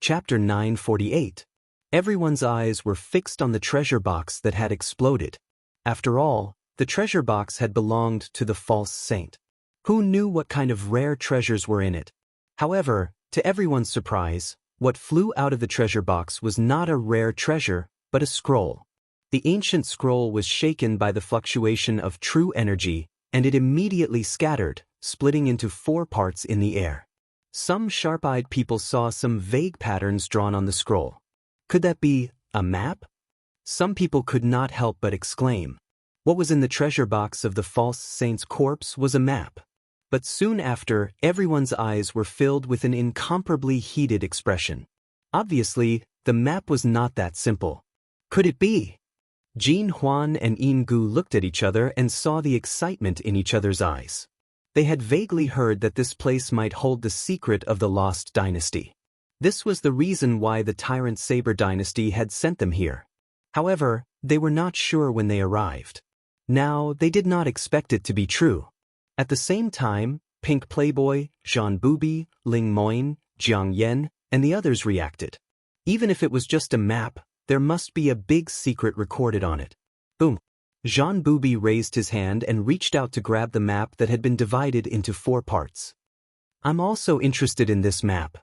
Chapter 948. Everyone's eyes were fixed on the treasure box that had exploded. After all, the treasure box had belonged to the false saint. Who knew what kind of rare treasures were in it? However, to everyone's surprise, what flew out of the treasure box was not a rare treasure, but a scroll. The ancient scroll was shaken by the fluctuation of true energy, and it immediately scattered, splitting into 4 parts in the air. Some sharp-eyed people saw some vague patterns drawn on the scroll. Could that be a map? Some people could not help but exclaim. What was in the treasure box of the false saint's corpse was a map. But soon after, everyone's eyes were filled with an incomparably heated expression. Obviously, the map was not that simple. Could it be? Jin Huan and Yin Gu looked at each other and saw the excitement in each other's eyes. They had vaguely heard that this place might hold the secret of the lost dynasty. This was the reason why the Tyrant Saber dynasty had sent them here. However, they were not sure when they arrived. Now, they did not expect it to be true. At the same time, Pink Playboy, Jean Booby, Ling Moin, Jiang Yen, and the others reacted. Even if it was just a map, there must be a big secret recorded on it. Boom. Jean Booby raised his hand and reached out to grab the map that had been divided into 4 parts. I'm also interested in this map.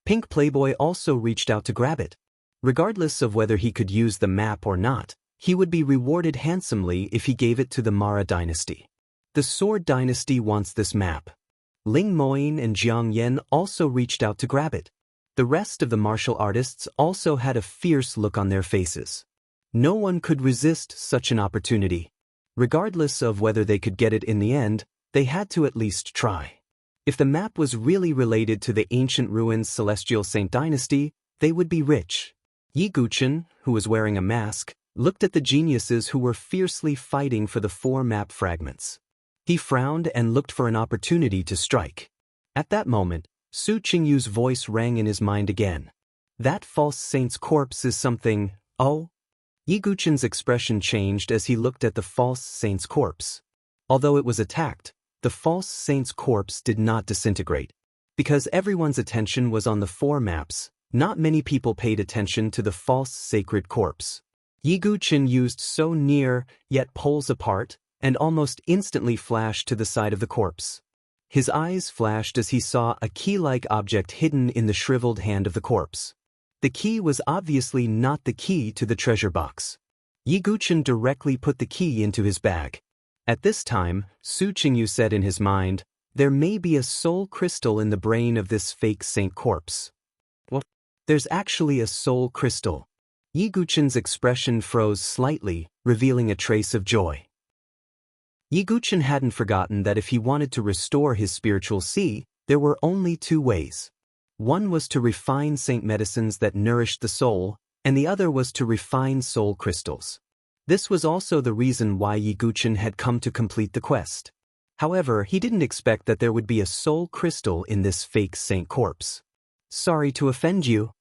Pink Playboy also reached out to grab it. Regardless of whether he could use the map or not, he would be rewarded handsomely if he gave it to the Mara dynasty. The Sword dynasty wants this map. Ling Moin and Jiang Yen also reached out to grab it. The rest of the martial artists also had a fierce look on their faces. No one could resist such an opportunity. Regardless of whether they could get it in the end, they had to at least try. If the map was really related to the ancient ruins Celestial Saint Dynasty, they would be rich. Yi Guchen, who was wearing a mask, looked at the geniuses who were fiercely fighting for the 4 map fragments. He frowned and looked for an opportunity to strike. At that moment, Su Qingyu's voice rang in his mind again. That false saint's corpse is something, oh? Yi Guchen's expression changed as he looked at the false saint's corpse. Although it was attacked, the false saint's corpse did not disintegrate. Because everyone's attention was on the 4 maps, not many people paid attention to the false sacred corpse. Yi Guchen used so near, yet poles apart, and almost instantly flashed to the side of the corpse. His eyes flashed as he saw a key-like object hidden in the shriveled hand of the corpse. The key was obviously not the key to the treasure box. Yi Guchen directly put the key into his bag. At this time, Su Qingyu said in his mind, there may be a soul crystal in the brain of this fake saint corpse. What? There's actually a soul crystal. Yi Guchen's expression froze slightly, revealing a trace of joy. Yi Guchen hadn't forgotten that if he wanted to restore his spiritual sea, there were only 2 ways. One was to refine saint medicines that nourished the soul, and the other was to refine soul crystals. This was also the reason why Yi Guchen had come to complete the quest. However, he didn't expect that there would be a soul crystal in this fake saint corpse. Sorry to offend you,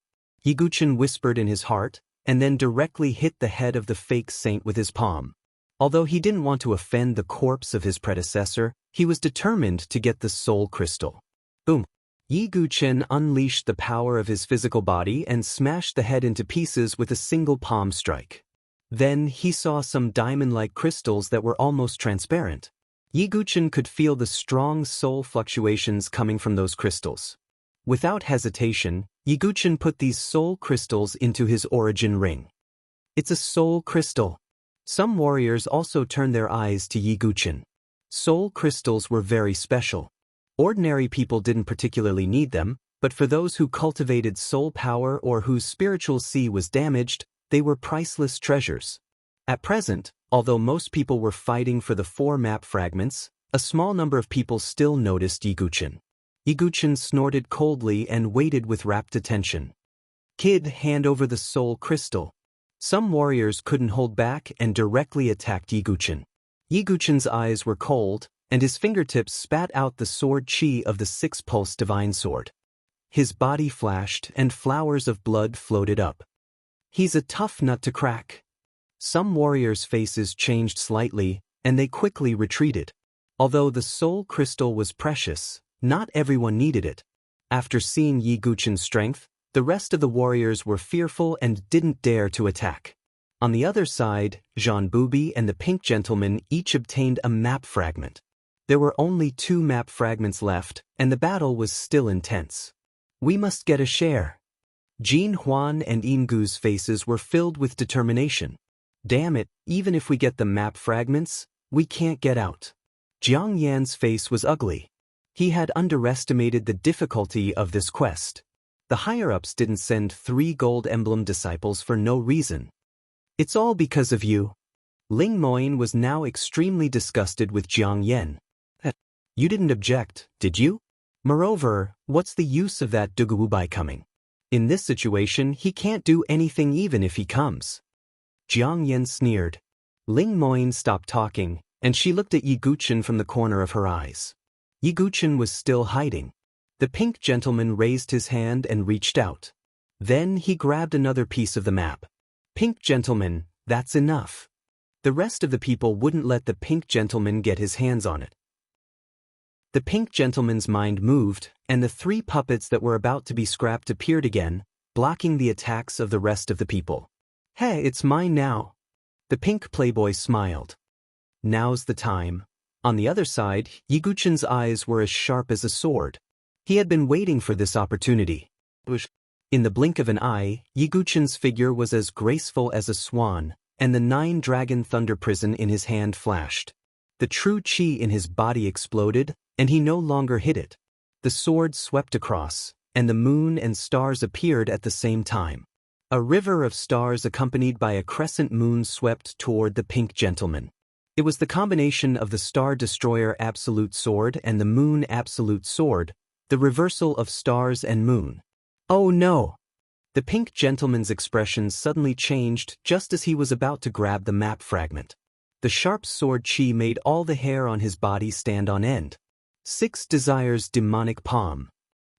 Yi Guchen whispered in his heart, and then directly hit the head of the fake saint with his palm. Although he didn't want to offend the corpse of his predecessor, he was determined to get the soul crystal. Boom! Yi Guchen unleashed the power of his physical body and smashed the head into pieces with a single palm strike. Then he saw some diamond-like crystals that were almost transparent. Yi Guchen could feel the strong soul fluctuations coming from those crystals. Without hesitation, Yi Guchen put these soul crystals into his origin ring. It's a soul crystal. Some warriors also turned their eyes to Yi Guchen. Soul crystals were very special. Ordinary people didn't particularly need them, but for those who cultivated soul power or whose spiritual sea was damaged, they were priceless treasures. At present, although most people were fighting for the 4 map fragments, a small number of people still noticed Yi Guchen. Yi Guchen snorted coldly and waited with rapt attention. Kid, hand over the soul crystal. Some warriors couldn't hold back and directly attacked Yi Guchen. Yi Guchen's eyes were cold, and his fingertips spat out the sword chi of the 6-pulse divine sword. His body flashed and flowers of blood floated up. He's a tough nut to crack. Some warriors' faces changed slightly, and they quickly retreated. Although the soul crystal was precious, not everyone needed it. After seeing Yi Guchen's strength, the The rest of the warriors were fearful and didn't dare to attack. On the other side, Jean Booby and the Pink Gentleman each obtained a map fragment. There were only 2 map fragments left, and the battle was still intense. We must get a share. Jean Huan and Ingu's faces were filled with determination. Damn it, even if we get the map fragments, we can't get out. Jiang Yan's face was ugly. He had underestimated the difficulty of this quest. The higher-ups didn't send 3 gold emblem disciples for no reason. It's all because of you. Ling Moyin was now extremely disgusted with Jiang Yan. You didn't object, did you? Moreover, what's the use of that Duguwubai coming? In this situation, he can't do anything even if he comes. Jiang Yan sneered. Ling Moyin stopped talking, and she looked at Yi Guchen from the corner of her eyes. Yi Guchen was still hiding. The Pink Gentleman raised his hand and reached out. Then he grabbed another piece of the map. Pink Gentleman, that's enough. The rest of the people wouldn't let the Pink Gentleman get his hands on it. The Pink Gentleman's mind moved, and the 3 puppets that were about to be scrapped appeared again, blocking the attacks of the rest of the people. Hey, it's mine now. The Pink Playboy smiled. Now's the time. On the other side, Yi Guchen's eyes were as sharp as a sword. He had been waiting for this opportunity. In the blink of an eye, Yi Guchen's figure was as graceful as a swan, and the 9-dragon thunder prison in his hand flashed. The true chi in his body exploded, and he no longer hid it. The sword swept across, and the moon and stars appeared at the same time. A river of stars accompanied by a crescent moon swept toward the Pink Gentleman. It was the combination of the Star Destroyer Absolute Sword and the Moon Absolute Sword, the reversal of stars and moon. Oh no! The Pink Gentleman's expression suddenly changed just as he was about to grab the map fragment. The sharp sword chi made all the hair on his body stand on end. 6 Desires Demonic Palm.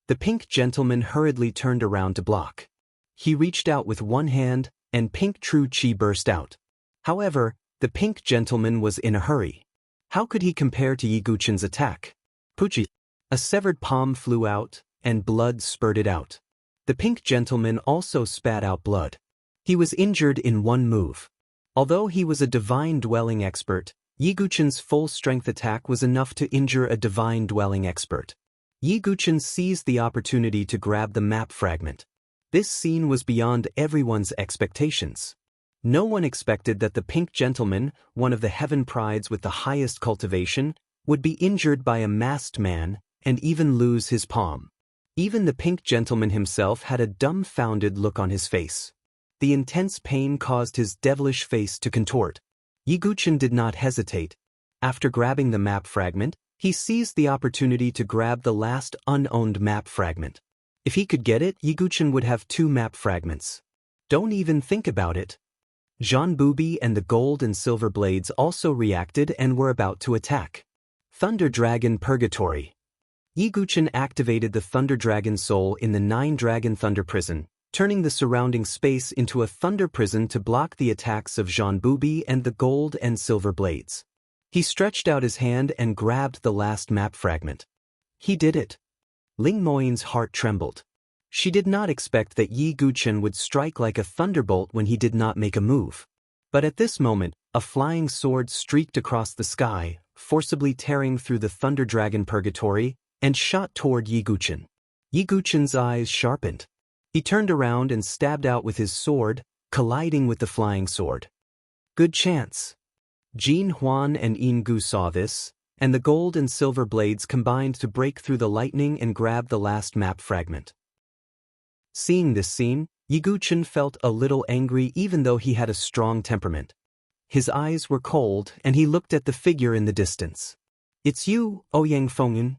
The Pink Gentleman hurriedly turned around to block. He reached out with one hand, and pink true chi burst out. However, the Pink Gentleman was in a hurry. How could he compare to Yi Guchen's attack? Puchi! A severed palm flew out, and blood spurted out. The Pink Gentleman also spat out blood. He was injured in one move. Although he was a divine dwelling expert, Yi Guchen's full-strength attack was enough to injure a divine dwelling expert. Yi Guchen seized the opportunity to grab the map fragment. This scene was beyond everyone's expectations. No one expected that the Pink Gentleman, one of the heaven prides with the highest cultivation, would be injured by a masked man and even lose his palm. Even the Pink Gentleman himself had a dumbfounded look on his face. The intense pain caused his devilish face to contort. Yi Guchen did not hesitate. After grabbing the map fragment, he seized the opportunity to grab the last unowned map fragment. If he could get it, Yi Guchen would have 2 map fragments. Don't even think about it. Jean Booby and the gold and silver blades also reacted and were about to attack. Thunder Dragon Purgatory. Yi Guchen activated the Thunder Dragon Soul in the 9-dragon thunder prison, turning the surrounding space into a thunder prison to block the attacks of Jean Booby and the gold and silver blades. He stretched out his hand and grabbed the last map fragment. He did it. Ling Moyin's heart trembled. She did not expect that Yi Guchen would strike like a thunderbolt when he did not make a move. But at this moment, a flying sword streaked across the sky, forcibly tearing through the Thunder Dragon Purgatory, and shot toward Yi Guchen. Yi Guchen's eyes sharpened. He turned around and stabbed out with his sword, colliding with the flying sword. Good chance. Jean Huan and Ingu saw this, and the gold and silver blades combined to break through the lightning and grab the last map fragment. Seeing this scene, Yi Guchen felt a little angry even though he had a strong temperament. His eyes were cold and he looked at the figure in the distance. It's you, Ouyang Fengyan.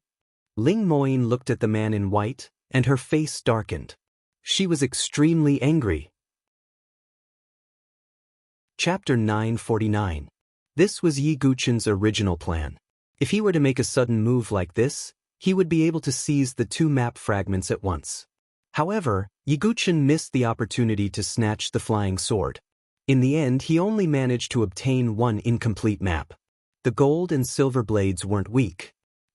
Ling Moyin looked at the man in white, and her face darkened. She was extremely angry. Chapter 949. This was Yi Guchen's original plan. If he were to make a sudden move like this, he would be able to seize the 2 map fragments at once. However, Yi Guchen missed the opportunity to snatch the flying sword. In the end, he only managed to obtain 1 incomplete map. The gold and silver blades weren't weak.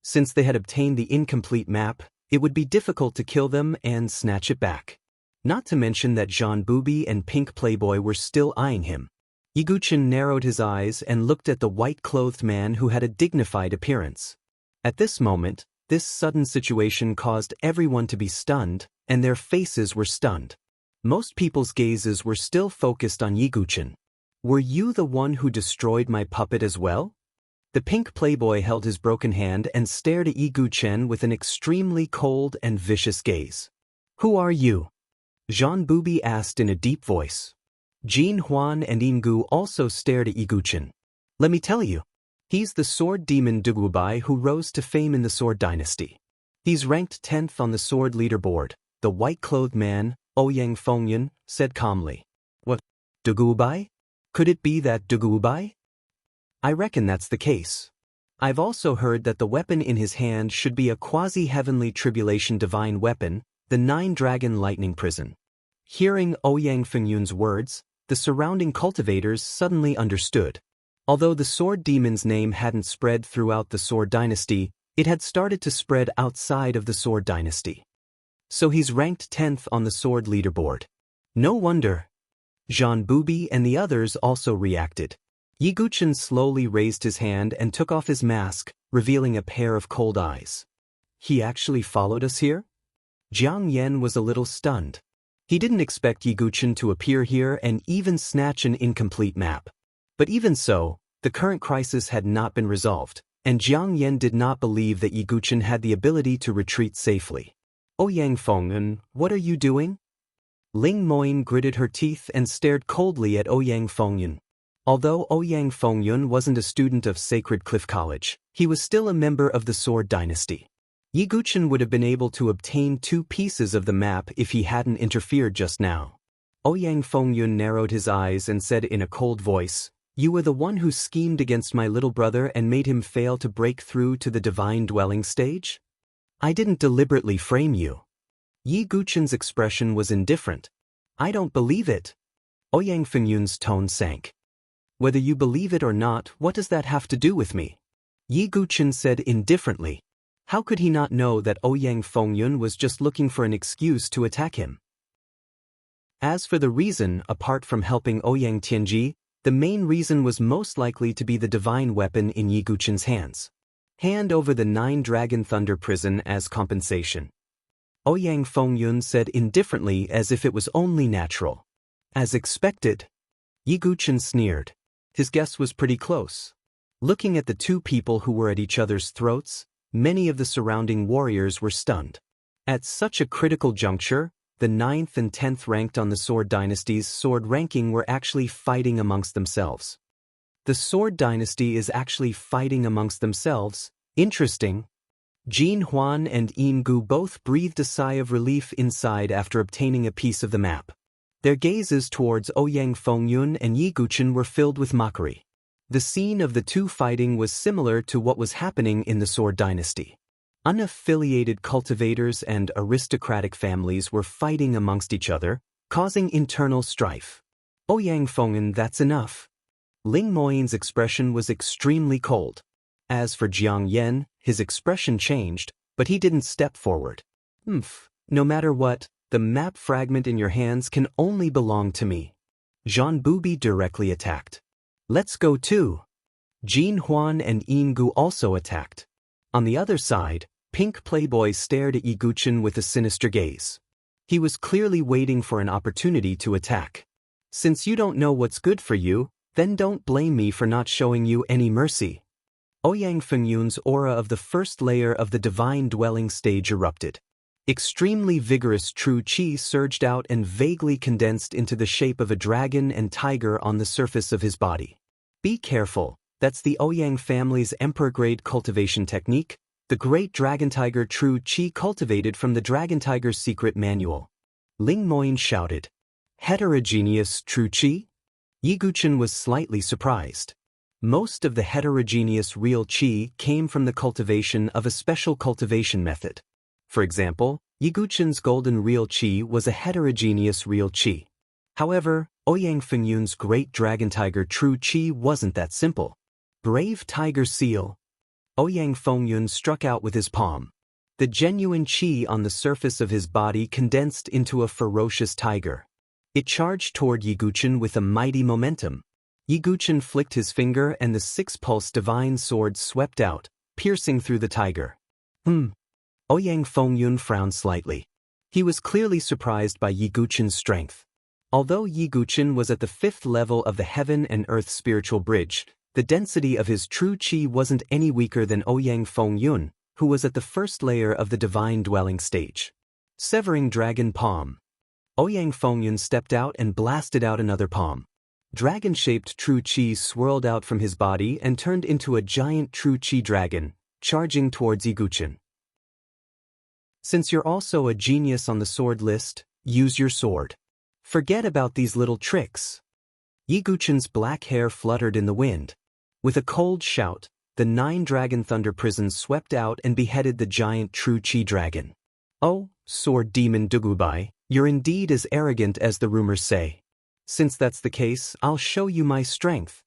Since they had obtained the incomplete map, it would be difficult to kill them and snatch it back. Not to mention that Jean Booby and Pink Playboy were still eyeing him. Yiguchin narrowed his eyes and looked at the white-clothed man who had a dignified appearance. At this moment, this sudden situation caused everyone to be stunned, and their faces were stunned. Most people's gazes were still focused on Yiguchin. Were you the one who destroyed my puppet as well? The Pink Playboy held his broken hand and stared at Yiguchin with an extremely cold and vicious gaze. Who are you? Jean Booby asked in a deep voice. Jin Huan and Ingu also stared at Yiguchin. Let me tell you. He's the sword demon Dugubai who rose to fame in the Sword Dynasty. He's ranked 10th on the sword leaderboard, the white-clothed man, Ouyang Fengyun, said calmly. What? Dugubai? Could it be that Dugubai? I reckon that's the case. I've also heard that the weapon in his hand should be a quasi-heavenly tribulation divine weapon, the Nine-Dragon Lightning Prison. Hearing Ouyang Fengyun's words, the surrounding cultivators suddenly understood. Although the sword demon's name hadn't spread throughout the Sword Dynasty, it had started to spread outside of the Sword Dynasty. So he's ranked 10th on the sword leaderboard. No wonder. Jean Booby and the others also reacted. Yiguchin slowly raised his hand and took off his mask, revealing a pair of cold eyes. He actually followed us here? Jiang Yen was a little stunned. He didn't expect Yiguchin to appear here and even snatch an incomplete map. But even so, the current crisis had not been resolved, and Jiang Yen did not believe that Yiguchin had the ability to retreat safely. Ouyang Fengyun, what are you doing? Ling Moyin gritted her teeth and stared coldly at Ouyang Fengyun. Although Ouyang Fengyun wasn't a student of Sacred Cliff College, he was still a member of the Sword Dynasty. Yiguchin would have been able to obtain 2 pieces of the map if he hadn't interfered just now. Ouyang Fengyun narrowed his eyes and said in a cold voice, You were the one who schemed against my little brother and made him fail to break through to the divine dwelling stage? I didn't deliberately frame you. Yiguchin's expression was indifferent. I don't believe it. Ouyang Fengyun's tone sank. Whether you believe it or not, what does that have to do with me? Yiguchin said indifferently. How could he not know that Ouyang Fengyun was just looking for an excuse to attack him? As for the reason, apart from helping Ouyang Tianji, the main reason was most likely to be the divine weapon in Yiguchin's hands. Hand over the 9-Dragon Thunder Prison as compensation. Ouyang Fengyun said indifferently as if it was only natural. As expected. Yiguchin sneered. His guess was pretty close. Looking at the 2 people who were at each other's throats, many of the surrounding warriors were stunned. At such a critical juncture, the 9th and 10th ranked on the Sword Dynasty's sword ranking were actually fighting amongst themselves. The Sword Dynasty is actually fighting amongst themselves. Interesting. Jin Huan and Ingu both breathed a sigh of relief inside after obtaining a piece of the map. Their gazes towards Ouyang Fengyun and Yiguchin were filled with mockery. The scene of the 2 fighting was similar to what was happening in the Sword Dynasty. Unaffiliated cultivators and aristocratic families were fighting amongst each other, causing internal strife. Ouyang Fengyun, that's enough. Ling Moyin's expression was extremely cold. As for Jiang Yen, his expression changed, but he didn't step forward. No matter what, the map fragment in your hands can only belong to me. Jean Booby directly attacked. Let's go too. Jin Huan and Ingu also attacked. On the other side, Pink Playboy stared at Yiguchin with a sinister gaze. He was clearly waiting for an opportunity to attack. Since you don't know what's good for you, then don't blame me for not showing you any mercy. Ouyang Fengyun's aura of the first layer of the divine dwelling stage erupted. Extremely vigorous true qi surged out and vaguely condensed into the shape of a dragon and tiger on the surface of his body. Be careful, that's the Ouyang family's emperor-grade cultivation technique, the great dragon tiger true qi cultivated from the dragon tiger's secret manual. Ling Moyin shouted. Heterogeneous true qi? Yiguchin was slightly surprised. Most of the heterogeneous real qi came from the cultivation of a special cultivation method. For example, Yiguchin's golden real qi was a heterogeneous real qi. However, Ouyang Fengyun's great dragon tiger true qi wasn't that simple. Brave tiger seal. Ouyang Fengyun struck out with his palm. The genuine chi on the surface of his body condensed into a ferocious tiger. It charged toward Yiguchen with a mighty momentum. Yiguchen flicked his finger and the six-pulse divine sword swept out, piercing through the tiger. Ouyang Fengyun frowned slightly. He was clearly surprised by Yiguchen's strength. Although Yiguchen was at the 5th level of the heaven and earth spiritual bridge, the density of his true chi wasn't any weaker than Ouyang Fengyun, who was at the 1st layer of the divine dwelling stage. Severing dragon palm. Ouyang Fengyun stepped out and blasted out another palm. Dragon-shaped true chi swirled out from his body and turned into a giant true chi dragon, charging towards Yiguchen. Since you're also a genius on the sword list, use your sword. Forget about these little tricks. Yiguchen's black hair fluttered in the wind. With a cold shout, the 9 dragon thunder prisons swept out and beheaded the giant true chi dragon. Oh, sword demon Dugubai, you're indeed as arrogant as the rumors say. Since that's the case, I'll show you my strength.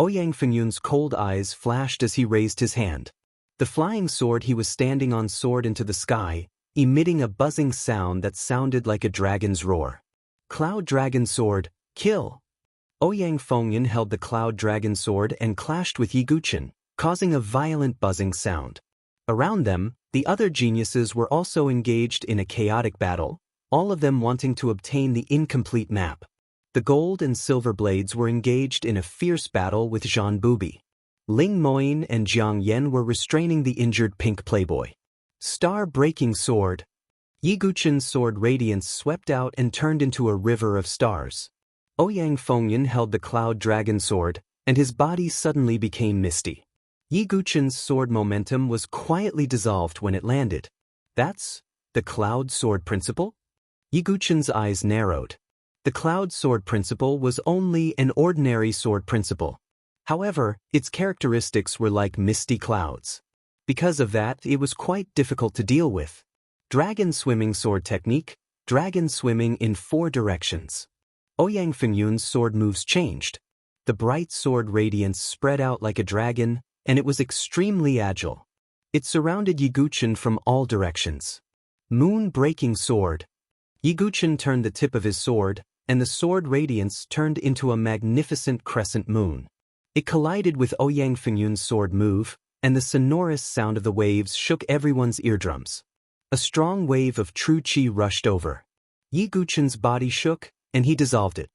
Ouyang Fengyun's cold eyes flashed as he raised his hand. The flying sword he was standing on soared into the sky, emitting a buzzing sound that sounded like a dragon's roar. Cloud Dragon Sword, kill! Ouyang Fengyun held the Cloud Dragon Sword and clashed with Yiguchen, causing a violent buzzing sound. Around them, the other geniuses were also engaged in a chaotic battle, all of them wanting to obtain the incomplete map. The gold and silver blades were engaged in a fierce battle with Zhan Bubi. Ling Moyin and Jiang Yan were restraining the injured pink playboy. Star-breaking sword. Yiguchen's sword radiance swept out and turned into a river of stars. Ouyang Fengyun held the Cloud Dragon Sword, and his body suddenly became misty. Yiguchen's sword momentum was quietly dissolved when it landed. That's the Cloud Sword Principle? Yiguchen's eyes narrowed. The Cloud Sword Principle was only an ordinary sword principle. However, its characteristics were like misty clouds. Because of that, it was quite difficult to deal with. Dragon Swimming Sword Technique, Dragon Swimming in 4 directions. Ouyang Fengyun's sword moves changed. The bright sword radiance spread out like a dragon, and it was extremely agile. It surrounded Yiguchen from all directions. Moon-breaking sword. Yiguchen turned the tip of his sword, and the sword radiance turned into a magnificent crescent moon. It collided with Ouyang Fengyun's sword move, and the sonorous sound of the waves shook everyone's eardrums. A strong wave of true chi rushed over. Yiguchen's body shook, and he dissolved it.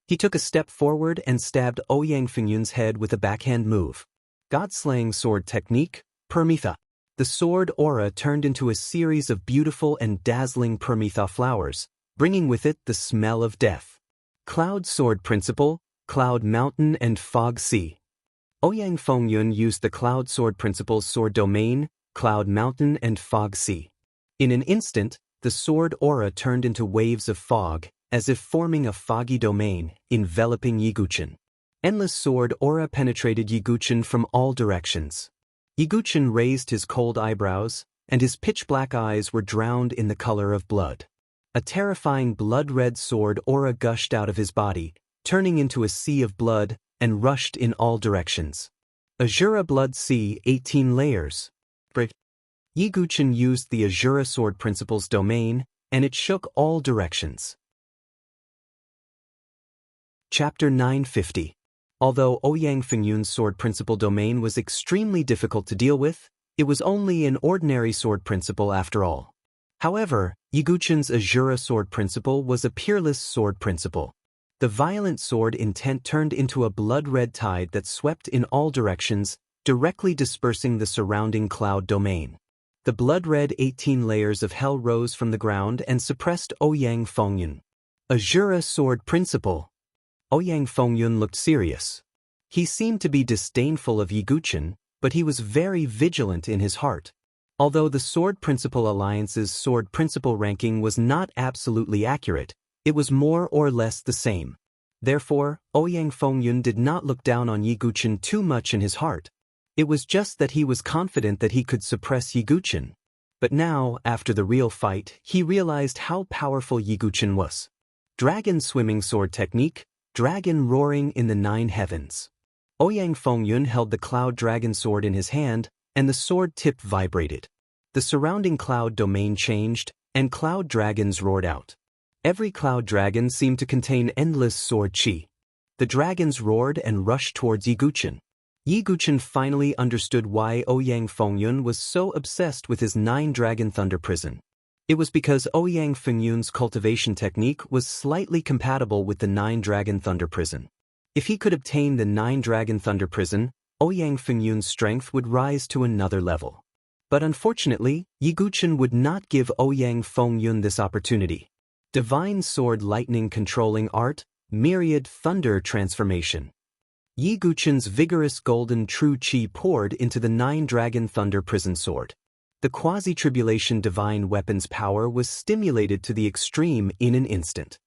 He took a step forward and stabbed Ouyang Fengyun's head with a backhand move. God-slaying sword technique, Permitha. The sword aura turned into a series of beautiful and dazzling Permitha flowers, bringing with it the smell of death. Cloud Sword Principle, Cloud Mountain and Fog Sea. Ouyang Fengyun used the Cloud Sword Principle's sword domain, Cloud Mountain and Fog Sea. In an instant, the sword aura turned into waves of fog, as if forming a foggy domain, enveloping Yiguchen. Endless sword aura penetrated Yiguchen from all directions. Yiguchen raised his cold eyebrows, and his pitch-black eyes were drowned in the color of blood. A terrifying blood-red sword aura gushed out of his body, turning into a sea of blood, and rushed in all directions. Azura Blood Sea, 18 layers. Yiguchen used the Azura Sword Principle's domain, and it shook all directions. Chapter 950. Although Ouyang Fengyun's sword principle domain was extremely difficult to deal with, it was only an ordinary sword principle after all. However, Yiguchen's Azura sword principle was a peerless sword principle. The violent sword intent turned into a blood-red tide that swept in all directions, directly dispersing the surrounding cloud domain. The blood-red 18 layers of hell rose from the ground and suppressed Ouyang Fengyun. Azura sword principle. Ouyang Fengyun looked serious. He seemed to be disdainful of Yiguchen, but he was very vigilant in his heart. Although the Sword Principle Alliance's Sword Principle ranking was not absolutely accurate, it was more or less the same. Therefore, Ouyang Fengyun did not look down on Yiguchen too much in his heart. It was just that he was confident that he could suppress Yiguchen. But now, after the real fight, he realized how powerful Yiguchen was. Dragon Swimming Sword Technique, Dragon Roaring in the 9 Heavens. Ouyang Fengyun held the Cloud Dragon Sword in his hand, and the sword tip vibrated. The surrounding cloud domain changed, and cloud dragons roared out. Every cloud dragon seemed to contain endless sword chi. The dragons roared and rushed towards Yiguchen. Yiguchen finally understood why Ouyang Fengyun was so obsessed with his 9-dragon thunder prison. It was because Ouyang Fengyun's cultivation technique was slightly compatible with the 9-dragon thunder prison. If he could obtain the 9-dragon thunder prison, Ouyang Fengyun's strength would rise to another level. But unfortunately, Yiguchen would not give Ouyang Fengyun this opportunity. Divine Sword Lightning Controlling Art, Myriad Thunder Transformation. Yiguchen's vigorous golden true chi poured into the 9-dragon thunder prison sword. The quasi-tribulation divine weapon's power was stimulated to the extreme in an instant.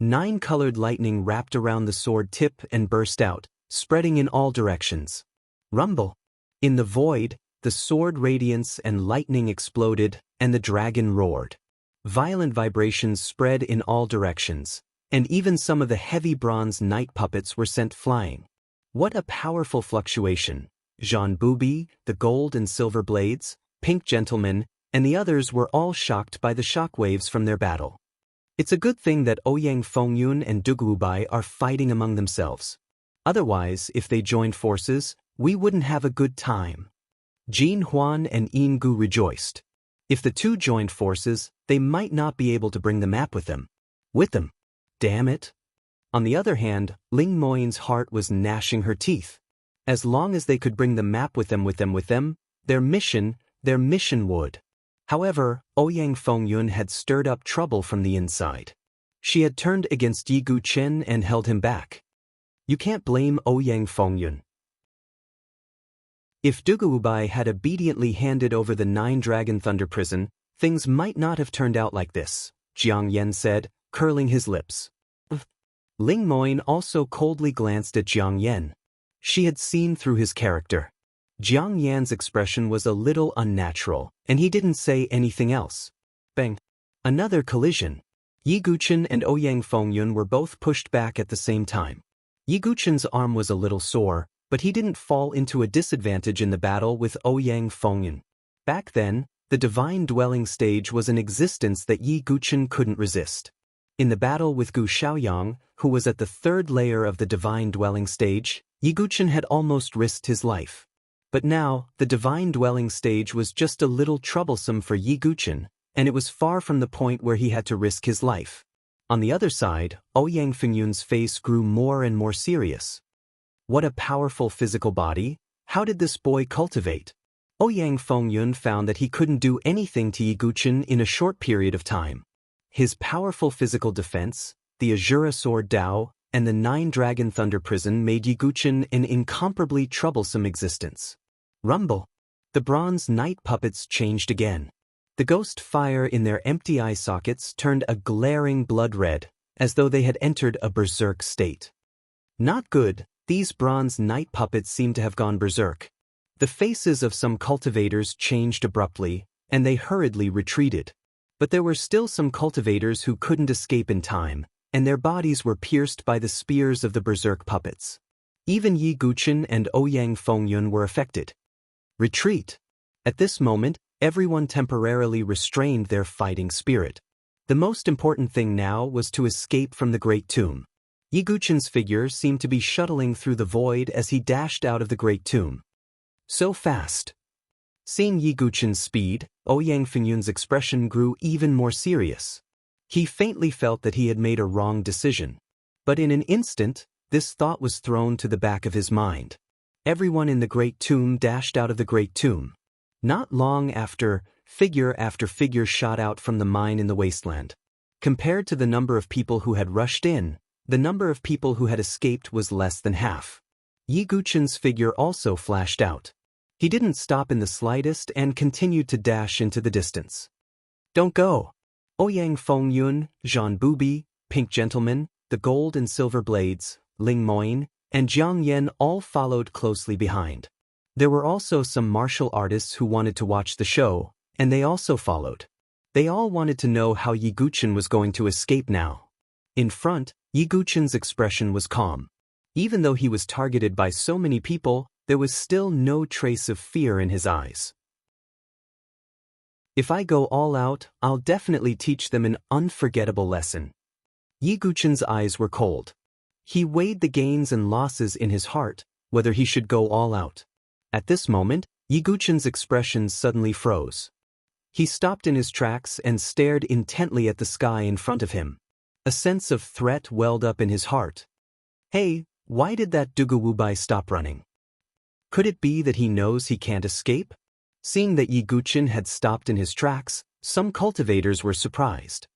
9-colored lightning wrapped around the sword tip and burst out, spreading in all directions. Rumble. In the void, the sword radiance and lightning exploded, and the dragon roared. Violent vibrations spread in all directions, and even some of the heavy bronze night puppets were sent flying. What a powerful fluctuation! Jean Booby, the gold and silver blades, Pink Gentleman, and the others were all shocked by the shockwaves from their battle. It's a good thing that Ouyang Fengyun and Dugubai are fighting among themselves. Otherwise, if they joined forces, we wouldn't have a good time. Jin Huan and Yin Gu rejoiced. If the two joined forces, they might not be able to bring the map with them. Damn it. On the other hand, Ling Moyin's heart was gnashing her teeth. As long as they could bring the map with them, their mission would. However, Ouyang Fengyun had stirred up trouble from the inside. She had turned against Yiguchen and held him back. You can't blame Ouyang Fengyun. If Dugubai had obediently handed over the 9-dragon thunder prison, things might not have turned out like this, Jiang Yan said, curling his lips. Ling Moyin also coldly glanced at Jiang Yan. She had seen through his character. Jiang Yan's expression was a little unnatural, and he didn't say anything else. Bang! Another collision. Yiguchen and Ouyang Fengyun were both pushed back at the same time. Yiguchen's arm was a little sore, but he didn't fall into a disadvantage in the battle with Ouyang Fengyun. Back then, the divine dwelling stage was an existence that Yiguchen couldn't resist. In the battle with Gu Xiaoyang, who was at the 3rd layer of the divine dwelling stage, Yiguchen had almost risked his life. But now, the divine dwelling stage was just a little troublesome for Yiguchen, and it was far from the point where he had to risk his life. On the other side, Ouyang Fengyun's face grew more and more serious. What a powerful physical body! How did this boy cultivate? Ouyang Fengyun found that he couldn't do anything to Yiguchen in a short period of time. His powerful physical defense, the Azura Sword Dao, and the 9-dragon thunder prison made Yiguchen an incomparably troublesome existence. Rumble. The bronze night puppets changed again. The ghost fire in their empty eye sockets turned a glaring blood red, as though they had entered a berserk state. Not good, these bronze night puppets seemed to have gone berserk. The faces of some cultivators changed abruptly, and they hurriedly retreated. But there were still some cultivators who couldn't escape in time, and their bodies were pierced by the spears of the berserk puppets. Even Yiguchen and Ouyang Fengyun were affected. Retreat. At this moment, everyone temporarily restrained their fighting spirit. The most important thing now was to escape from the Great Tomb. Yiguchen's figure seemed to be shuttling through the void as he dashed out of the Great Tomb. So fast. Seeing Yiguchen's speed, Ouyang Fengyun's expression grew even more serious. He faintly felt that he had made a wrong decision. But in an instant, this thought was thrown to the back of his mind. Everyone in the Great Tomb dashed out of the Great Tomb. Not long after figure shot out from the mine in the wasteland. Compared to the number of people who had rushed in, the number of people who had escaped was less than half. Yiguchen's figure also flashed out. He didn't stop in the slightest and continued to dash into the distance. Don't go! Ouyang Fengyun, Jean Booby, Pink Gentleman, the gold and silver blades, Ling Moyin, and Jiang Yan all followed closely behind. There were also some martial artists who wanted to watch the show, and they also followed. They all wanted to know how Yiguchen was going to escape now. In front, Yiguchen's expression was calm. Even though he was targeted by so many people, there was still no trace of fear in his eyes. If I go all out, I'll definitely teach them an unforgettable lesson. Yi Guchen's eyes were cold. He weighed the gains and losses in his heart, whether he should go all out. At this moment, Yi Guchen's expression suddenly froze. He stopped in his tracks and stared intently at the sky in front of him. A sense of threat welled up in his heart. Hey, why did that Duguwubai stop running? Could it be that he knows he can't escape? Seeing that Yi Guchen had stopped in his tracks, some cultivators were surprised.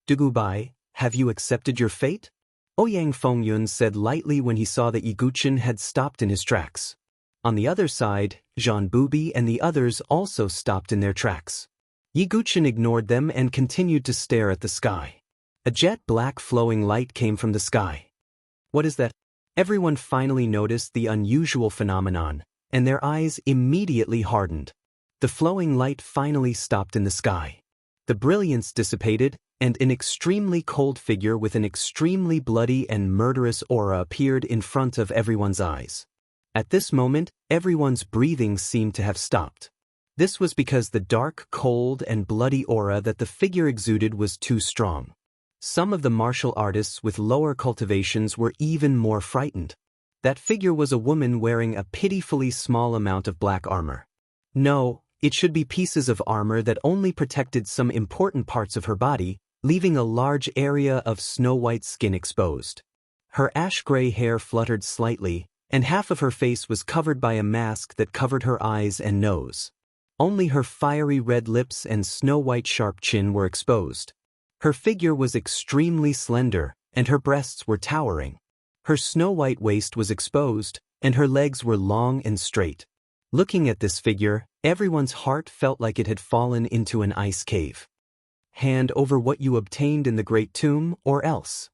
Dugubai, have you accepted your fate? Ouyang Fengyun said lightly when he saw that Yi Guchen had stopped in his tracks. On the other side, Zhan Bubi and the others also stopped in their tracks. Yi Guchen ignored them and continued to stare at the sky. A jet-black flowing light came from the sky. What is that? Everyone finally noticed the unusual phenomenon, and their eyes immediately hardened. The flowing light finally stopped in the sky. The brilliance dissipated, and an extremely cold figure with an extremely bloody and murderous aura appeared in front of everyone's eyes. At this moment, everyone's breathing seemed to have stopped. This was because the dark, cold, and bloody aura that the figure exuded was too strong. Some of the martial artists with lower cultivations were even more frightened. That figure was a woman wearing a pitifully small amount of black armor. No, it should be pieces of armor that only protected some important parts of her body, leaving a large area of snow-white skin exposed. Her ash-gray hair fluttered slightly, and half of her face was covered by a mask that covered her eyes and nose. Only her fiery red lips and snow-white sharp chin were exposed. Her figure was extremely slender, and her breasts were towering. Her snow-white waist was exposed, and her legs were long and straight. Looking at this figure, everyone's heart felt like it had fallen into an ice cave. Hand over what you obtained in the Great Tomb, or else.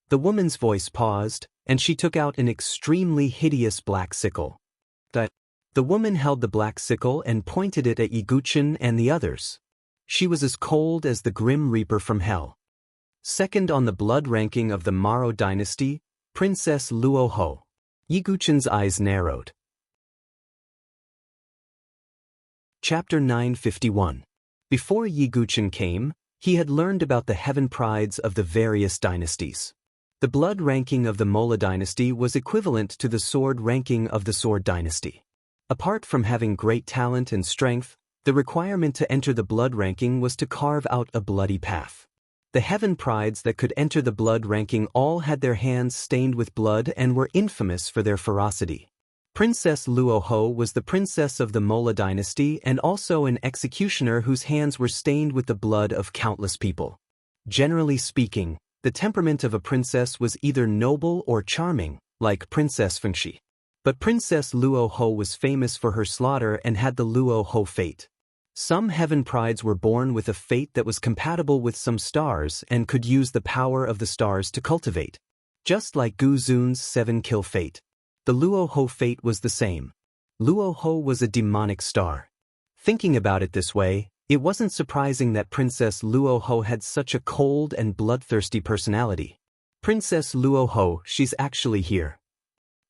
The woman's voice paused, and she took out an extremely hideous black sickle. The woman held the black sickle and pointed it at Yi Guchen and the others. She was as cold as the Grim Reaper from hell. Second on the blood ranking of the Maro dynasty, Princess Luo Ho. Yi Guchen's eyes narrowed. Chapter 951. Before Yi Guchen came, he had learned about the heaven prides of the various dynasties. The blood ranking of the Mola dynasty was equivalent to the sword ranking of the Sword dynasty. Apart from having great talent and strength, the requirement to enter the blood ranking was to carve out a bloody path. The heaven prides that could enter the blood ranking all had their hands stained with blood and were infamous for their ferocity. Princess Luo Ho was the princess of the Mola dynasty and also an executioner whose hands were stained with the blood of countless people. Generally speaking, the temperament of a princess was either noble or charming, like Princess Fengxi. But Princess Luo Ho was famous for her slaughter and had the Luo Ho fate. Some heaven prides were born with a fate that was compatible with some stars and could use the power of the stars to cultivate. Just like Gu Zun's 7-kill fate. The Luo Ho fate was the same. Luo Ho was a demonic star. Thinking about it this way, it wasn't surprising that Princess Luo Ho had such a cold and bloodthirsty personality. Princess Luo Ho, she's actually here.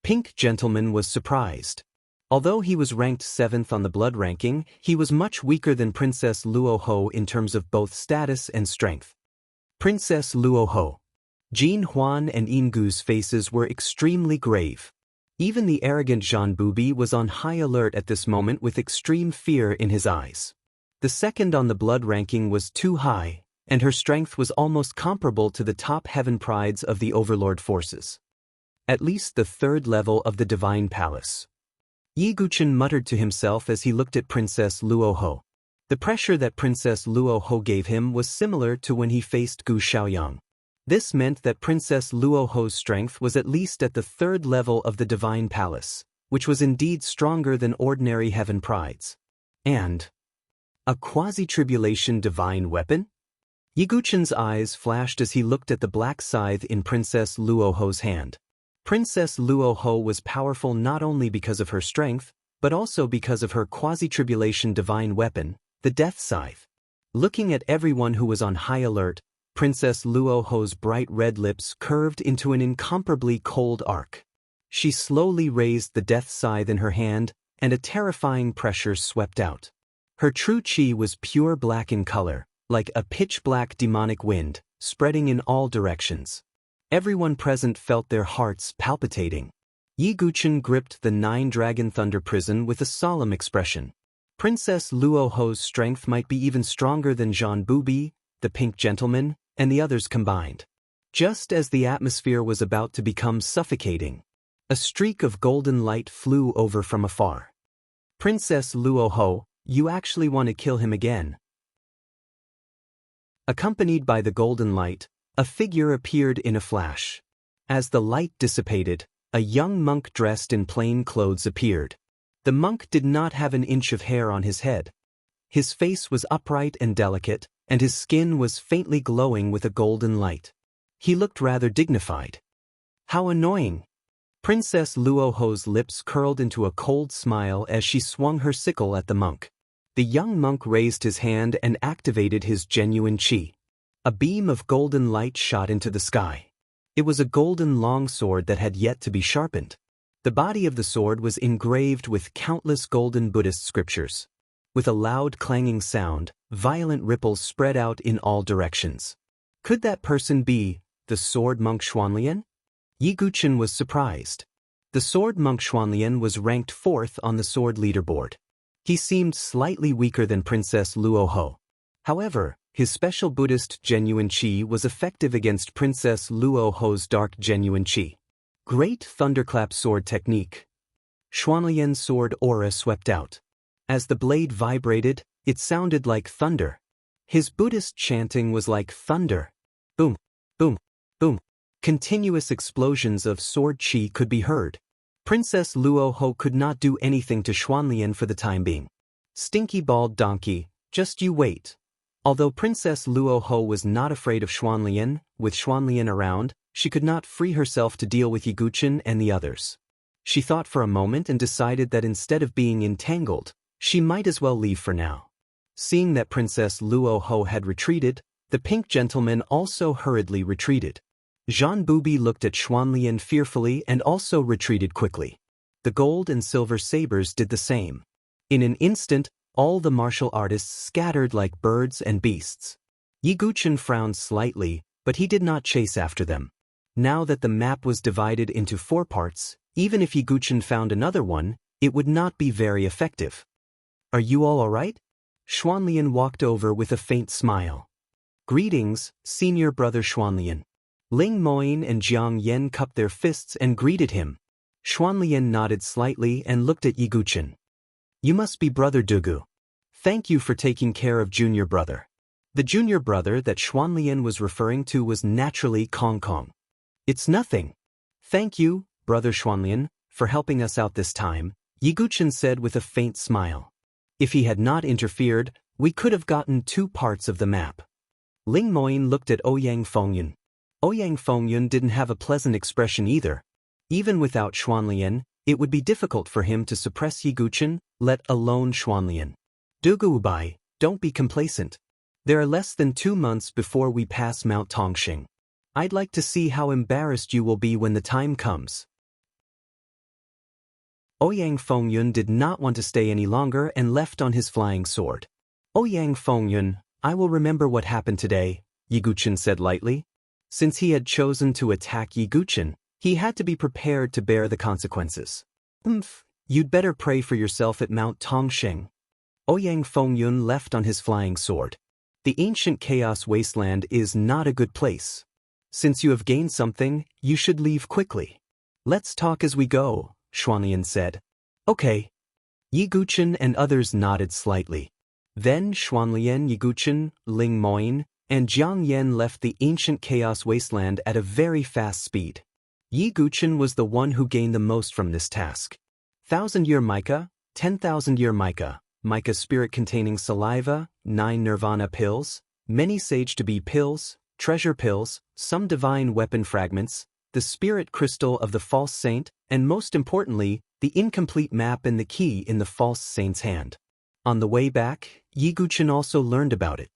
Pink Gentleman was surprised. Although he was ranked 7th on the blood ranking, he was much weaker than Princess Luo Ho in terms of both status and strength. Princess Luo Ho. Jin Huan and Ingu's faces were extremely grave. Even the arrogant Zhan Bubi was on high alert at this moment with extreme fear in his eyes. The second on the blood ranking was too high, and her strength was almost comparable to the top heaven prides of the overlord forces. At least the third level of the Divine Palace. Yi Guchen muttered to himself as he looked at Princess Luo Ho. The pressure that Princess Luo Ho gave him was similar to when he faced Gu Xiaoyang. This meant that Princess Luo Ho's strength was at least at the third level of the Divine Palace, which was indeed stronger than ordinary heaven prides. And a quasi-tribulation divine weapon? Yi Guchen's eyes flashed as he looked at the black scythe in Princess Luo Ho's hand. Princess Luo Ho was powerful not only because of her strength, but also because of her quasi-tribulation divine weapon, the Death Scythe. Looking at everyone who was on high alert, Princess Luo Ho's bright red lips curved into an incomparably cold arc. She slowly raised the Death Scythe in her hand, and a terrifying pressure swept out. Her true chi was pure black in color, like a pitch-black demonic wind, spreading in all directions. Everyone present felt their hearts palpitating. Yi Guchen gripped the 9-dragon thunder prison with a solemn expression. Princess Luoho's strength might be even stronger than Jean Bubi, the pink gentleman, and the others combined. Just as the atmosphere was about to become suffocating, a streak of golden light flew over from afar. Princess Luoho, you actually want to kill him again? Accompanied by the golden light, a figure appeared in a flash. As the light dissipated, a young monk dressed in plain clothes appeared. The monk did not have an inch of hair on his head. His face was upright and delicate, and his skin was faintly glowing with a golden light. He looked rather dignified. How annoying! Princess Luoho's lips curled into a cold smile as she swung her sickle at the monk. The young monk raised his hand and activated his genuine chi. A beam of golden light shot into the sky. It was a golden longsword that had yet to be sharpened. The body of the sword was engraved with countless golden Buddhist scriptures. With a loud clanging sound, violent ripples spread out in all directions. Could that person be the sword monk Xuanlian? Yi Guchen was surprised. The sword monk Xuanlian was ranked 4th on the sword leaderboard. He seemed slightly weaker than Princess Luoho. However, his special Buddhist genuine chi was effective against Princess Luoho's dark genuine chi. Great thunderclap sword technique. Xuanlian's sword aura swept out. As the blade vibrated, it sounded like thunder. His Buddhist chanting was like thunder. Boom, boom, boom. Continuous explosions of sword chi could be heard. Princess Luoho could not do anything to Xuanlian for the time being. Stinky bald donkey, just you wait. Although Princess Luoho was not afraid of Xuanlian, with Xuanlian around, she could not free herself to deal with Yi Guchen and the others. She thought for a moment and decided that instead of being entangled, she might as well leave for now. Seeing that Princess Luoho had retreated, the pink gentleman also hurriedly retreated. Jean Bubi looked at Xuanlian fearfully and also retreated quickly. The gold and silver sabers did the same. In an instant, all the martial artists scattered like birds and beasts. Yi Guchen frowned slightly, but he did not chase after them. Now that the map was divided into 4 parts, even if Yi Guchen found another one, it would not be very effective. Are you all alright? Xuanlian walked over with a faint smile. Greetings, senior brother Xuanlian. Ling Moyin and Jiang Yen cupped their fists and greeted him. Xuanlian nodded slightly and looked at Yi Guchen. You must be brother Dugu. Thank you for taking care of junior brother. The junior brother that Xuanlian was referring to was naturally Kong Kong. It's nothing. Thank you, brother Xuanlian, for helping us out this time, Yi Guchen said with a faint smile. If he had not interfered, we could have gotten 2 parts of the map. Ling Moyin looked at Ouyang Fengyun. Ouyang Fengyun didn't have a pleasant expression either. Even without Xuanlian, it would be difficult for him to suppress Yi Guchen, let alone Xuanlian. Dugu Ubai, don't be complacent. There are less than 2 months before we pass Mount Tongxing. I'd like to see how embarrassed you will be when the time comes. Ouyang Fengyun did not want to stay any longer and left on his flying sword. Ouyang Fengyun, I will remember what happened today, Yi Guchen said lightly. Since he had chosen to attack Yi Guchen, he had to be prepared to bear the consequences. You'd better pray for yourself at Mount Tongxing. Ouyang Fengyun left on his flying sword. The ancient chaos wasteland is not a good place. Since you have gained something, you should leave quickly. Let's talk as we go, Xuanlian said. Okay. Yi Guchen and others nodded slightly. Then Xuanlian, Yi Guchen, Ling Moyin, and Jiang Yen left the ancient chaos wasteland at a very fast speed. Yi Guchen was the one who gained the most from this task. 1,000-year mica, 10,000-year mica, mica spirit containing saliva, 9 nirvana pills, many sage to be pills, treasure pills, some divine weapon fragments, the spirit crystal of the false saint, and most importantly, the incomplete map and the key in the false saint's hand. On the way back, Yi Guchen also learned about it.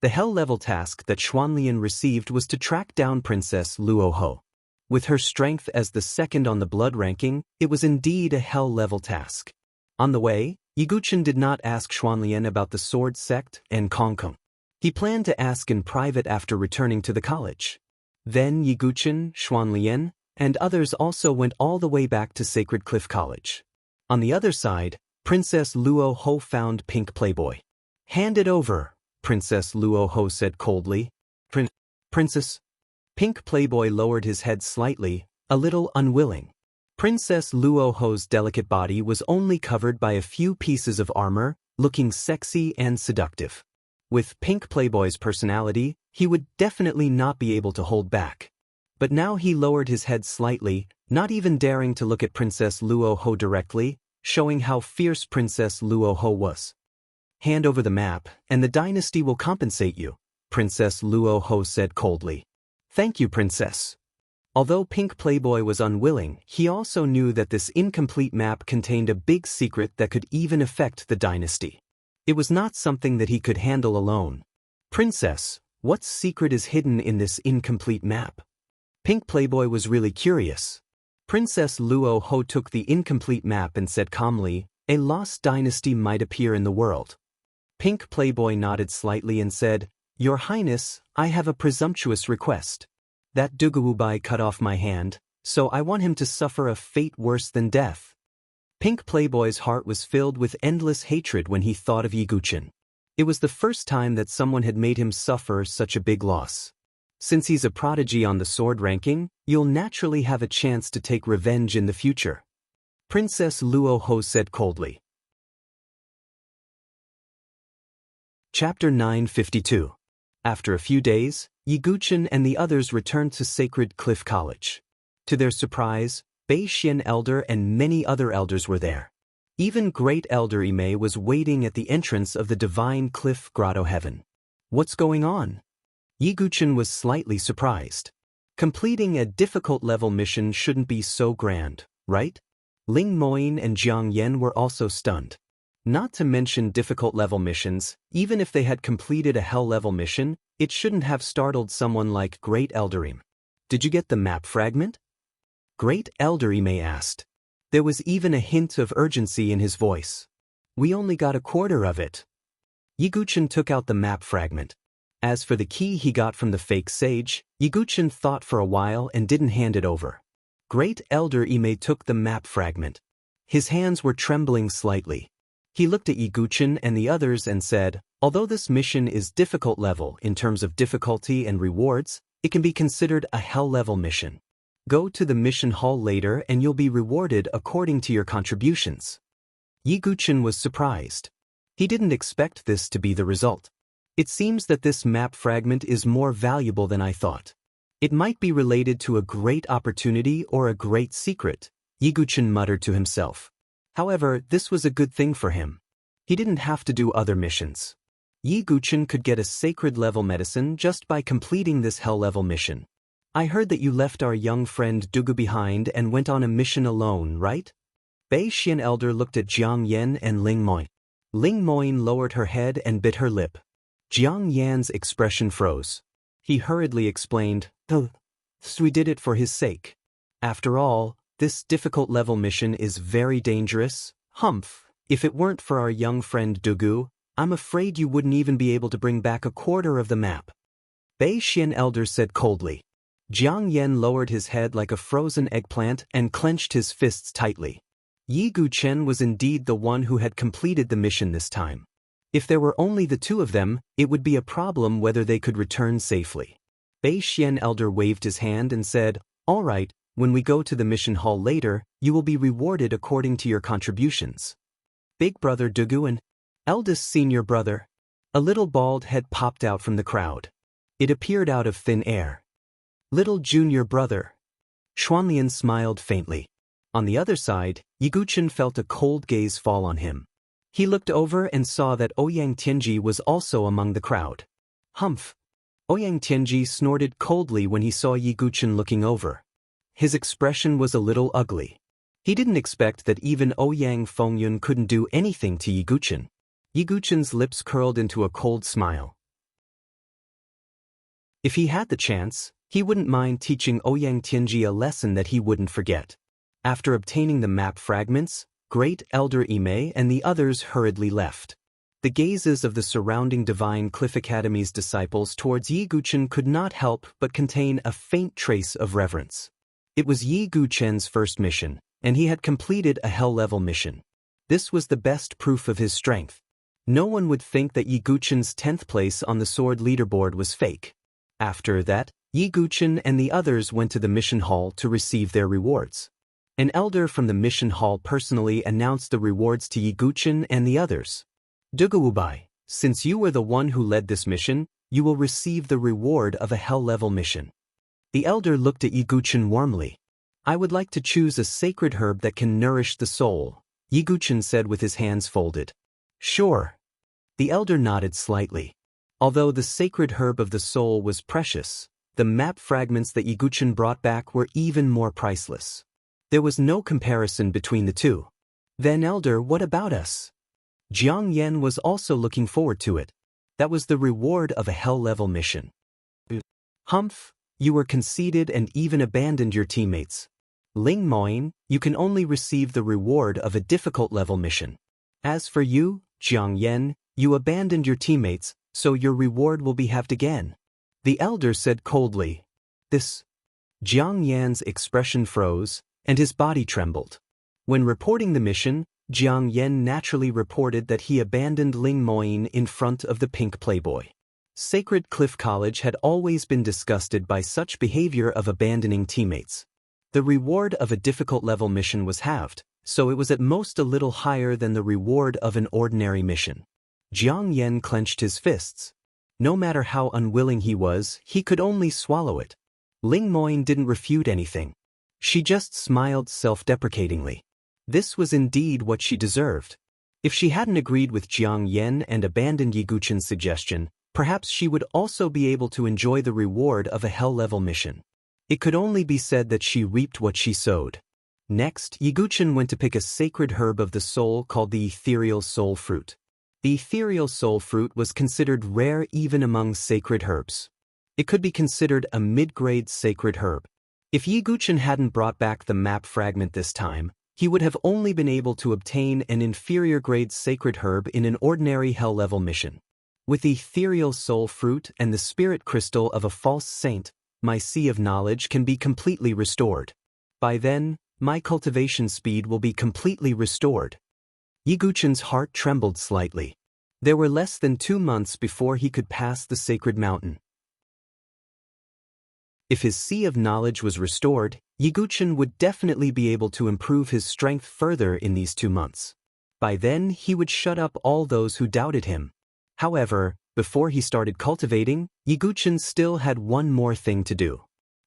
The hell-level task that Xuanlian received was to track down Princess Luoho. With her strength as the 2nd on the blood ranking, it was indeed a hell-level task. On the way, Yiguchen did not ask Xuanlian about the sword sect and Kongkong. He planned to ask in private after returning to the college. Then Yiguchen, Xuanlian, and others also went all the way back to Sacred Cliff College. On the other side, Princess Luo Ho found Pink Playboy. "Hand it over," Princess Luo Ho said coldly. Princess? Pink Playboy lowered his head slightly, a little unwilling. Princess Luo Ho's delicate body was only covered by a few pieces of armor, looking sexy and seductive. With Pink Playboy's personality, he would definitely not be able to hold back. But now he lowered his head slightly, not even daring to look at Princess Luo Ho directly, showing how fierce Princess Luo Ho was. "Hand over the map, and the dynasty will compensate you," Princess Luo Ho said coldly. "Thank you, Princess." Although Pink Playboy was unwilling, he also knew that this incomplete map contained a big secret that could even affect the dynasty. It was not something that he could handle alone. "Princess, what secret is hidden in this incomplete map?" Pink Playboy was really curious. Princess Luo Ho took the incomplete map and said calmly, "A lost dynasty might appear in the world." Pink Playboy nodded slightly and said, "Your Highness, I have a presumptuous request. That Duguwubai cut off my hand, so I want him to suffer a fate worse than death." Pink Playboy's heart was filled with endless hatred when he thought of Yiguchen. It was the first time that someone had made him suffer such a big loss. Since he's a prodigy on the sword ranking, you'll naturally have a chance to take revenge in the future. Princess Luo Ho said coldly. Chapter 952. After a few days, Yiguchen and the others returned to Sacred Cliff College. To their surprise, Bei Xian Elder and many other elders were there. Even Great Elder Imei was waiting at the entrance of the Divine Cliff Grotto Heaven. "What's going on?" Yiguchen was slightly surprised. Completing a difficult level mission shouldn't be so grand, right? Ling Moyin and Jiang Yan were also stunned. Not to mention difficult level missions, even if they had completed a hell level mission, it shouldn't have startled someone like Great Elder Imei. "Did you get the map fragment?" Great Elder Imei asked. There was even a hint of urgency in his voice. "We only got a quarter of it." Yiguchen took out the map fragment. As for the key he got from the fake sage, Yiguchen thought for a while and didn't hand it over. Great Elder Imei took the map fragment. His hands were trembling slightly. He looked at Yiguchen and the others and said, "Although this mission is difficult level in terms of difficulty and rewards, it can be considered a hell level mission. Go to the mission hall later and you'll be rewarded according to your contributions." Yiguchen was surprised. He didn't expect this to be the result. "It seems that this map fragment is more valuable than I thought. It might be related to a great opportunity or a great secret," Yiguchen muttered to himself. However, this was a good thing for him. He didn't have to do other missions. Yiguchen could get a sacred level medicine just by completing this hell level mission. "I heard that you left our young friend Dugu behind and went on a mission alone, right?" Bei Xian Elder looked at Jiang Yan and Ling Moyin. Ling Moyin lowered her head and bit her lip. Jiang Yan's expression froze. He hurriedly explained, We did it for his sake. After all, this difficult level mission is very dangerous. Humph, if it weren't for our young friend Dugu, I'm afraid you wouldn't even be able to bring back a quarter of the map." Bei Xian Elder said coldly. Jiang Yan lowered his head like a frozen eggplant and clenched his fists tightly. Yiguchen was indeed the one who had completed the mission this time. If there were only the two of them, it would be a problem whether they could return safely. Bei Xian Elder waved his hand and said, "All right, when we go to the mission hall later, you will be rewarded according to your contributions." Big brother Dugu and eldest senior brother. A little bald head popped out from the crowd. It appeared out of thin air. Little junior brother. Xuanlian smiled faintly. On the other side, Yiguchen felt a cold gaze fall on him. He looked over and saw that Ouyang Tianji was also among the crowd. Humph. Ouyang Tianji snorted coldly when he saw Yiguchen looking over. His expression was a little ugly. He didn't expect that even Ouyang Fengyun couldn't do anything to Yiguchen. Yiguchen's lips curled into a cold smile. If he had the chance, he wouldn't mind teaching Ouyang Tianji a lesson that he wouldn't forget. After obtaining the map fragments, Great Elder Ime and the others hurriedly left. The gazes of the surrounding Divine Cliff Academy's disciples towards Yi Guchen could not help but contain a faint trace of reverence. It was Yi Guchen's first mission, and he had completed a hell-level mission. This was the best proof of his strength. No one would think that Yi Guchen's 10th place on the sword leaderboard was fake. After that, Yi Guchen and the others went to the mission hall to receive their rewards. An elder from the mission hall personally announced the rewards to Yi Guchen and the others. Dugawubai, since you were the one who led this mission, you will receive the reward of a hell-level mission. The elder looked at Yi Guchen warmly. I would like to choose a sacred herb that can nourish the soul, Yi Guchen said with his hands folded. Sure. The elder nodded slightly. Although the sacred herb of the soul was precious, the map fragments that Yi Guchen brought back were even more priceless. There was no comparison between the two. Then elder, what about us? Jiang Yan was also looking forward to it. That was the reward of a hell-level mission. Humph, you were conceited and even abandoned your teammates. Ling Moin, you can only receive the reward of a difficult-level mission. As for you, Jiang Yan, you abandoned your teammates, so your reward will be halved again. The elder said coldly. This. Jiang Yan's expression froze, and his body trembled. When reporting the mission, Jiang Yan naturally reported that he abandoned Ling Moin in front of the pink playboy. Sacred Cliff College had always been disgusted by such behavior of abandoning teammates. The reward of a difficult-level mission was halved, so it was at most a little higher than the reward of an ordinary mission. Jiang Yan clenched his fists. No matter how unwilling he was, he could only swallow it. Ling Moin didn't refute anything. She just smiled self-deprecatingly. This was indeed what she deserved. If she hadn't agreed with Jiang Yan and abandoned Yi Guchen's suggestion, perhaps she would also be able to enjoy the reward of a hell-level mission. It could only be said that she reaped what she sowed. Next, Yi Guchen went to pick a sacred herb of the soul called the ethereal soul fruit. The ethereal soul fruit was considered rare even among sacred herbs. It could be considered a mid-grade sacred herb. If Yi Guchen hadn't brought back the map fragment this time, he would have only been able to obtain an inferior-grade sacred herb in an ordinary hell-level mission. With the ethereal soul fruit and the spirit crystal of a false saint, my sea of knowledge can be completely restored. By then, my cultivation speed will be completely restored. Yi Guchen's heart trembled slightly. There were less than 2 months before he could pass the sacred mountain. If his sea of knowledge was restored, Yi Guchen would definitely be able to improve his strength further in these 2 months. By then, he would shut up all those who doubted him. However, before he started cultivating, Yi Guchen still had one more thing to do.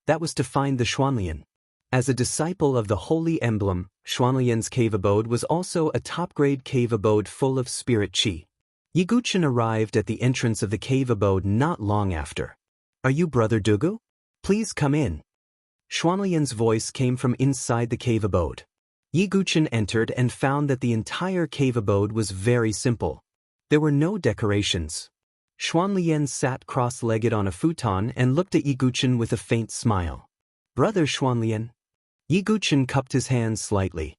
That was to find the Xuanlian. As a disciple of the Holy Emblem, Xuanlian's cave abode was also a top-grade cave abode full of spirit qi. Yi Guchen arrived at the entrance of the cave abode not long after. Are you Brother Dugu? Please come in. Xuanlian's voice came from inside the cave abode. Yi Guchen entered and found that the entire cave abode was very simple. There were no decorations. Xuanlian sat cross-legged on a futon and looked at Yi Guchen with a faint smile. Brother Xuanlian. Yi Guchen cupped his hands slightly.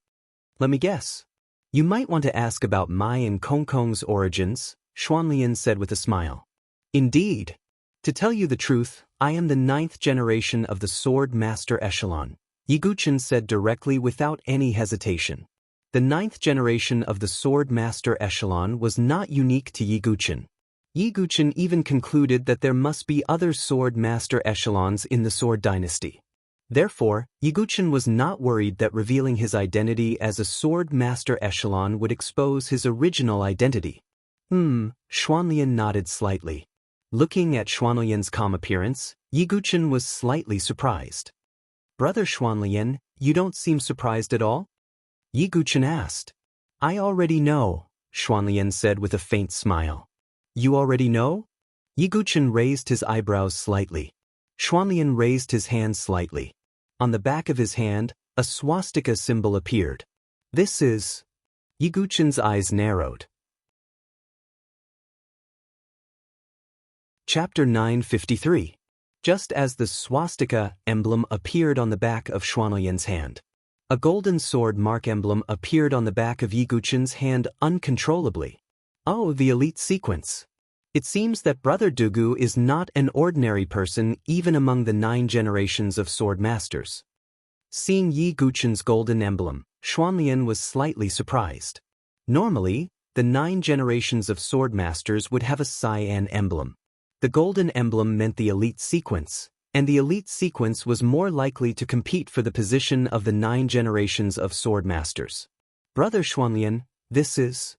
Let me guess. You might want to ask about Mai and Kongkong's origins, Xuanlian said with a smile. Indeed. To tell you the truth, I am the 9th generation of the Sword Master Echelon, Yi Guchen said directly without any hesitation. The 9th generation of the Sword Master Echelon was not unique to Yi Guchen. Yi Guchen even concluded that there must be other Sword Master Echelons in the Sword Dynasty. Therefore, Yi Guchen was not worried that revealing his identity as a Sword Master Echelon would expose his original identity. Xuanlian nodded slightly. Looking at Xuanlian's calm appearance, Yi Guchen was slightly surprised. Brother Xuanlian, you don't seem surprised at all? Yi Guchen asked. I already know, Xuanlian said with a faint smile. You already know? Yi Guchen raised his eyebrows slightly. Xuanlian raised his hand slightly. On the back of his hand, a swastika symbol appeared. This is... Yi Guchen's eyes narrowed. Chapter 953. Just as the swastika emblem appeared on the back of Xuanlian's hand. A golden sword mark emblem appeared on the back of Yi Guchen's hand uncontrollably. Oh, the elite sequence. It seems that Brother Dugu is not an ordinary person even among the 9 generations of sword masters. Seeing Yi Guchen's golden emblem, Xuanlian was slightly surprised. Normally, the 9 generations of sword masters would have a cyan emblem. The golden emblem meant the elite sequence, and the elite sequence was more likely to compete for the position of the 9 generations of sword masters. Brother Xuanlian, this is...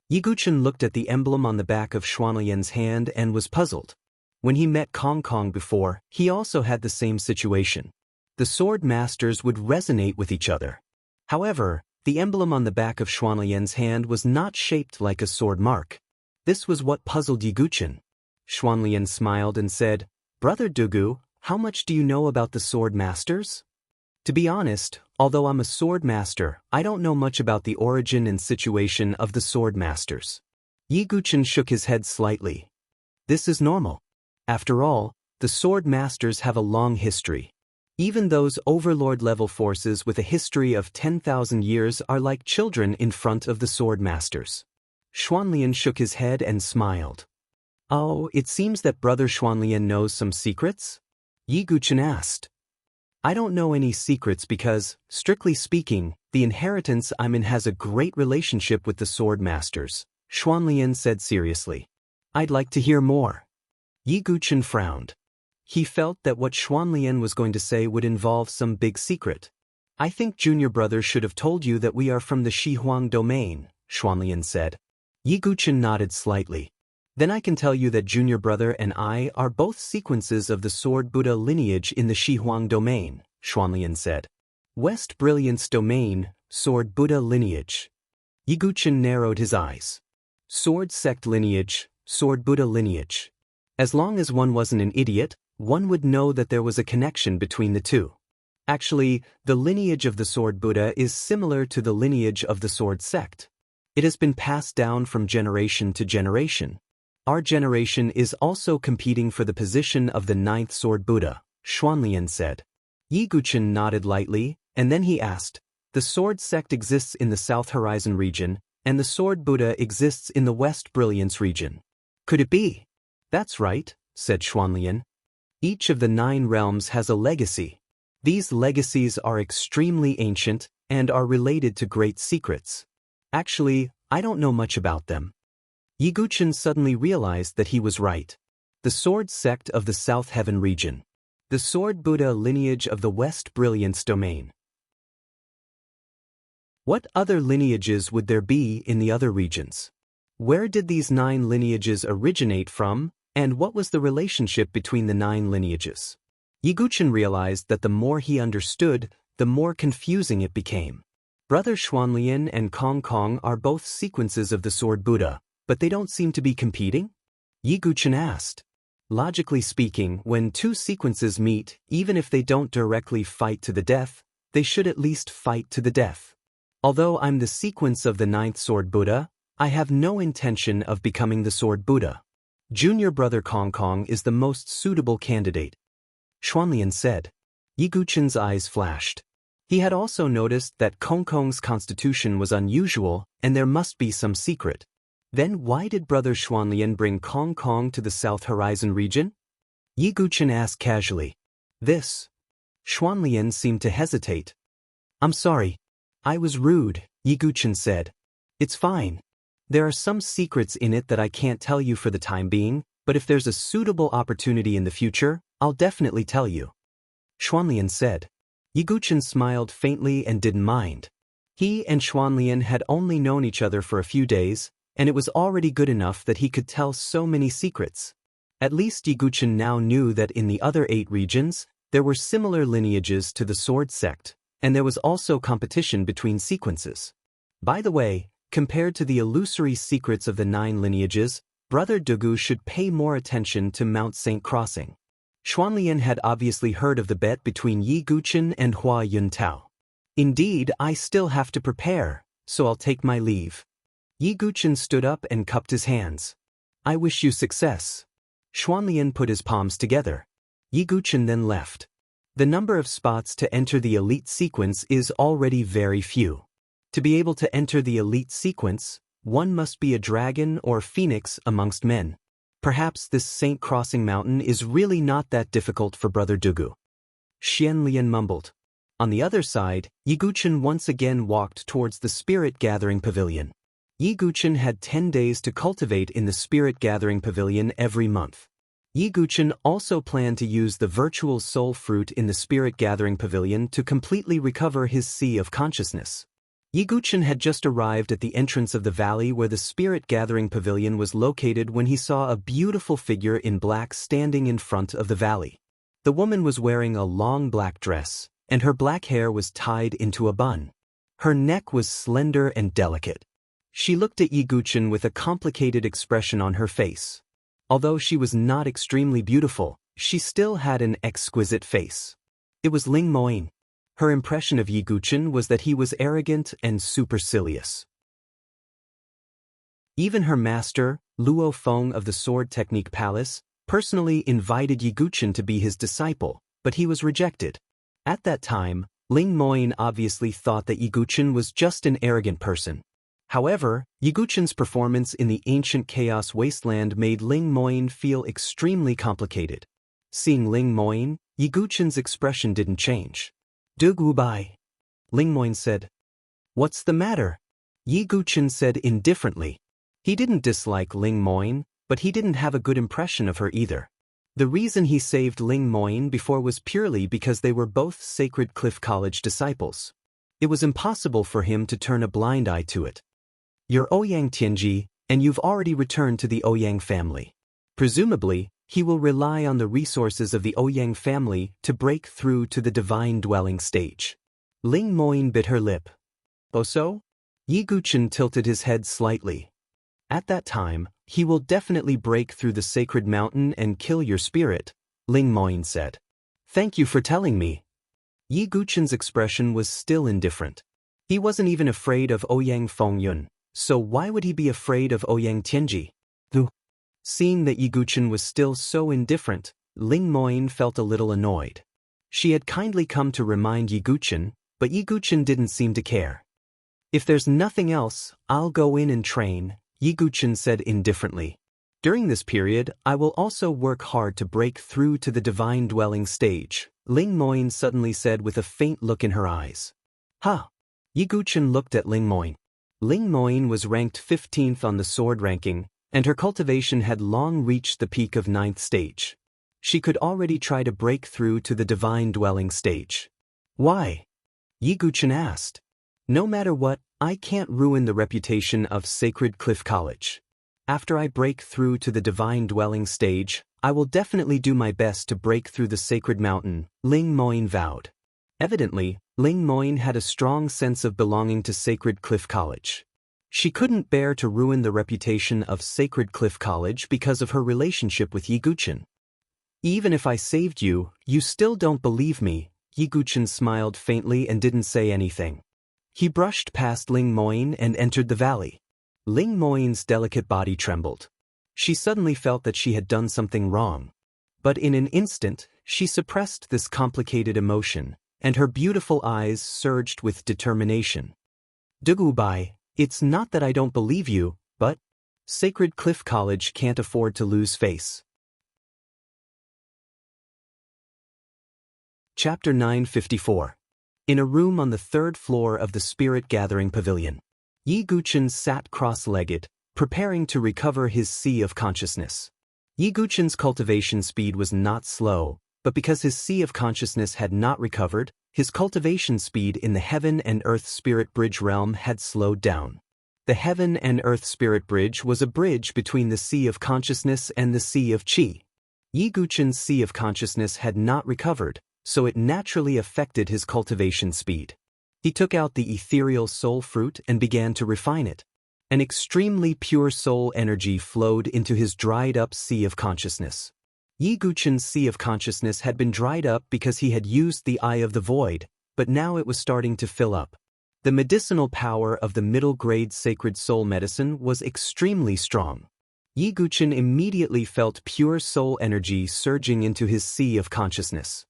Yi Guchen looked at the emblem on the back of Xuanlian's hand and was puzzled. When he met Kong Kong before, he also had the same situation. The sword masters would resonate with each other. However, the emblem on the back of Xuanlian's hand was not shaped like a sword mark. This was what puzzled Yi Guchen. Xuanlian smiled and said, "Brother Dugu, how much do you know about the sword masters?" To be honest, although I'm a sword master, I don't know much about the origin and situation of the sword masters. Yi Guchen shook his head slightly. This is normal. After all, the sword masters have a long history. Even those overlord-level forces with a history of 10,000 years are like children in front of the sword masters. Xuanlian shook his head and smiled. Oh, it seems that Brother Xuanlian knows some secrets? Yi Guchen asked. I don't know any secrets because, strictly speaking, the inheritance I'm in has a great relationship with the sword masters, Xuanlian said seriously. I'd like to hear more. Yi Guchen frowned. He felt that what Xuanlian was going to say would involve some big secret. I think Junior Brother should have told you that we are from the Shihuang domain, Xuanlian said. Yi Guchen nodded slightly. Then I can tell you that Junior Brother and I are both sequences of the Sword Buddha lineage in the Shihuang domain, Xuanlian said. West Brilliance domain, Sword Buddha lineage. Yi Guchen narrowed his eyes. Sword sect lineage, Sword Buddha lineage. As long as one wasn't an idiot, one would know that there was a connection between the two. Actually, the lineage of the Sword Buddha is similar to the lineage of the Sword sect. It has been passed down from generation to generation. Our generation is also competing for the position of the 9th Sword Buddha, Xuanlian said. Yi Guchen nodded lightly, and then he asked, the Sword sect exists in the South Horizon region, and the Sword Buddha exists in the West Brilliance region. Could it be? That's right, said Xuanlian. Each of the 9 realms has a legacy. These legacies are extremely ancient and are related to great secrets. Actually, I don't know much about them. Yi Guchen suddenly realized that he was right. The Sword sect of the South Heaven region. The Sword Buddha lineage of the West Brilliance domain. What other lineages would there be in the other regions? Where did these 9 lineages originate from, and what was the relationship between the 9 lineages? Yi Guchen realized that the more he understood, the more confusing it became. Brother Xuanlian and Kong Kong are both sequences of the Sword Buddha, but they don't seem to be competing? Yi Guchen asked. Logically speaking, when 2 sequences meet, even if they don't directly fight to the death, they should at least fight to the death. Although I'm the sequence of the 9th Sword Buddha, I have no intention of becoming the Sword Buddha. Junior Brother Kong Kong is the most suitable candidate, Xuanlian said. Yi Guchen's eyes flashed. He had also noticed that Kong Kong's constitution was unusual and there must be some secret. Then why did Brother Xuanlian bring Kong Kong to the South Horizon region? Yi Guchen asked casually. This. Xuanlian seemed to hesitate. I'm sorry. I was rude, Yi Guchen said. It's fine. There are some secrets in it that I can't tell you for the time being, but if there's a suitable opportunity in the future, I'll definitely tell you. Xuanlian said. Yi Guchen smiled faintly and didn't mind. He and Xuanlian had only known each other for a few days, and it was already good enough that he could tell so many secrets. At least Yi Guchen now knew that in the other 8 regions, there were similar lineages to the Sword sect, and there was also competition between sequences. By the way, compared to the illusory secrets of the 9 lineages, Brother Dugu should pay more attention to Mount Saint Crossing. Xuanlian had obviously heard of the bet between Yi Guchen and Hua Yuntao. Indeed, I still have to prepare, so I'll take my leave. Yi Guchen stood up and cupped his hands. I wish you success. Xuanlian put his palms together. Yi Guchen then left. The number of spots to enter the elite sequence is already very few. To be able to enter the elite sequence, one must be a dragon or phoenix amongst men. Perhaps this saint crossing mountain is really not that difficult for Brother Dugu. Xian Lian mumbled. On the other side, Yiguchen once again walked towards the Spirit Gathering Pavilion. Yiguchen had 10 days to cultivate in the Spirit Gathering Pavilion every month. Yiguchen also planned to use the virtual soul fruit in the Spirit Gathering Pavilion to completely recover his sea of consciousness. Yiguchen had just arrived at the entrance of the valley where the Spirit Gathering Pavilion was located when he saw a beautiful figure in black standing in front of the valley. The woman was wearing a long black dress, and her black hair was tied into a bun. Her neck was slender and delicate. She looked at Yiguchen with a complicated expression on her face. Although she was not extremely beautiful, she still had an exquisite face. It was Ling Moying. Her impression of Yiguchen was that he was arrogant and supercilious. Even her master, Luo Feng of the Sword Technique Palace, personally invited Yiguchen to be his disciple, but he was rejected. At that time, Ling Moying obviously thought that Yiguchen was just an arrogant person. However, Yiguchen's performance in the ancient Chaos Wasteland made Ling Moying feel extremely complicated. Seeing Ling Moying, Yiguchen's expression didn't change. Dugu bai, Ling Moying said. What's the matter? Yiguchen said indifferently. He didn't dislike Ling Moying, but he didn't have a good impression of her either. The reason he saved Ling Moying before was purely because they were both Sacred Cliff College disciples. It was impossible for him to turn a blind eye to it. You're Ouyang Tianji, and you've already returned to the Ouyang family. Presumably, he will rely on the resources of the Ouyang family to break through to the divine dwelling stage. Ling Moying bit her lip. Oh so? Yiguchen tilted his head slightly. At that time, he will definitely break through the sacred mountain and kill your spirit, Ling Moying said. Thank you for telling me. Yiguchen's expression was still indifferent. He wasn't even afraid of Ouyang Fengyun, so why would he be afraid of Ouyang Tianji? Seeing that Yiguchen was still so indifferent, Ling Moying felt a little annoyed. She had kindly come to remind Yiguchen, but Yiguchen didn't seem to care. If there's nothing else, I'll go in and train, Yiguchen said indifferently. During this period, I will also work hard to break through to the divine dwelling stage, Ling Moying suddenly said with a faint look in her eyes. Ha! Yiguchen looked at Ling Moying. Ling Moying was ranked 15th on the sword ranking, and her cultivation had long reached the peak of 9th stage. She could already try to break through to the divine dwelling stage. Why? Yiguchen asked. No matter what, I can't ruin the reputation of Sacred Cliff College. After I break through to the divine dwelling stage, I will definitely do my best to break through the sacred mountain, Ling Moying vowed. Evidently, Ling Moying had a strong sense of belonging to Sacred Cliff College. She couldn't bear to ruin the reputation of Sacred Cliff College because of her relationship with Yiguchen. Even if I saved you, you still don't believe me, Yiguchen smiled faintly and didn't say anything. He brushed past Ling Moying and entered the valley. Ling Moying's delicate body trembled. She suddenly felt that she had done something wrong. But in an instant, she suppressed this complicated emotion, and her beautiful eyes surged with determination. Dugu bai, it's not that I don't believe you, but Sacred Cliff College can't afford to lose face. Chapter 954. In a room on the 3rd floor of the Spirit Gathering Pavilion, Yiguchen sat cross-legged, preparing to recover his sea of consciousness. Yiguchen's cultivation speed was not slow, but because his sea of consciousness had not recovered, his cultivation speed in the Heaven and Earth Spirit Bridge realm had slowed down. The Heaven and Earth Spirit Bridge was a bridge between the Sea of Consciousness and the Sea of Qi. Yiguchen's Sea of Consciousness had not recovered, so it naturally affected his cultivation speed. He took out the ethereal soul fruit and began to refine it. An extremely pure soul energy flowed into his dried-up Sea of Consciousness. Yiguchen's Sea of Consciousness had been dried up because he had used the Eye of the Void, but now it was starting to fill up. The medicinal power of the middle-grade sacred soul medicine was extremely strong. Yiguchen immediately felt pure soul energy surging into his Sea of Consciousness.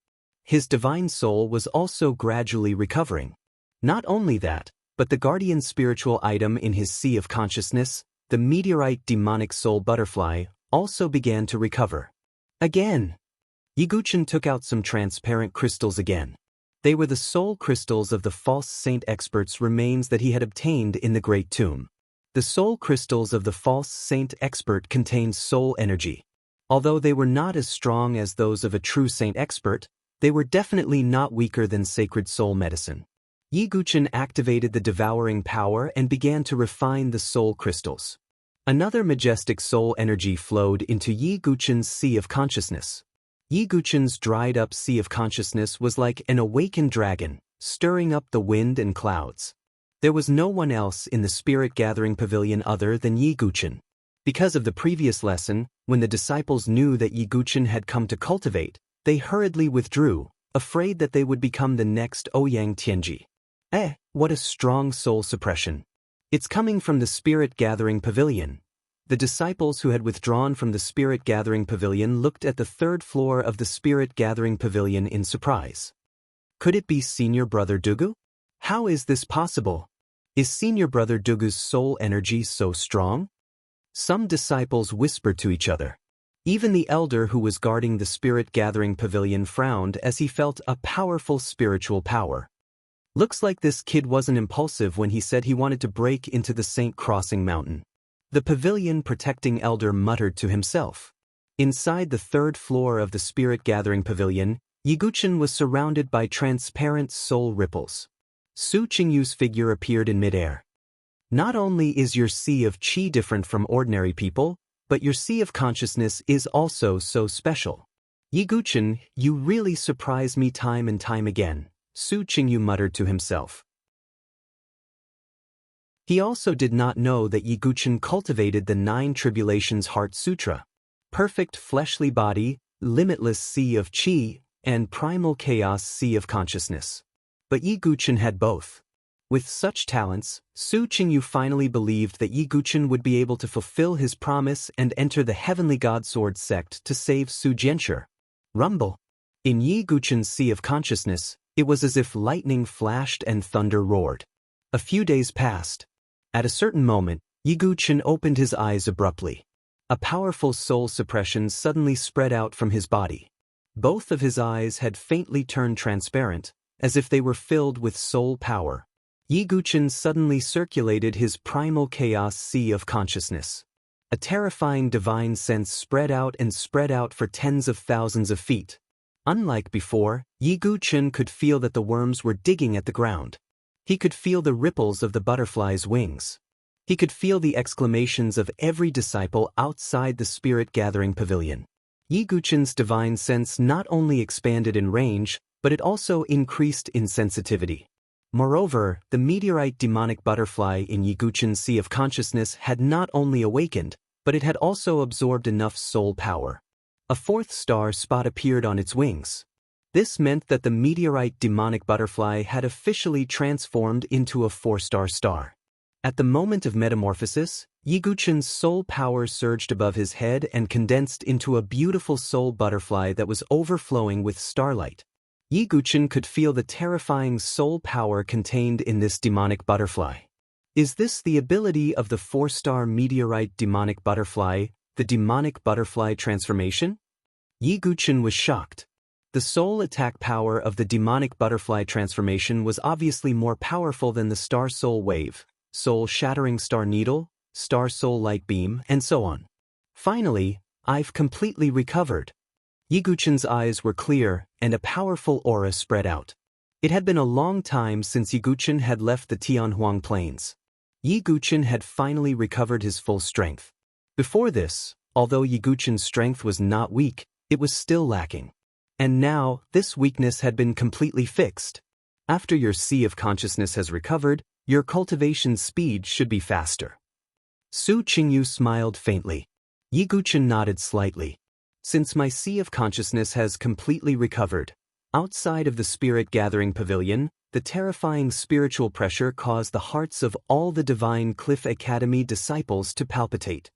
his divine soul was also gradually recovering. Not only that, but the guardian spiritual item in his sea of consciousness, the meteorite demonic soul butterfly, also began to recover. Again. Yiguchen took out some transparent crystals again. They were the soul crystals of the false saint expert's remains that he had obtained in the Great Tomb. The soul crystals of the false saint expert contained soul energy. Although they were not as strong as those of a true saint expert, they were definitely not weaker than sacred soul medicine. Yiguchen activated the devouring power and began to refine the soul crystals. Another majestic soul energy flowed into Yiguchen's sea of consciousness. Yiguchen's dried-up sea of consciousness was like an awakened dragon, stirring up the wind and clouds. There was no one else in the spirit-gathering pavilion other than Yiguchen. Because of the previous lesson, when the disciples knew that Yiguchen had come to cultivate, they hurriedly withdrew, afraid that they would become the next Ouyang Tianji. What a strong soul suppression. It's coming from the spirit-gathering pavilion. The disciples who had withdrawn from the spirit-gathering pavilion looked at the third floor of the spirit-gathering pavilion in surprise. Could it be Senior Brother Dugu? How is this possible? Is Senior Brother Dugu's soul energy so strong? Some disciples whispered to each other. Even the elder who was guarding the spirit-gathering pavilion frowned as he felt a powerful spiritual power. Looks like this kid wasn't impulsive when he said he wanted to break into the Saint Crossing Mountain. The pavilion protecting elder muttered to himself. Inside the third floor of the spirit-gathering pavilion, Yiguchen was surrounded by transparent soul ripples. Su Qingyu's figure appeared in midair. Not only is your sea of qi different from ordinary people, but your sea of consciousness is also so special. Yiguchen, you really surprise me time and time again, Su Qingyu muttered to himself. He also did not know that Yiguchen cultivated the Nine Tribulations Heart Sutra. Perfect fleshly body, limitless sea of qi, and primal chaos sea of consciousness. But Yiguchen had both. With such talents, Su Qingyu finally believed that Yiguchen would be able to fulfill his promise and enter the Heavenly God Sword sect to save Su Jianshi. Rumble. In Yiguchen's sea of consciousness, it was as if lightning flashed and thunder roared. A few days passed. At a certain moment, Yiguchen opened his eyes abruptly. A powerful soul suppression suddenly spread out from his body. Both of his eyes had faintly turned transparent, as if they were filled with soul power. Yiguchen suddenly circulated his primal chaos sea of consciousness. A terrifying divine sense spread out for tens of thousands of feet. Unlike before, Yiguchen could feel that the worms were digging at the ground. He could feel the ripples of the butterfly's wings. He could feel the exclamations of every disciple outside the spirit-gathering pavilion. Yiguchen's divine sense not only expanded in range, but it also increased in sensitivity. Moreover, the meteorite demonic butterfly in Yiguchen's sea of consciousness had not only awakened, but it had also absorbed enough soul power. A fourth star spot appeared on its wings. This meant that the meteorite demonic butterfly had officially transformed into a 4-star star. At the moment of metamorphosis, Yiguchen's soul power surged above his head and condensed into a beautiful soul butterfly that was overflowing with starlight. Yiguchen could feel the terrifying soul power contained in this demonic butterfly. Is this the ability of the 4-star meteorite demonic butterfly, the demonic butterfly transformation? Yiguchen was shocked. The soul attack power of the demonic butterfly transformation was obviously more powerful than the star soul wave, soul-shattering star needle, star soul light beam, and so on. Finally, I've completely recovered. Yiguchen's eyes were clear, and a powerful aura spread out. It had been a long time since Yiguchen had left the Tianhuang Plains. Yiguchen had finally recovered his full strength. Before this, although Yiguchen's strength was not weak, it was still lacking. And now, this weakness had been completely fixed. After your sea of consciousness has recovered, your cultivation speed should be faster. Su Qingyu smiled faintly. Yiguchen nodded slightly. Since my sea of consciousness has completely recovered, outside of the spirit-gathering pavilion, the terrifying spiritual pressure caused the hearts of all the Divine Cliff Academy disciples to palpitate.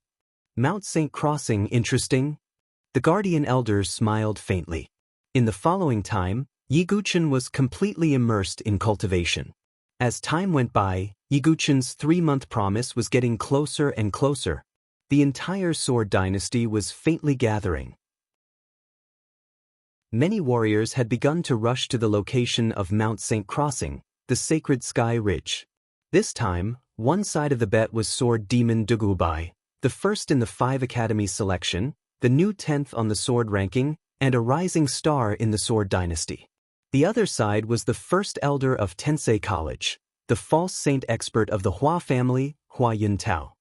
Mount Saint Crossing interesting? The guardian elder smiled faintly. In the following time, Yiguchen was completely immersed in cultivation. As time went by, Yiguchen's 3-month promise was getting closer and closer. The entire Sword Dynasty was faintly gathering. Many warriors had begun to rush to the location of Mount St. Crossing, the sacred sky ridge. This time, one side of the bet was Sword Demon Dugubai, the first in the 5 Academy selection, the new 10th on the sword ranking, and a rising star in the Sword Dynasty. The other side was the first elder of Tensei College, the false saint expert of the Hua family, Hua Yuntao.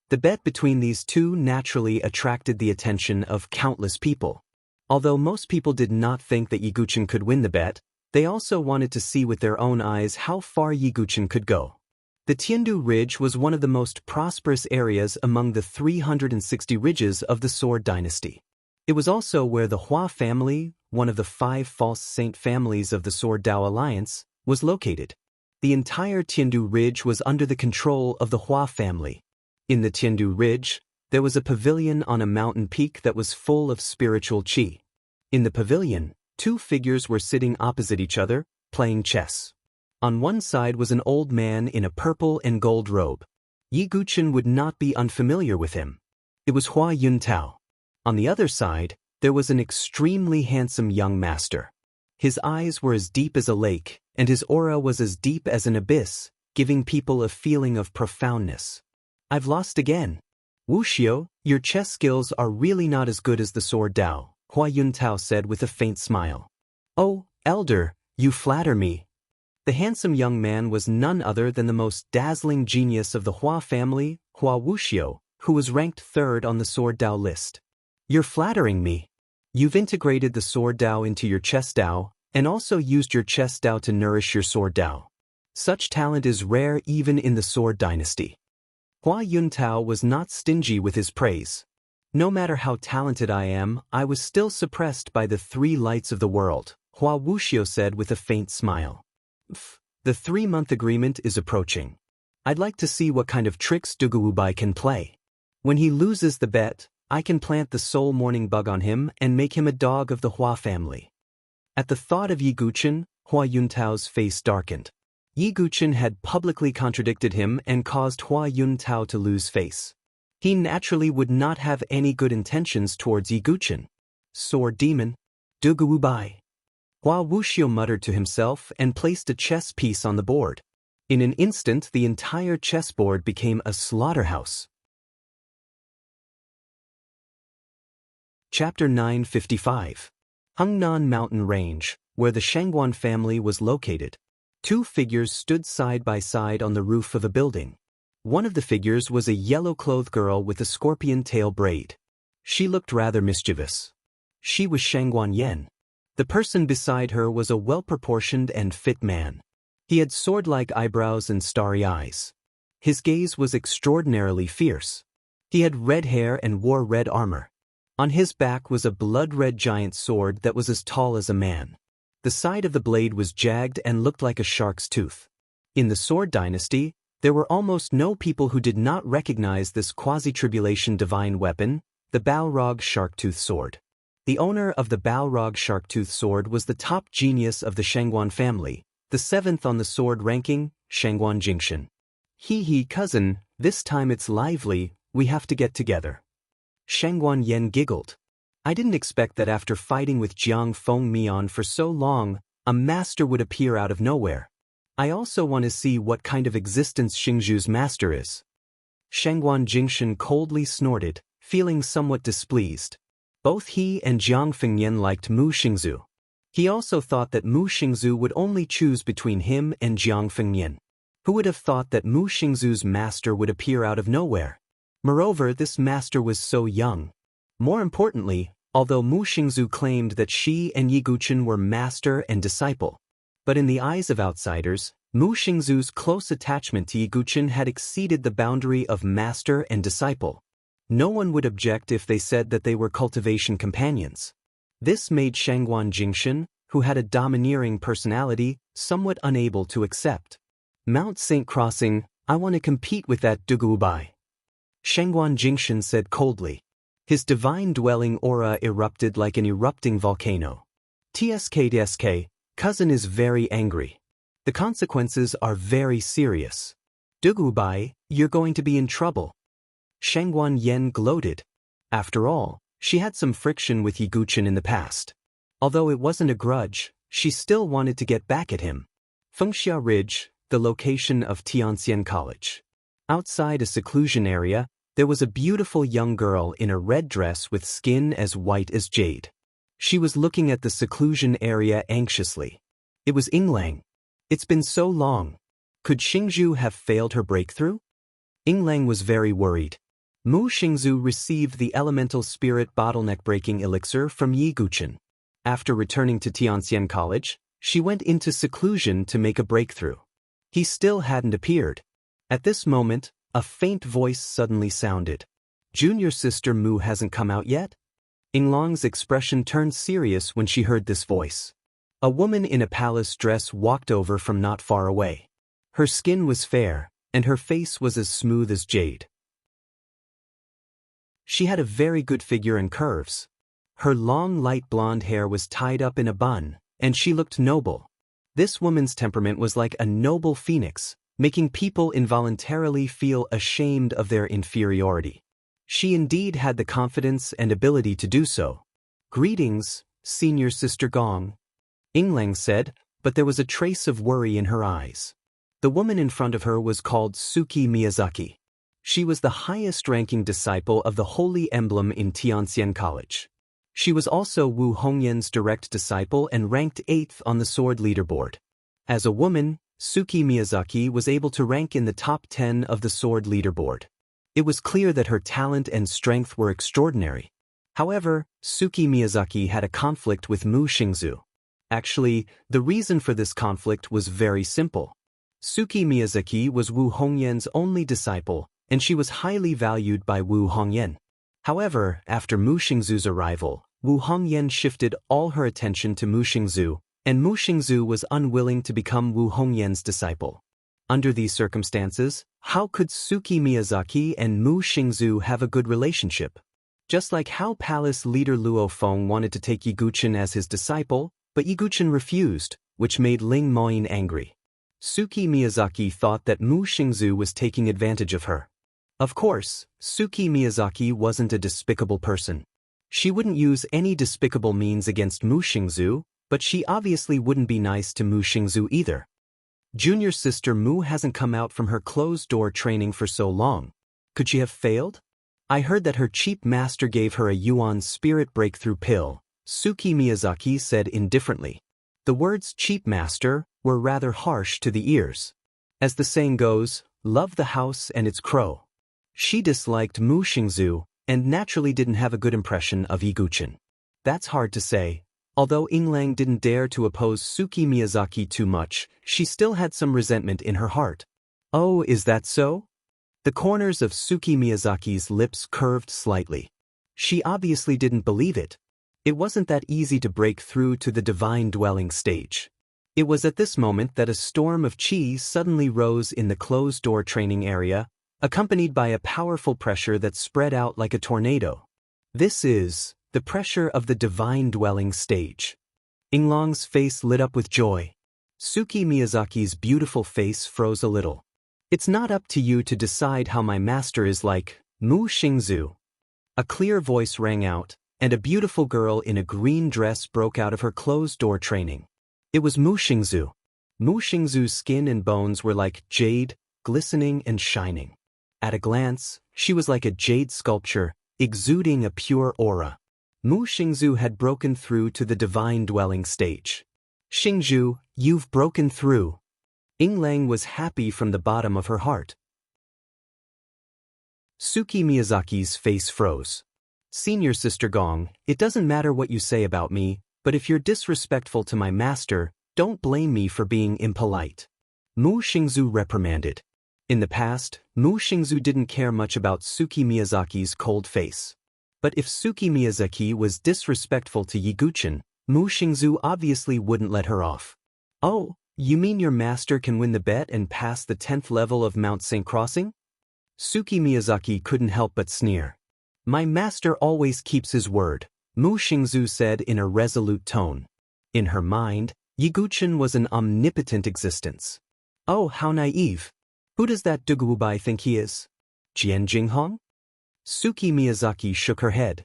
The bet between these two naturally attracted the attention of countless people. Although most people did not think that Yiguchen could win the bet, they also wanted to see with their own eyes how far Yiguchen could go. The Tiandu Ridge was one of the most prosperous areas among the 360 ridges of the Sword Dynasty. It was also where the Hua family, one of the 5 false saint families of the Sword Dao Alliance, was located. The entire Tiandu Ridge was under the control of the Hua family. In the Tiandu Ridge, there was a pavilion on a mountain peak that was full of spiritual qi. In the pavilion, 2 figures were sitting opposite each other, playing chess. On one side was an old man in a purple and gold robe. Yiguchen would not be unfamiliar with him. It was Hua Yuntao. On the other side, there was an extremely handsome young master. His eyes were as deep as a lake, and his aura was as deep as an abyss, giving people a feeling of profoundness. "I've lost again. Wu Xiao, your chess skills are really not as good as the Sword Dao," Hua Yuntao said with a faint smile. "Oh, elder, you flatter me." The handsome young man was none other than the most dazzling genius of the Hua family, Hua Wuxiao, who was ranked 3rd on the Sword Dao list. "You're flattering me. You've integrated the Sword Dao into your chess Dao, and also used your chess Dao to nourish your Sword Dao. Such talent is rare even in the Sword Dynasty." Hua Yuntao was not stingy with his praise. "No matter how talented I am, I was still suppressed by the 3 lights of the world," Hua Wuxiao said with a faint smile. "The 3-month agreement is approaching. I'd like to see what kind of tricks Duguwubai can play. When he loses the bet, I can plant the soul mourning bug on him and make him a dog of the Hua family." At the thought of Yiguchen, Hua Yuntao's face darkened. Yiguchen had publicly contradicted him and caused Hua Yuntao to lose face. He naturally would not have any good intentions towards Yiguchen. "Sword demon, Duguwubai." Hua Wuxiao muttered to himself and placed a chess piece on the board. In an instant, the entire chessboard became a slaughterhouse. Chapter 955. Hungnan Mountain Range, where the Shangguan family was located. 2 figures stood side by side on the roof of a building. One of the figures was a yellow-clothed girl with a scorpion tail braid. She looked rather mischievous. She was Shangguan Yen. The person beside her was a well-proportioned and fit man. He had sword-like eyebrows and starry eyes. His gaze was extraordinarily fierce. He had red hair and wore red armor. On his back was a blood-red giant sword that was as tall as a man. The side of the blade was jagged and looked like a shark's tooth. In the Sword Dynasty, there were almost no people who did not recognize this quasi-tribulation divine weapon, the Balrog Sharktooth Sword. The owner of the Balrog Sharktooth Sword was the top genius of the Shangguan family, the 7th on the sword ranking, Shangguan Jingshan. "Hee cousin, this time it's lively, we have to get together." Shangguan Yen giggled. "I didn't expect that after fighting with Jiang Feng Mian for so long, a master would appear out of nowhere. I also want to see what kind of existence Xingzhu's master is." Shangguan Jingshan coldly snorted, feeling somewhat displeased. Both he and Jiang Fengyan liked Mu Xingzhu. He also thought that Mu Xingzhu would only choose between him and Jiang Fengyan. Who would have thought that Mu Xingzhu's master would appear out of nowhere? Moreover, this master was so young. More importantly, although Mu Xingzhu claimed that she and Yiguchen were master and disciple, but in the eyes of outsiders, Mu Xingzhu's close attachment to Yiguchen had exceeded the boundary of master and disciple. No one would object if they said that they were cultivation companions. This made Shangguan Jingshan, who had a domineering personality, somewhat unable to accept. "Mount St. Crossing, I want to compete with that Duguwubai," Shangguan Jingshan said coldly. His divine dwelling aura erupted like an erupting volcano. "TSK, Cousin is very angry. The consequences are very serious. Dugubai, you're going to be in trouble. Shangguan Yen gloated. After all, she had some friction with Yiguchen in the past. Although it wasn't a grudge, she still wanted to get back at him. Fengxia Ridge, the location of Tianxian College. Outside a seclusion area, there was a beautiful young girl in a red dress with skin as white as jade. She was looking at the seclusion area anxiously. It was Yinglang. It's been so long. Could Xingzhu have failed her breakthrough? Yinglang was very worried. Mu Xingzhu received the elemental spirit bottleneck breaking elixir from Yi Guchen. After returning to Tianxian College, she went into seclusion to make a breakthrough. He still hadn't appeared. At this moment, a faint voice suddenly sounded. Junior sister Mu hasn't come out yet? Yinglang's expression turned serious when she heard this voice. A woman in a palace dress walked over from not far away. Her skin was fair, and her face was as smooth as jade. She had a very good figure and curves. Her long light blonde hair was tied up in a bun, and she looked noble. This woman's temperament was like a noble phoenix, making people involuntarily feel ashamed of their inferiority. She indeed had the confidence and ability to do so. Greetings, senior sister Gong, Yinglang said, but there was a trace of worry in her eyes. The woman in front of her was called Suki Miyazaki. She was the highest-ranking disciple of the Holy Emblem in Tianxian College. She was also Wu Hongyan's direct disciple and ranked 8th on the sword leaderboard. As a woman, Suki Miyazaki was able to rank in the top 10 of the sword leaderboard. It was clear that her talent and strength were extraordinary. However, Suki Miyazaki had a conflict with Mu Xingzhu. Actually, the reason for this conflict was very simple. Suki Miyazaki was Wu Hongyan's only disciple, and she was highly valued by Wu Hongyan. However, after Mu Xingzhu's arrival, Wu Hongyan shifted all her attention to Mu Xingzhu, and Mu Xingzhu was unwilling to become Wu Hongyan's disciple. Under these circumstances, how could Suki Miyazaki and Mu Xingzhu have a good relationship? Just like how palace leader Luo Feng wanted to take Yiguchen as his disciple, but Yiguchen refused, which made Ling Moyin angry. Suki Miyazaki thought that Mu Xingzhu was taking advantage of her. Of course, Suki Miyazaki wasn't a despicable person. She wouldn't use any despicable means against Mu Xingzhu, but she obviously wouldn't be nice to Mu Xingzhu either. Junior sister Mu hasn't come out from her closed-door training for so long. Could she have failed? I heard that her cheap master gave her a Yuan spirit breakthrough pill, Suki Miyazaki said indifferently. The words cheap master were rather harsh to the ears. As the saying goes, love the house and its crow. She disliked Mu Xingzhu and naturally didn't have a good impression of Yiguchen. That's hard to say. Although Yinglang didn't dare to oppose Suki Miyazaki too much, she still had some resentment in her heart. Oh, is that so? The corners of Suki Miyazaki's lips curved slightly. She obviously didn't believe it. It wasn't that easy to break through to the divine dwelling stage. It was at this moment that a storm of chi suddenly rose in the closed-door training area, accompanied by a powerful pressure that spread out like a tornado. This is the pressure of the divine dwelling stage. Yinglang's face lit up with joy. Suki Miyazaki's beautiful face froze a little. It's not up to you to decide how my master is like, Mu Xingzhu. A clear voice rang out, and a beautiful girl in a green dress broke out of her closed-door training. It was Mu Xingzhu. Mu Xingzhu's skin and bones were like jade, glistening and shining. At a glance, she was like a jade sculpture, exuding a pure aura. Mu Xingzhu had broken through to the divine dwelling stage. Xingzhu, you've broken through. Yinglang was happy from the bottom of her heart. Suki Miyazaki's face froze. Senior sister Gong, it doesn't matter what you say about me, but if you're disrespectful to my master, don't blame me for being impolite. Mu Xingzhu reprimanded. In the past, Mu Xingzhu didn't care much about Suki Miyazaki's cold face. But if Suki Miyazaki was disrespectful to Yiguchen, Mu Xingzhu obviously wouldn't let her off. Oh, you mean your master can win the bet and pass the 10th level of Mount St. Crossing? Suki Miyazaki couldn't help but sneer. My master always keeps his word, Mu Xingzhu said in a resolute tone. In her mind, Yiguchen was an omnipotent existence. Oh, how naive. Who does that Duguwubai think he is? Jian Jinghong? Suki Miyazaki shook her head.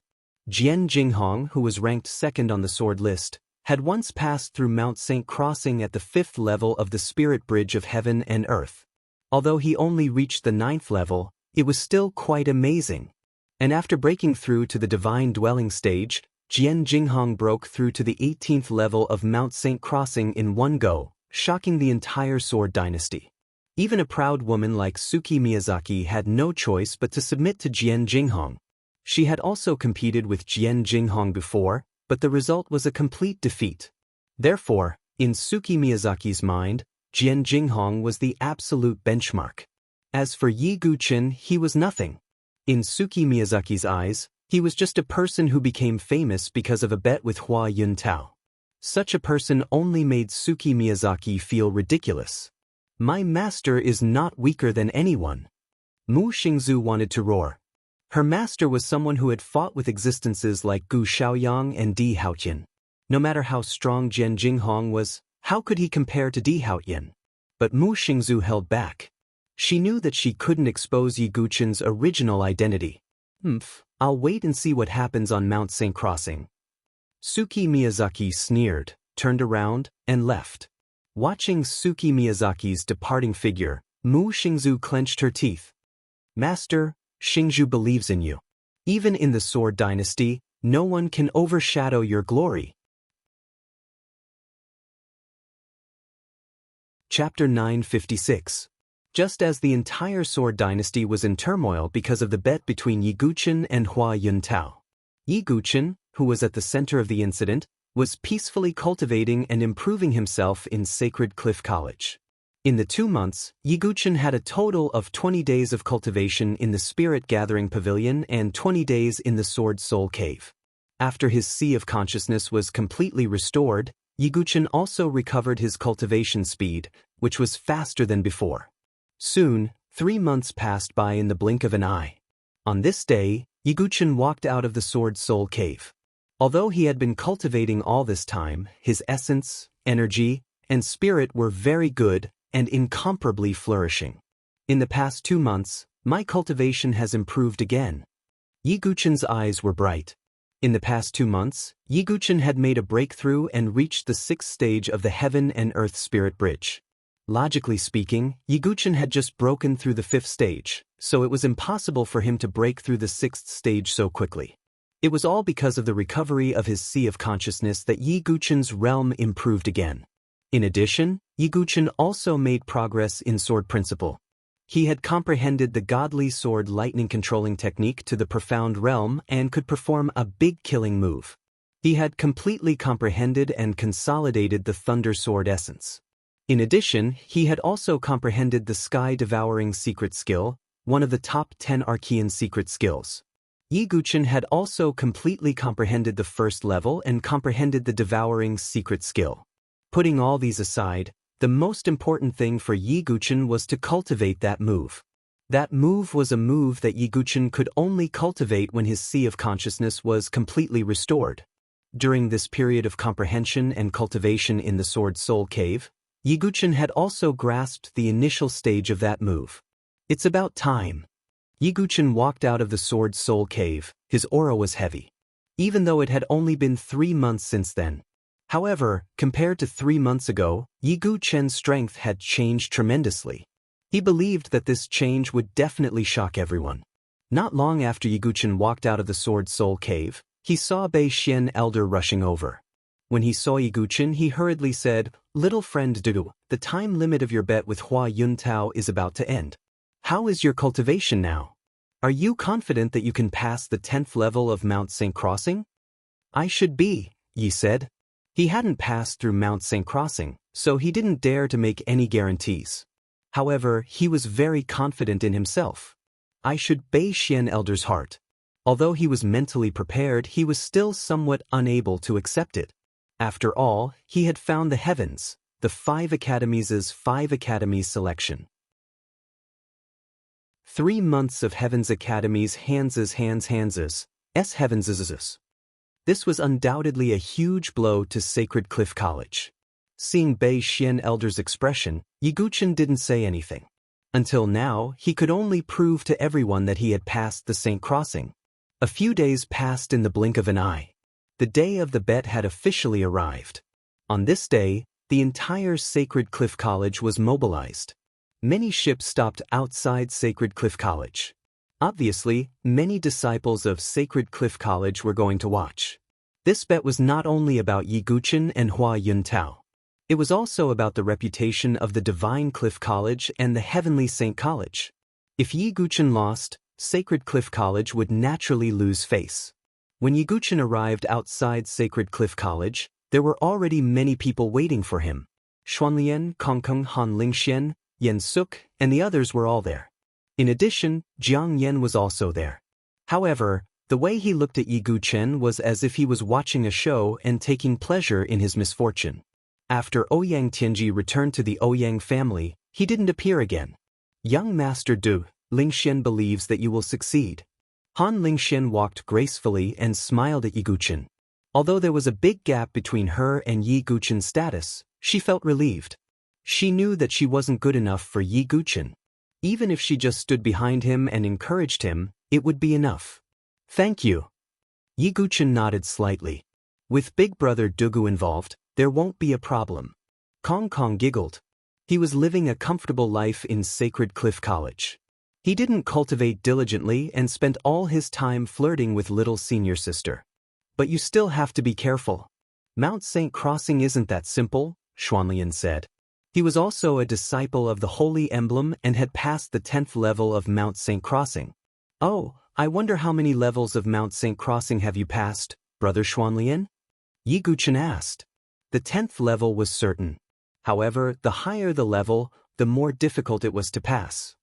Jian Jinghong, who was ranked second on the sword list, had once passed through Mount St. Crossing at the 5th level of the Spirit Bridge of Heaven and Earth. Although he only reached the 9th level, it was still quite amazing. And after breaking through to the Divine Dwelling stage, Jian Jinghong broke through to the 18th level of Mount St. Crossing in one go, shocking the entire Sword Dynasty. Even a proud woman like Suki Miyazaki had no choice but to submit to Jian Jinghong. She had also competed with Jian Jinghong before, but the result was a complete defeat. Therefore, in Suki Miyazaki's mind, Jian Jinghong was the absolute benchmark. As for Yi Guqin, he was nothing. In Suki Miyazaki's eyes, he was just a person who became famous because of a bet with Hua Yuntao. Such a person only made Suki Miyazaki feel ridiculous. My master is not weaker than anyone. Mu Xingzu wanted to roar. Her master was someone who had fought with existences like Gu Shaoyang and Di Haotian. No matter how strong Jian Jinghong was, how could he compare to Di Haotian? But Mu Xingzu held back. She knew that she couldn't expose Yi Guqin's original identity. I'll wait and see what happens on Mount St. Crossing. Suki Miyazaki sneered, turned around, and left. Watching Suki Miyazaki's departing figure, Mu Xingzu clenched her teeth. Master, Xingzhu believes in you. Even in the Sword Dynasty, no one can overshadow your glory. Chapter 956. Just as the entire Sword Dynasty was in turmoil because of the bet between Yi Guqin and Hua Yuntao, Yi Guqin, who was at the center of the incident, was peacefully cultivating and improving himself in Sacred Cliff College. In the 2 months, Yi Guqin had a total of 20 days of cultivation in the Spirit Gathering Pavilion and 20 days in the Sword Soul Cave. After his Sea of Consciousness was completely restored, Yi Guqin also recovered his cultivation speed, which was faster than before. Soon, 3 months passed by in the blink of an eye. On this day, Yi Guqin walked out of the Sword Soul Cave. Although he had been cultivating all this time, his essence, energy, and spirit were very good and incomparably flourishing. In the past 2 months, my cultivation has improved again. Yi Guqin's eyes were bright. In the past 2 months, Yi Guqin had made a breakthrough and reached the 6th stage of the Heaven and Earth Spirit Bridge. Logically speaking, Yi Guqin had just broken through the 5th stage, so it was impossible for him to break through the 6th stage so quickly. It was all because of the recovery of his Sea of Consciousness that Yi Guqin's realm improved again. In addition, Yi Guqin also made progress in sword principle. He had comprehended the godly sword lightning controlling technique to the profound realm and could perform a big killing move. He had completely comprehended and consolidated the thunder sword essence. In addition, he had also comprehended the sky-devouring secret skill, one of the top 10 Archean secret skills. Yi Guqin had also completely comprehended the first level and comprehended the devouring secret skill. Putting all these aside, the most important thing for Yi Guqin was to cultivate that move. That move was a move that Yi Guqin could only cultivate when his Sea of Consciousness was completely restored. During this period of comprehension and cultivation in the Sword Soul Cave, Yi Guqin had also grasped the initial stage of that move. It's about time. Yi Guqin walked out of the Sword Soul Cave. His aura was heavy. Even though it had only been 3 months since then. However, compared to 3 months ago, Yi Guqin's strength had changed tremendously. He believed that this change would definitely shock everyone. Not long after Yi Guqin walked out of the Sword Soul Cave, he saw Bei Xian Elder rushing over. When he saw Yi Guqin, he hurriedly said, "Little friend Du, the time limit of your bet with Hua Yuntao is about to end. How is your cultivation now? Are you confident that you can pass the 10th level of Mount St. Crossing?" "I should be," Yi said. He hadn't passed through Mount St. Crossing, so he didn't dare to make any guarantees. However, he was very confident in himself. I should Bei Xian Elder's heart. Although he was mentally prepared, he was still somewhat unable to accept it. After all, he had found the heavens, the 5 Academies' 5 Academies selection. 3 months of Heaven's Academies Hanses S Heavens. This was undoubtedly a huge blow to Sacred Cliff College. Seeing Bei Xian Elder's expression, Yiguchen didn't say anything. Until now, he could only prove to everyone that he had passed the Saint Crossing. A few days passed in the blink of an eye. The day of the bet had officially arrived. On this day, the entire Sacred Cliff College was mobilized. Many ships stopped outside Sacred Cliff College. Obviously, many disciples of Sacred Cliff College were going to watch. This bet was not only about Yiguchen and Hua Yuntao. It was also about the reputation of the Divine Cliff College and the Heavenly Saint College. If Yiguchen lost, Sacred Cliff College would naturally lose face. When Yiguchen arrived outside Sacred Cliff College, there were already many people waiting for him. Xuanlian, Kongkeng, Han Lingxian, Yen Suk, and the others were all there. In addition, Jiang Yan was also there. However, the way he looked at Yiguchen was as if he was watching a show and taking pleasure in his misfortune. After Ouyang Tianji returned to the Ouyang family, he didn't appear again. Young Master Du, Lingxian believes that you will succeed. Han Lingxian walked gracefully and smiled at Yiguchen. Although there was a big gap between her and Yiguchen's status, she felt relieved. She knew that she wasn't good enough for Yiguchen. Even if she just stood behind him and encouraged him, it would be enough. Thank you. Yiguchen nodded slightly. With Big Brother Dugu involved, there won't be a problem. Kong Kong giggled. He was living a comfortable life in Sacred Cliff College. He didn't cultivate diligently and spent all his time flirting with little senior sister. But you still have to be careful. Mount Saint Crossing isn't that simple, Xuanlian said. He was also a disciple of the Holy Emblem and had passed the 10th level of Mount Saint Crossing. Oh, I wonder how many levels of Mount Saint Crossing have you passed, Brother Xuanlian? Yiguchen asked. The 10th level was certain. However, the higher the level, the more difficult it was to pass.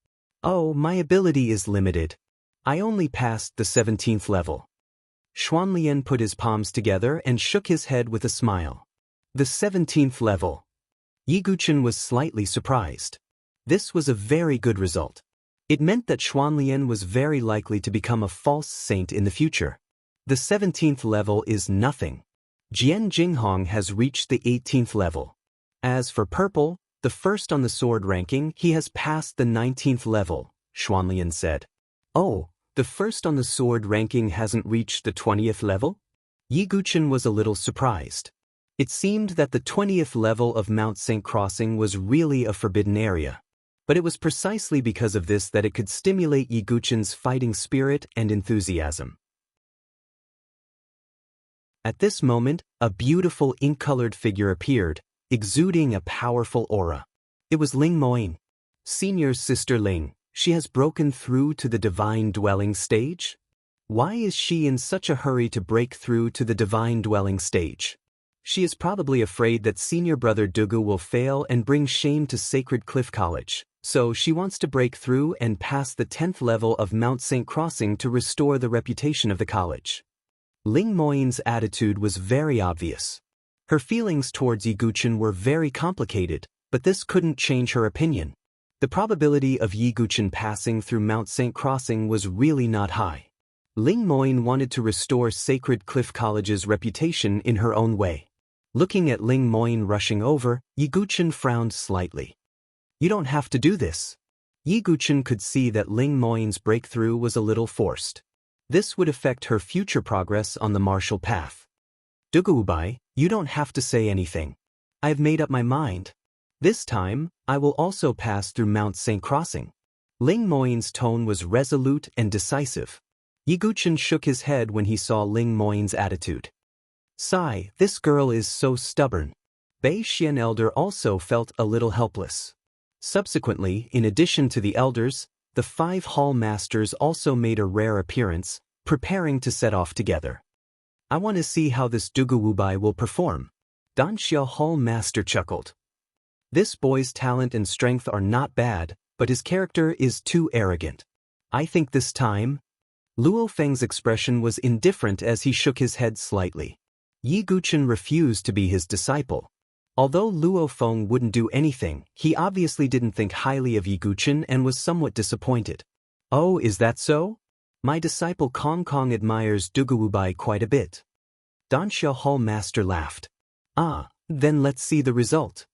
Oh, my ability is limited. I only passed the 17th level. Xuanlian put his palms together and shook his head with a smile. The 17th level. Yiguchen was slightly surprised. This was a very good result. It meant that Xuanlian was very likely to become a false saint in the future. The 17th level is nothing. Jian Jinghong has reached the 18th level. As for Purple, the first on the sword ranking, he has passed the 19th level, Xuanlian said. Oh, the first on the sword ranking hasn't reached the 20th level? Yiguchen was a little surprised. It seemed that the 20th level of Mount Saint Crossing was really a forbidden area. But it was precisely because of this that it could stimulate Yiguchen's fighting spirit and enthusiasm. At this moment, a beautiful ink-colored figure appeared, exuding a powerful aura. It was Ling Moyne. Senior's sister Ling, she has broken through to the divine dwelling stage? Why is she in such a hurry to break through to the divine dwelling stage? She is probably afraid that senior brother Dugu will fail and bring shame to Sacred Cliff College, so she wants to break through and pass the 10th level of Mount Saint Crossing to restore the reputation of the college. Ling Moyne's attitude was very obvious. Her feelings towards Yiguchen were very complicated, but this couldn't change her opinion. The probability of Yiguchen passing through Mount Saint Crossing was really not high. Ling Moyne wanted to restore Sacred Cliff College's reputation in her own way. Looking at Ling Moyne rushing over, Yiguchen frowned slightly. You don't have to do this. Yiguchen could see that Ling Moyne's breakthrough was a little forced. This would affect her future progress on the martial path. Duguubai, you don't have to say anything. I've made up my mind. This time, I will also pass through Mount Saint Crossing. Ling Moyne's tone was resolute and decisive. Yiguchen shook his head when he saw Ling Moyne's attitude. Sigh, this girl is so stubborn. Bei Xian Elder also felt a little helpless. Subsequently, in addition to the elders, the 5 hall masters also made a rare appearance, preparing to set off together. I want to see how this Duguubai will perform. Danxia Hall Master chuckled. This boy's talent and strength are not bad, but his character is too arrogant. I think this time... Luo Feng's expression was indifferent as he shook his head slightly. Yiguchen refused to be his disciple. Although Luo Feng wouldn't do anything, he obviously didn't think highly of Yiguchen and was somewhat disappointed. Oh, is that so? My disciple Kong Kong admires Duguubai quite a bit. Danxia Hall Master laughed. Ah, Then let's see the result.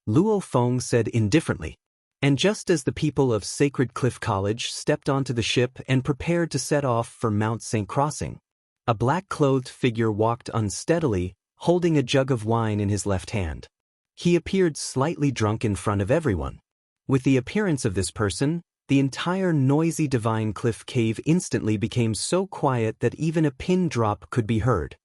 Luo Feng said indifferently. And just as the people of Sacred Cliff College stepped onto the ship and prepared to set off for Mount St. Crossing, a black-clothed figure walked unsteadily, holding a jug of wine in his left hand. He appeared slightly drunk in front of everyone. With the appearance of this person, the entire noisy Divine Cliff Cave instantly became so quiet that even a pin drop could be heard.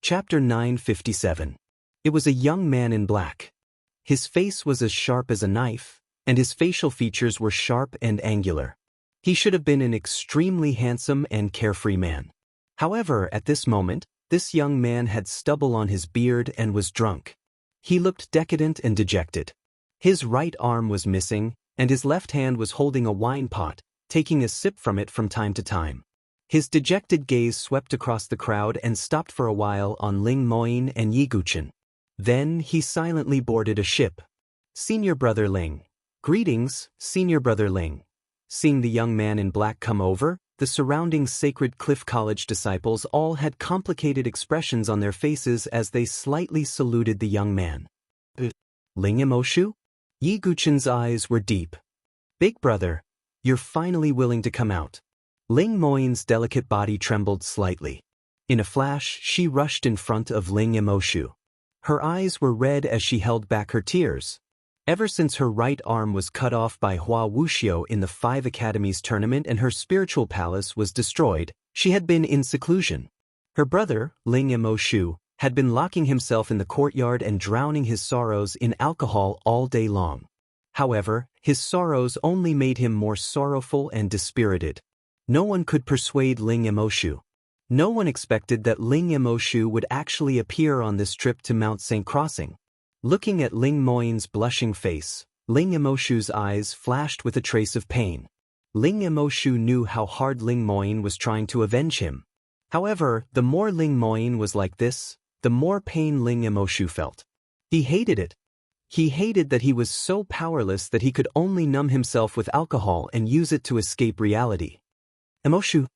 Chapter 957. It was a young man in black. His face was as sharp as a knife, and his facial features were sharp and angular. He should have been an extremely handsome and carefree man. However, at this moment, this young man had stubble on his beard and was drunk. He looked decadent and dejected. His right arm was missing, and his left hand was holding a wine pot, taking a sip from it from time to time. His dejected gaze swept across the crowd and stopped for a while on Ling Moyin and Yi Guchen. Then he silently boarded a ship. Senior Brother Ling. Greetings, Senior Brother Ling. Seeing the young man in black come over, the surrounding Sacred Cliff College disciples all had complicated expressions on their faces as they slightly saluted the young man. Ling Emoshu? Yi Guchen's eyes were deep. Big brother, you're finally willing to come out. Ling Moyin's delicate body trembled slightly. In a flash, she rushed in front of Ling Emoshu. Her eyes were red as she held back her tears. Ever since her right arm was cut off by Hua Wuxiu in the 5 Academies tournament and her spiritual palace was destroyed, she had been in seclusion. Her brother, Ling Emoshu, had been locking himself in the courtyard and drowning his sorrows in alcohol all day long. However, his sorrows only made him more sorrowful and dispirited. No one could persuade Ling Emoshu. No one expected that Ling Emoshu would actually appear on this trip to Mount St. Crossing. Looking at Ling Moyin's blushing face, Ling Emoshu's eyes flashed with a trace of pain. Ling Emoshu knew how hard Ling Moyin was trying to avenge him. However, the more Ling Moyin was like this, the more pain Ling Emoshu felt. He hated it. He hated that he was so powerless that he could only numb himself with alcohol and use it to escape reality. Emoshu.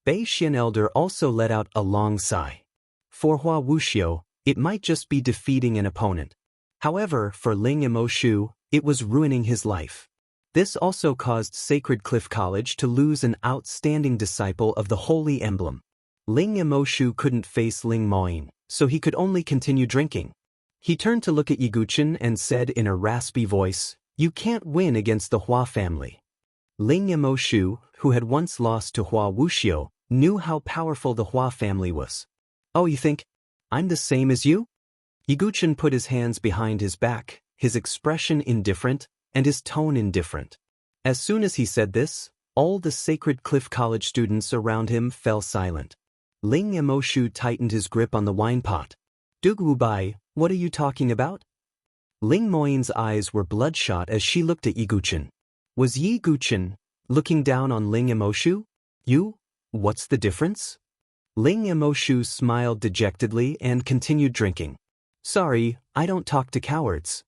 Bei Xian Elder also let out a long sigh. For Hua Wuxiu, it might just be defeating an opponent. However, for Ling Emoshu, it was ruining his life. This also caused Sacred Cliff College to lose an outstanding disciple of the Holy Emblem. Ling Emoshu couldn't face Ling Moyin, so he could only continue drinking. He turned to look at Yi Guchen and said in a raspy voice, "You can't win against the Hua family." Ling Emoshu, who had once lost to Hua Wuxiu, knew how powerful the Hua family was. "Oh, you think I'm the same as you?" Yi Guchen put his hands behind his back, his expression indifferent, and his tone indifferent. As soon as he said this, all the Sacred Cliff College students around him fell silent. Ling Emoshu tightened his grip on the wine pot. "Dugu Bai, what are you talking about?" Ling Moyin's eyes were bloodshot as she looked at Yi Guchen. Was Yi Guchen looking down on Ling Emoshu? "You? What's the difference?" Ling Emoshu smiled dejectedly and continued drinking. "Sorry, I don't talk to cowards."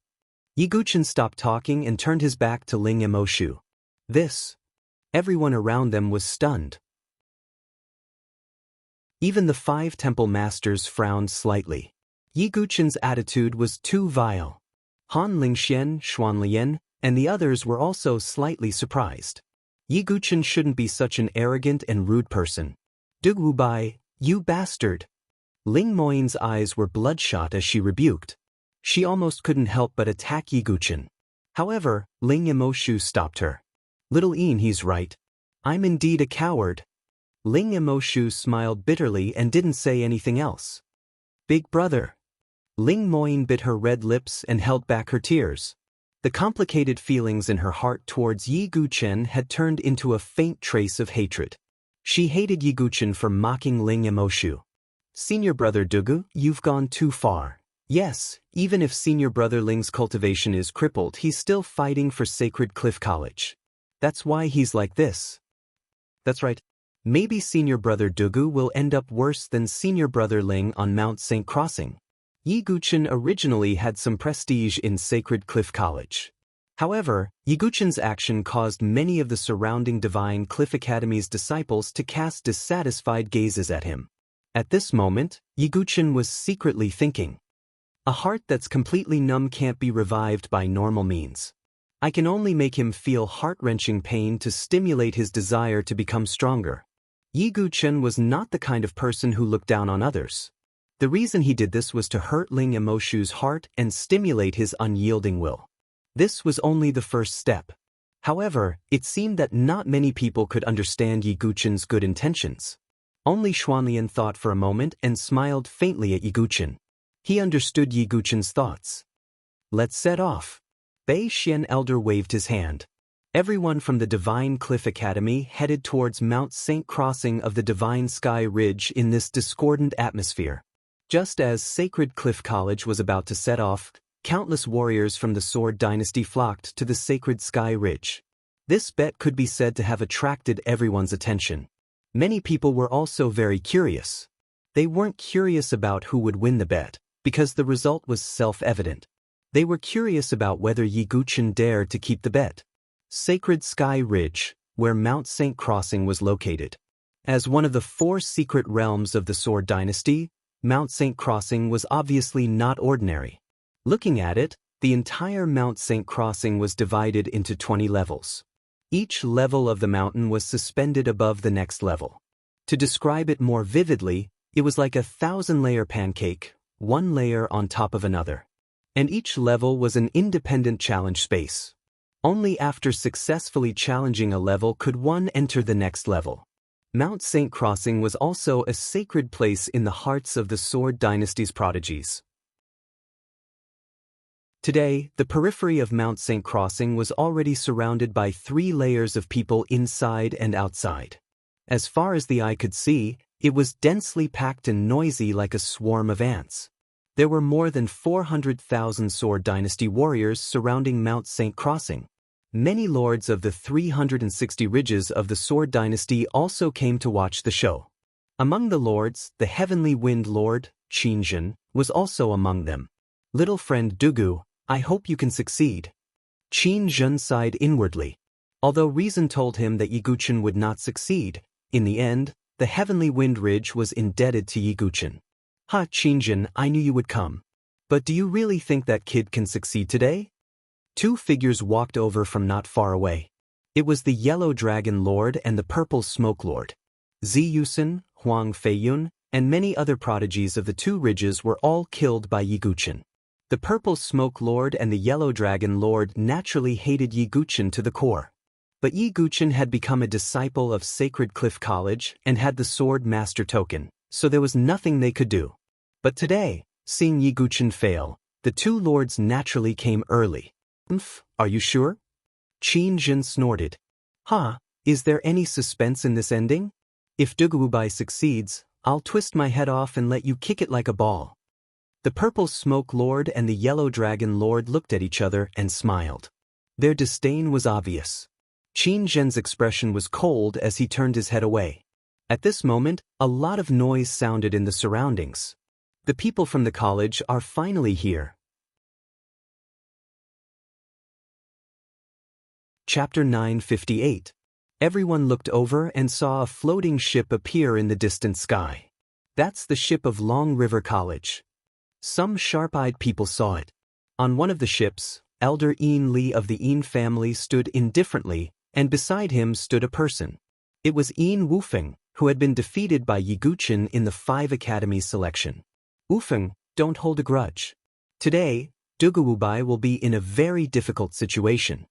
Yi Guchen stopped talking and turned his back to Ling Emoshu. Everyone around them was stunned. Even the 5 temple masters frowned slightly. Yi Guchen's attitude was too vile. Han Lingxian, Xuanlian, and the others were also slightly surprised. Yi Guchen shouldn't be such an arrogant and rude person. "Dugu Bai, you bastard!" Ling Moyin's eyes were bloodshot as she rebuked. She almost couldn't help but attack Yi Guchen. However, Ling Emoshu stopped her. "Little Een, he's right. I'm indeed a coward." Ling Emoshu smiled bitterly and didn't say anything else. "Big brother." Ling Moyin bit her red lips and held back her tears. The complicated feelings in her heart towards Yi Guchen had turned into a faint trace of hatred. She hated Yi Guchen for mocking Ling Emoshu. "Senior brother Dugu, you've gone too far. Yes, even if Senior Brother Ling's cultivation is crippled, he's still fighting for Sacred Cliff College. That's why he's like this." "That's right. Maybe Senior Brother Dugu will end up worse than Senior Brother Ling on Mount St. Crossing." Yi Guchen originally had some prestige in Sacred Cliff College. However, Yi Guchen's action caused many of the surrounding Divine Cliff Academy's disciples to cast dissatisfied gazes at him. At this moment, Yiguchen was secretly thinking. A heart that's completely numb can't be revived by normal means. I can only make him feel heart-wrenching pain to stimulate his desire to become stronger. Yiguchen was not the kind of person who looked down on others. The reason he did this was to hurt Ling Emoshu's heart and stimulate his unyielding will. This was only the first step. However, it seemed that not many people could understand Yiguchen's good intentions. Only Xuanlian thought for a moment and smiled faintly at Yiguchen. He understood Yiguchen's thoughts. Let's set off. Bei Xian Elder waved his hand. Everyone from the Divine Cliff Academy headed towards Mount Saint Crossing of the Divine Sky Ridge in this discordant atmosphere. Just as Sacred Cliff College was about to set off, countless warriors from the Sword Dynasty flocked to the Sacred Sky Ridge. This bet could be said to have attracted everyone's attention. Many people were also very curious. They weren't curious about who would win the bet, because the result was self-evident. They were curious about whether Yiguchen dared to keep the bet. Sacred Sky Ridge, where Mount Saint Crossing was located. As one of the 4 secret realms of the Sword Dynasty, Mount Saint Crossing was obviously not ordinary. Looking at it, the entire Mount Saint Crossing was divided into 20 levels. Each level of the mountain was suspended above the next level. To describe it more vividly, it was like a 1,000-layer pancake, one layer on top of another. And each level was an independent challenge space. Only after successfully challenging a level could one enter the next level. Mount Saint Crossing was also a sacred place in the hearts of the Sword Dynasty's prodigies. Today, the periphery of Mount Saint Crossing was already surrounded by 3 layers of people inside and outside. As far as the eye could see, it was densely packed and noisy like a swarm of ants. There were more than 400,000 Sword Dynasty warriors surrounding Mount Saint Crossing. Many lords of the 360 ridges of the Sword Dynasty also came to watch the show. Among the lords, the Heavenly Wind Lord, Qinzhen, was also among them. Little friend Dugu, I hope you can succeed. Qinzhen sighed inwardly. Although reason told him that Yiguchen would not succeed, in the end, the Heavenly Wind Ridge was indebted to Yiguchen. Ha, Qinzhen, I knew you would come. But do you really think that kid can succeed today? 2 figures walked over from not far away. It was the Yellow Dragon Lord and the Purple Smoke Lord. Ziyusen, Huang Feiyun, and many other prodigies of the 2 ridges were all killed by Yiguchen. The Purple Smoke Lord and the Yellow Dragon Lord naturally hated Yiguchen to the core. But Yiguchen had become a disciple of Sacred Cliff College and had the Sword Master token, so there was nothing they could do. But today, seeing Yiguchen fail, the 2 lords naturally came early. Are you sure? Qinzhen snorted. Is there any suspense in this ending? If Dugubai succeeds, I'll twist my head off and let you kick it like a ball. The Purple Smoke Lord and the Yellow Dragon Lord looked at each other and smiled. Their disdain was obvious. Qinzhen's expression was cold as he turned his head away. At this moment, a lot of noise sounded in the surroundings. The people from the college are finally here. Chapter 958. Everyone looked over and saw a floating ship appear in the distant sky. That's the ship of Long River College. Some sharp-eyed people saw it. On one of the ships, Elder Yin Li of the Yin family stood indifferently, and beside him stood a person. It was Yin Wufeng, who had been defeated by Yiguchen in the 5 Academy selection. Wufeng, don't hold a grudge. Today, Duguwubai will be in a very difficult situation.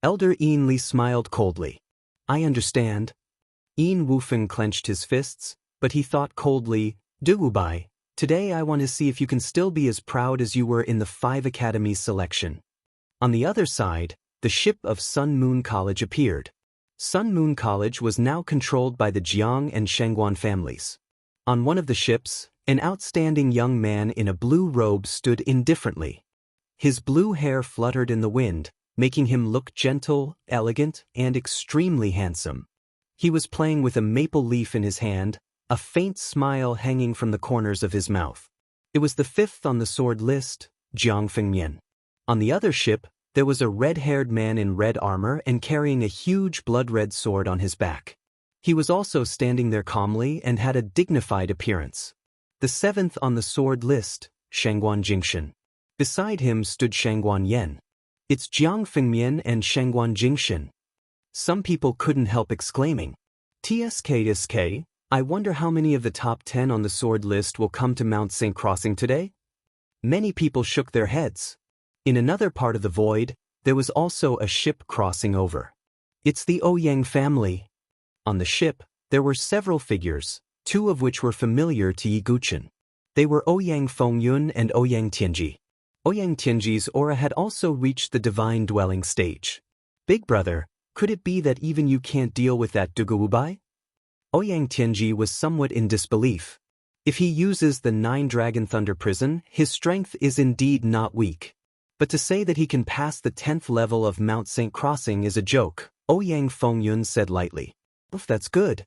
Elder Yin Li smiled coldly. I understand. Yin Wufeng clenched his fists, but he thought coldly, Duguwubai, today I want to see if you can still be as proud as you were in the 5 Academy selection. On the other side, the ship of Sun Moon College appeared. Sun Moon College was now controlled by the Jiang and Shengguan families. On one of the ships, an outstanding young man in a blue robe stood indifferently. His blue hair fluttered in the wind, making him look gentle, elegant, and extremely handsome. He was playing with a maple leaf in his hand, a faint smile hanging from the corners of his mouth. It was the 5th on the sword list, Jiang Fengmian. On the other ship, there was a red-haired man in red armor and carrying a huge blood-red sword on his back. He was also standing there calmly and had a dignified appearance. The seventh on the sword list, Shangguan Jingshan. Beside him stood Shangguan Yen. It's Jiang Fengmian and Shangguan Jingshan. Some people couldn't help exclaiming, TSK, I wonder how many of the top 10 on the sword list will come to Mount St. Crossing today? Many people shook their heads. In another part of the void, there was also a ship crossing over. It's the Ouyang family. On the ship, there were several figures, two of which were familiar to Yi Guchen. They were Ouyang Fengyun and Ouyang Tianji. Ouyang Tianji's aura had also reached the divine dwelling stage. Big brother, could it be that even you can't deal with that Duguwubai? Ouyang Tianji was somewhat in disbelief. If he uses the 9-dragon thunder prison, his strength is indeed not weak. But to say that he can pass the 10th level of Mount St. Crossing is a joke, Ouyang Fengyun said lightly. Oof, that's good.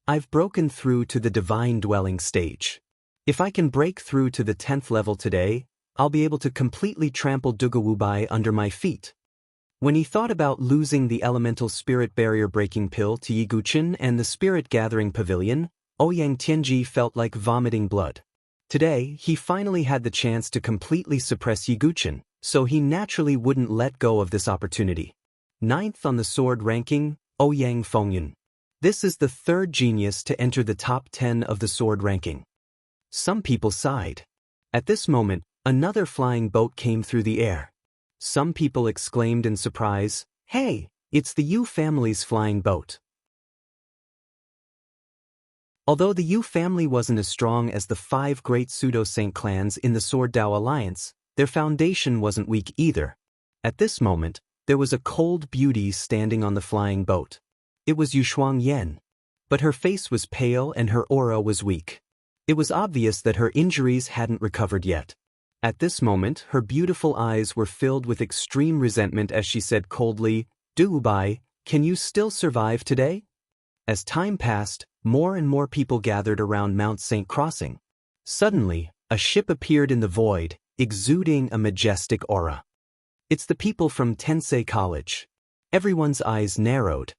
I've broken through to the divine dwelling stage. If I can break through to the 10th level today, I'll be able to completely trample Duguwubai under my feet. When he thought about losing the elemental spirit barrier breaking pill to Yi Guchen and the spirit gathering pavilion, Ouyang Tianji felt like vomiting blood. Today, he finally had the chance to completely suppress Yi Guchen, so he naturally wouldn't let go of this opportunity. 9th on the sword ranking, Ouyang Fengyun. This is the third genius to enter the top 10 of the sword ranking. Some people sighed. At this moment, another flying boat came through the air. Some people exclaimed in surprise, "Hey, it's the Yu family's flying boat." Although the Yu family wasn't as strong as the 5 great pseudo-saint clans in the Sword Dao Alliance, their foundation wasn't weak either. At this moment, there was a cold beauty standing on the flying boat. It was Yushuang Yen. But her face was pale and her aura was weak. It was obvious that her injuries hadn't recovered yet. At this moment, her beautiful eyes were filled with extreme resentment as she said coldly, "Dugubai, can you still survive today?" As time passed, more and more people gathered around Mount St. Crossing. Suddenly, a ship appeared in the void, exuding a majestic aura. It's the people from Tensei College. Everyone's eyes narrowed.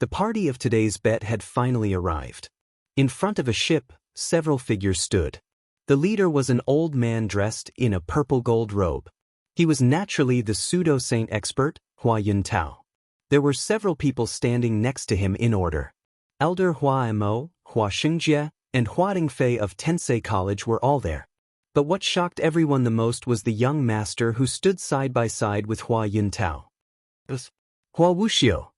The party of today's bet had finally arrived. In front of a ship, several figures stood. The leader was an old man dressed in a purple-gold robe. He was naturally the pseudo-saint expert, Hua Yuntao. There were several people standing next to him in order. Elder Hua Mo, Hua Xingjie, and Hua Dingfei of Tensei College were all there. But what shocked everyone the most was the young master who stood side by side with Hua Yuntao. Hua Wuxiu.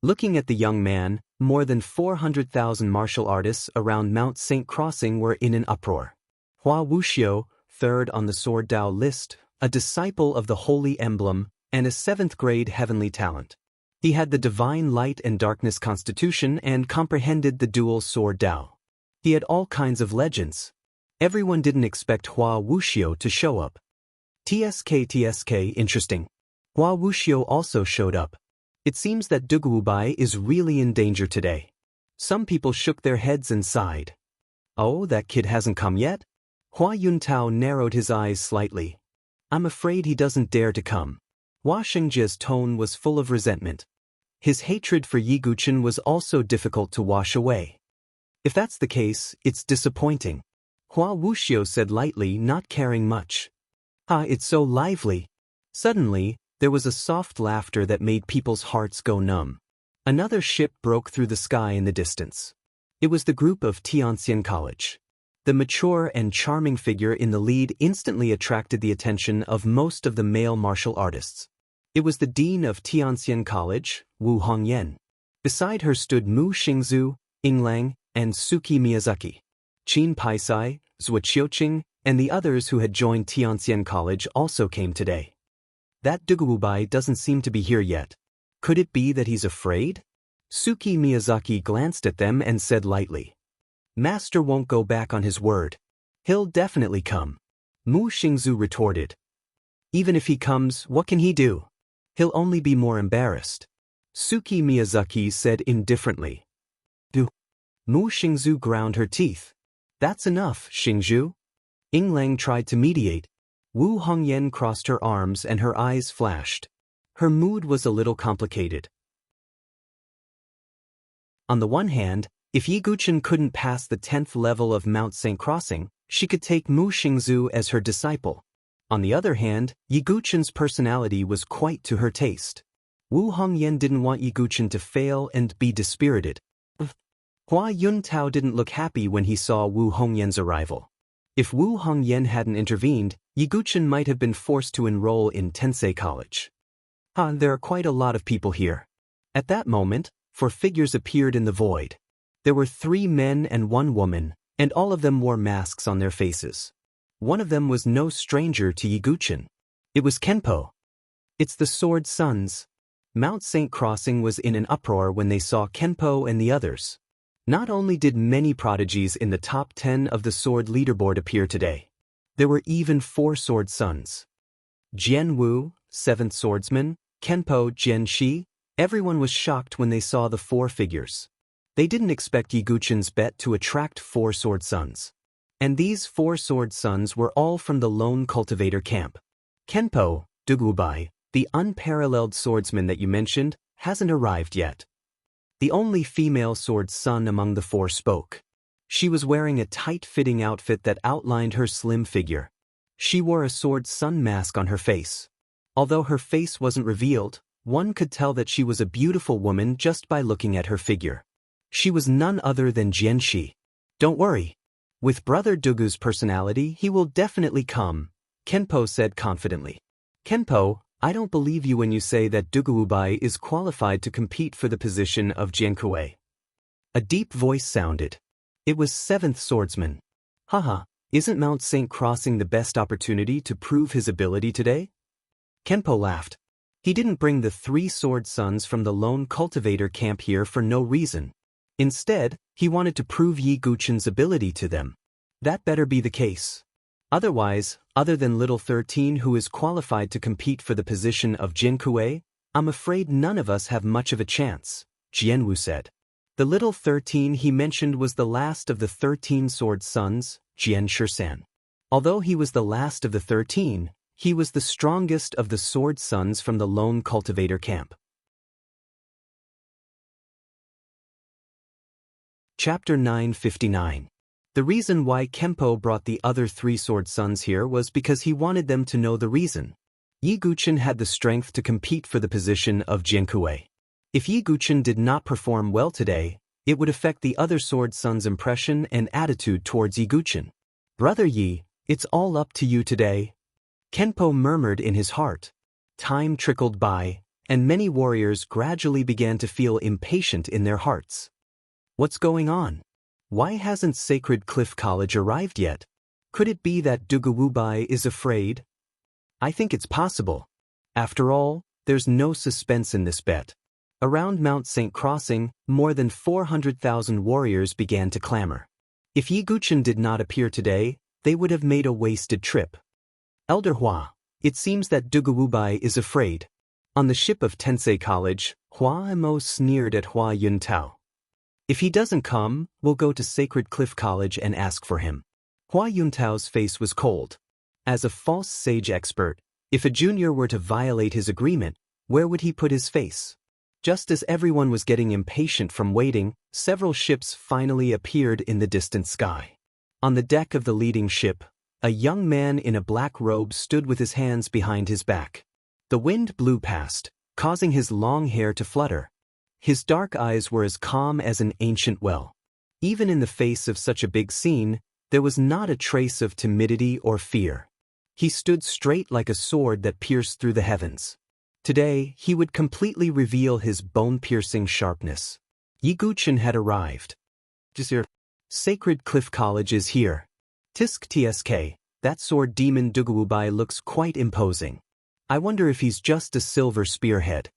Looking at the young man, more than 400,000 martial artists around Mount St. Crossing were in an uproar. Hua Wuxiu, 3rd on the Sword Dao list, a disciple of the Holy Emblem, and a 7th-grade heavenly talent. He had the divine light and darkness constitution and comprehended the dual Sword Dao. He had all kinds of legends. Everyone didn't expect Hua Wuxiu to show up. TSK, interesting. Hua Wuxiu also showed up. It seems that Duguwubai is really in danger today. Some people shook their heads and sighed. Oh, that kid hasn't come yet? Hua Yuntao narrowed his eyes slightly. I'm afraid he doesn't dare to come. Hua Xingjie's tone was full of resentment. His hatred for Yi Guchen was also difficult to wash away. If that's the case, it's disappointing. Hua Wuxiu said lightly, not caring much. It's so lively. Suddenly, there was a soft laughter that made people's hearts go numb. Another ship broke through the sky in the distance. It was the group of Tianxian College. The mature and charming figure in the lead instantly attracted the attention of most of the male martial artists. It was the dean of Tianxian College, Wu Hongyan. Beside her stood Mu Xingzhu, Yinglang, and Suki Miyazaki. Qin Paisai, Zhou Qiuqing, and the others who had joined Tianxian College also came today. That Duguwubai doesn't seem to be here yet. Could it be that he's afraid? Suki Miyazaki glanced at them and said lightly, Master won't go back on his word. He'll definitely come. Mu Xingzhu retorted. Even if he comes, what can he do? He'll only be more embarrassed. Suki Miyazaki said indifferently. Mu Xingzhu ground her teeth. That's enough, Xingzhu. Yinglang tried to mediate. Wu Hongyan crossed her arms and her eyes flashed. Her mood was a little complicated. On the one hand, if Yi Guchen couldn't pass the 10th level of Mount St. Crossing, she could take Mu Xingzu as her disciple. On the other hand, Yi Guchen's personality was quite to her taste. Wu Hongyan didn't want Yi Guchen to fail and be dispirited. Hua Yuntao didn't look happy when he saw Wu Hongyan's arrival. If Wu Hongyan hadn't intervened, Yi Guchen might have been forced to enroll in Tensei College. There are quite a lot of people here. At that moment, 4 figures appeared in the void. There were 3 men and 1 woman, and all of them wore masks on their faces. One of them was no stranger to Yi Guchen. It was Kenpo. It's the Sword Sons. Mount St. Crossing was in an uproar when they saw Kenpo and the others. Not only did many prodigies in the top 10 of the sword leaderboard appear today, there were even 4 Sword Sons. Jian Wu, 7th swordsman, Kenpo Jian Shi, everyone was shocked when they saw the 4 figures. They didn't expect Yi Guchen's bet to attract 4 Sword Sons. And these 4 Sword Sons were all from the lone cultivator camp. Kenpo, Dugubai, the unparalleled swordsman that you mentioned, hasn't arrived yet. The only female Sword Son among the 4 spoke. She was wearing a tight-fitting outfit that outlined her slim figure. She wore a Sword Son mask on her face. Although her face wasn't revealed, one could tell that she was a beautiful woman just by looking at her figure. She was none other than Jian Shi. Don't worry. With Brother Dugu's personality, he will definitely come, Kenpo said confidently. Kenpo, I don't believe you when you say that Duguubai is qualified to compete for the position of Jiankui. A deep voice sounded. It was 7th swordsman. Haha, isn't Mount St. Crossing the best opportunity to prove his ability today? Kenpo laughed. He didn't bring the 3 Sword Sons from the lone cultivator camp here for no reason. Instead, he wanted to prove Yi Guchen's ability to them. That better be the case. Otherwise, other than Little 13 who is qualified to compete for the position of Jiankui, I'm afraid none of us have much of a chance, Jianwu said. The Little 13 he mentioned was the last of the 13 Sword Sons, Jian Shisan. Although he was the last of the 13, he was the strongest of the Sword Sons from the lone cultivator camp. Chapter 959. The reason why Kenpo brought the other 3 Sword Sons here was because he wanted them to know the reason. Yi Guchen had the strength to compete for the position of Jiankui. If Yi Guchen did not perform well today, it would affect the other Sword Sons' impression and attitude towards Yi Guchen. Brother Yi, it's all up to you today. Kenpo murmured in his heart. Time trickled by, and many warriors gradually began to feel impatient in their hearts. What's going on? Why hasn't Sacred Cliff College arrived yet? Could it be that Duguwubai is afraid? I think it's possible. After all, there's no suspense in this bet. Around Mount St. Crossing, more than 400,000 warriors began to clamor. If Yi Guchen did not appear today, they would have made a wasted trip. Elder Hua, it seems that Duguwubai is afraid. On the ship of Tensei College, Hua Mo sneered at Hua Yuntao. If he doesn't come, we'll go to Sacred Cliff College and ask for him. Hua Yuntao's face was cold. As a false sage expert, if a junior were to violate his agreement, where would he put his face? Just as everyone was getting impatient from waiting, several ships finally appeared in the distant sky. On the deck of the leading ship, a young man in a black robe stood with his hands behind his back. The wind blew past, causing his long hair to flutter. His dark eyes were as calm as an ancient well. Even in the face of such a big scene, there was not a trace of timidity or fear. He stood straight like a sword that pierced through the heavens. Today, he would completely reveal his bone-piercing sharpness. Yi Guchen had arrived. Sacred Cliff College is here. Tisk tsk, that sword demon Duguwubai looks quite imposing. I wonder if he's just a silver spearhead.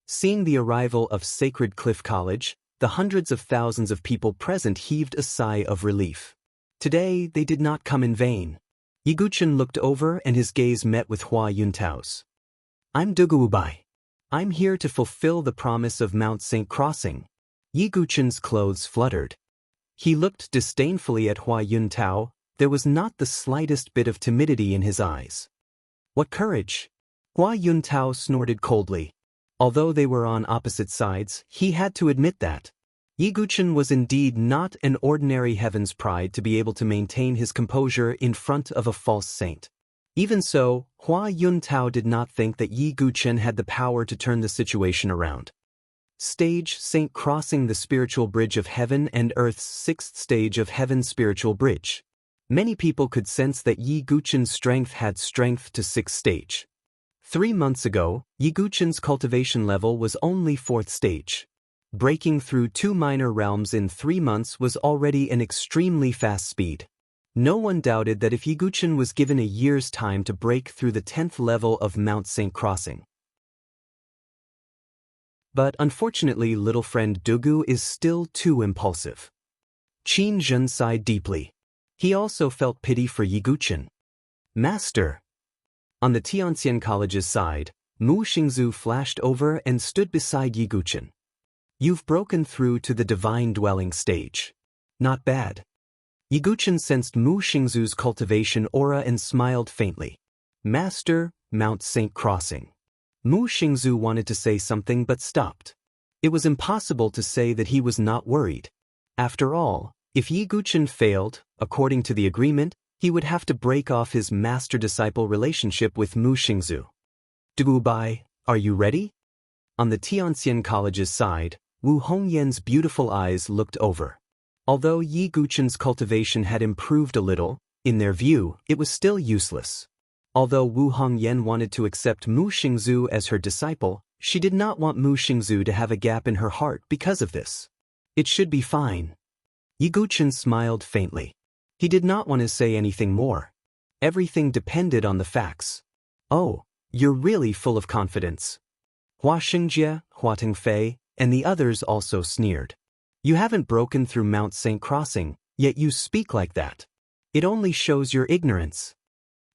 Seeing the arrival of Sacred Cliff College, the hundreds of thousands of people present heaved a sigh of relief. Today, they did not come in vain. Yi Guchen looked over and his gaze met with Hua Yuntao's. I'm Duguwubai. I'm here to fulfill the promise of Mount St. Crossing. Yi Guchen's clothes fluttered. He looked disdainfully at Hua Yuntao. There was not the slightest bit of timidity in his eyes. What courage! Hua Yuntao snorted coldly. Although they were on opposite sides, he had to admit that. Yi Guchen was indeed not an ordinary heaven's pride to be able to maintain his composure in front of a false saint. Even so, Hua Yuntao did not think that Yi Guchen had the power to turn the situation around. Stage Saint crossing the spiritual bridge of heaven and earth's sixth stage of heaven's spiritual bridge. Many people could sense that Yi Guchen's strength had strength to sixth stage. 3 months ago, Yi Guchen's cultivation level was only fourth stage. Breaking through 2 minor realms in 3 months was already an extremely fast speed. No one doubted that if Yi Guchen was given a year's time to break through the 10th level of Mount Saint crossing. But unfortunately, little friend Dugu is still too impulsive. Qin Zhen sighed deeply. He also felt pity for Yi Guchen. Master. On the Tianxian College's side, Mu Xingzu flashed over and stood beside Yi Guchen. You've broken through to the divine dwelling stage. Not bad. Yi Guchen sensed Mu Xingzu's cultivation aura and smiled faintly. Master, Mount Saint crossing. Mu Xingzu wanted to say something but stopped. It was impossible to say that he was not worried. After all, if Yi Guchen failed, according to the agreement, he would have to break off his master-disciple relationship with Mu Xingzu. Dugu Bai, are you ready? On the Tianxian College's side, Wu Hongyan's beautiful eyes looked over. Although Yi Guchen's cultivation had improved a little, in their view, it was still useless. Although Wu Hongyan wanted to accept Mu Xingzu as her disciple, she did not want Mu Xingzu to have a gap in her heart because of this. It should be fine. Yi Guchen smiled faintly. He did not want to say anything more. Everything depended on the facts. Oh, you're really full of confidence. Hua Xingjie, Hua Tengfei, and the others also sneered. You haven't broken through Mount Saint crossing, yet you speak like that. It only shows your ignorance.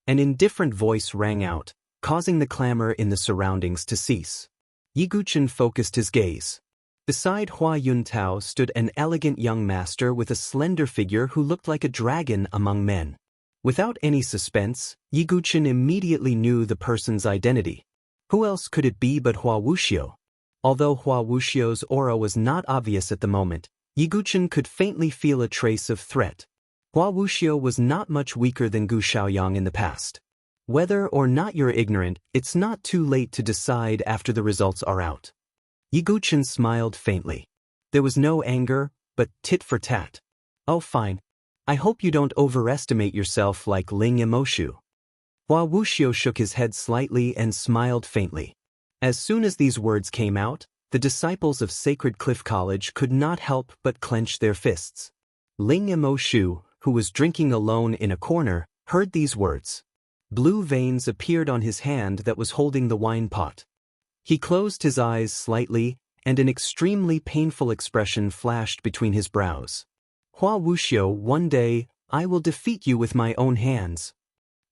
An indifferent voice rang out, causing the clamor in the surroundings to cease. Yi Guchen focused his gaze. Beside Hua Yuntao stood an elegant young master with a slender figure who looked like a dragon among men. Without any suspense, Yi Guchen immediately knew the person's identity. Who else could it be but Hua Wuxiu? Although Hua Wuxiu's aura was not obvious at the moment, Yi Guchen could faintly feel a trace of threat. Hua Wuxiu was not much weaker than Gu Xiaoyang in the past. Whether or not you're ignorant, it's not too late to decide after the results are out. Yi Guchen smiled faintly. There was no anger, but tit for tat. Oh fine. I hope you don't overestimate yourself like Ling Yimoshu. Hua Wuxiu shook his head slightly and smiled faintly. As soon as these words came out, the disciples of Sacred Cliff College could not help but clench their fists. Ling Yimoshu, who was drinking alone in a corner, heard these words. Blue veins appeared on his hand that was holding the wine pot. He closed his eyes slightly, and an extremely painful expression flashed between his brows. Hua Wuxiu, one day, I will defeat you with my own hands.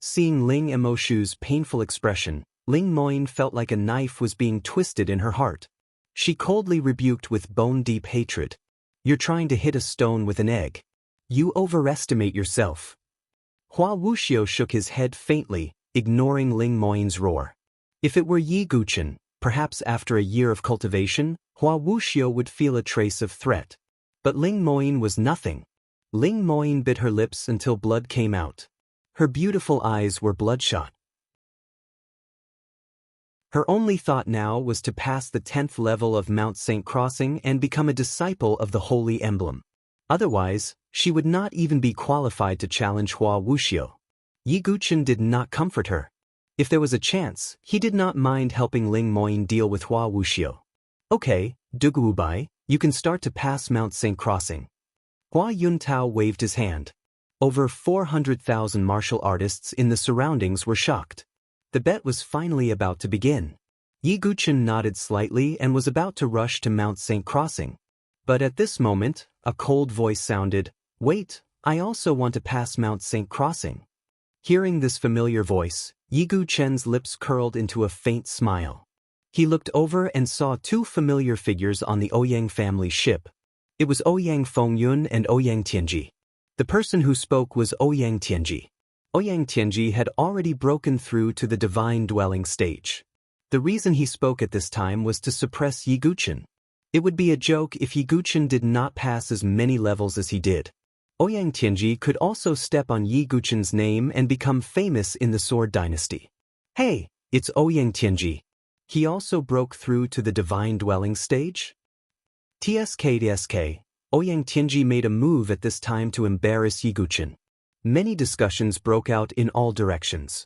Seeing Ling Yimoshu's painful expression, Ling Moyin felt like a knife was being twisted in her heart. She coldly rebuked with bone-deep hatred. You're trying to hit a stone with an egg. You overestimate yourself. Hua Wuxiu shook his head faintly, ignoring Ling Moyin's roar. If it were Yi Guchen, perhaps after a year of cultivation, Hua Wuxiu would feel a trace of threat. But Ling Moyin was nothing. Ling Moyin bit her lips until blood came out. Her beautiful eyes were bloodshot. Her only thought now was to pass the 10th level of Mount Saint crossing and become a disciple of the Holy Emblem. Otherwise, she would not even be qualified to challenge Hua Wuxiu. Yi Guchen did not comfort her. If there was a chance, he did not mind helping Ling Moyin deal with Hua Wuxiu. Okay, Dugu Bai, you can start to pass Mount Saint crossing. Hua Yuntao waved his hand. Over 400,000 martial artists in the surroundings were shocked. The bet was finally about to begin. Yi Guchen nodded slightly and was about to rush to Mount Saint crossing. But at this moment, a cold voice sounded, Wait, I also want to pass Mount Saint crossing. Hearing this familiar voice, Yi Guchen's lips curled into a faint smile. He looked over and saw 2 familiar figures on the Ouyang family ship. It was Ouyang Fengyun and Ouyang Tianji. The person who spoke was Ouyang Tianji. Ouyang Tianji had already broken through to the divine dwelling stage. The reason he spoke at this time was to suppress Yi Guchen. It would be a joke if Yiguchen did not pass as many levels as he did. Ouyang Tianji could also step on Yiguchen's name and become famous in the Sword Dynasty. Hey, it's Ouyang Tianji. He also broke through to the Divine Dwelling stage? TSK, Ouyang Tianji made a move at this time to embarrass Yiguchen. Many discussions broke out in all directions.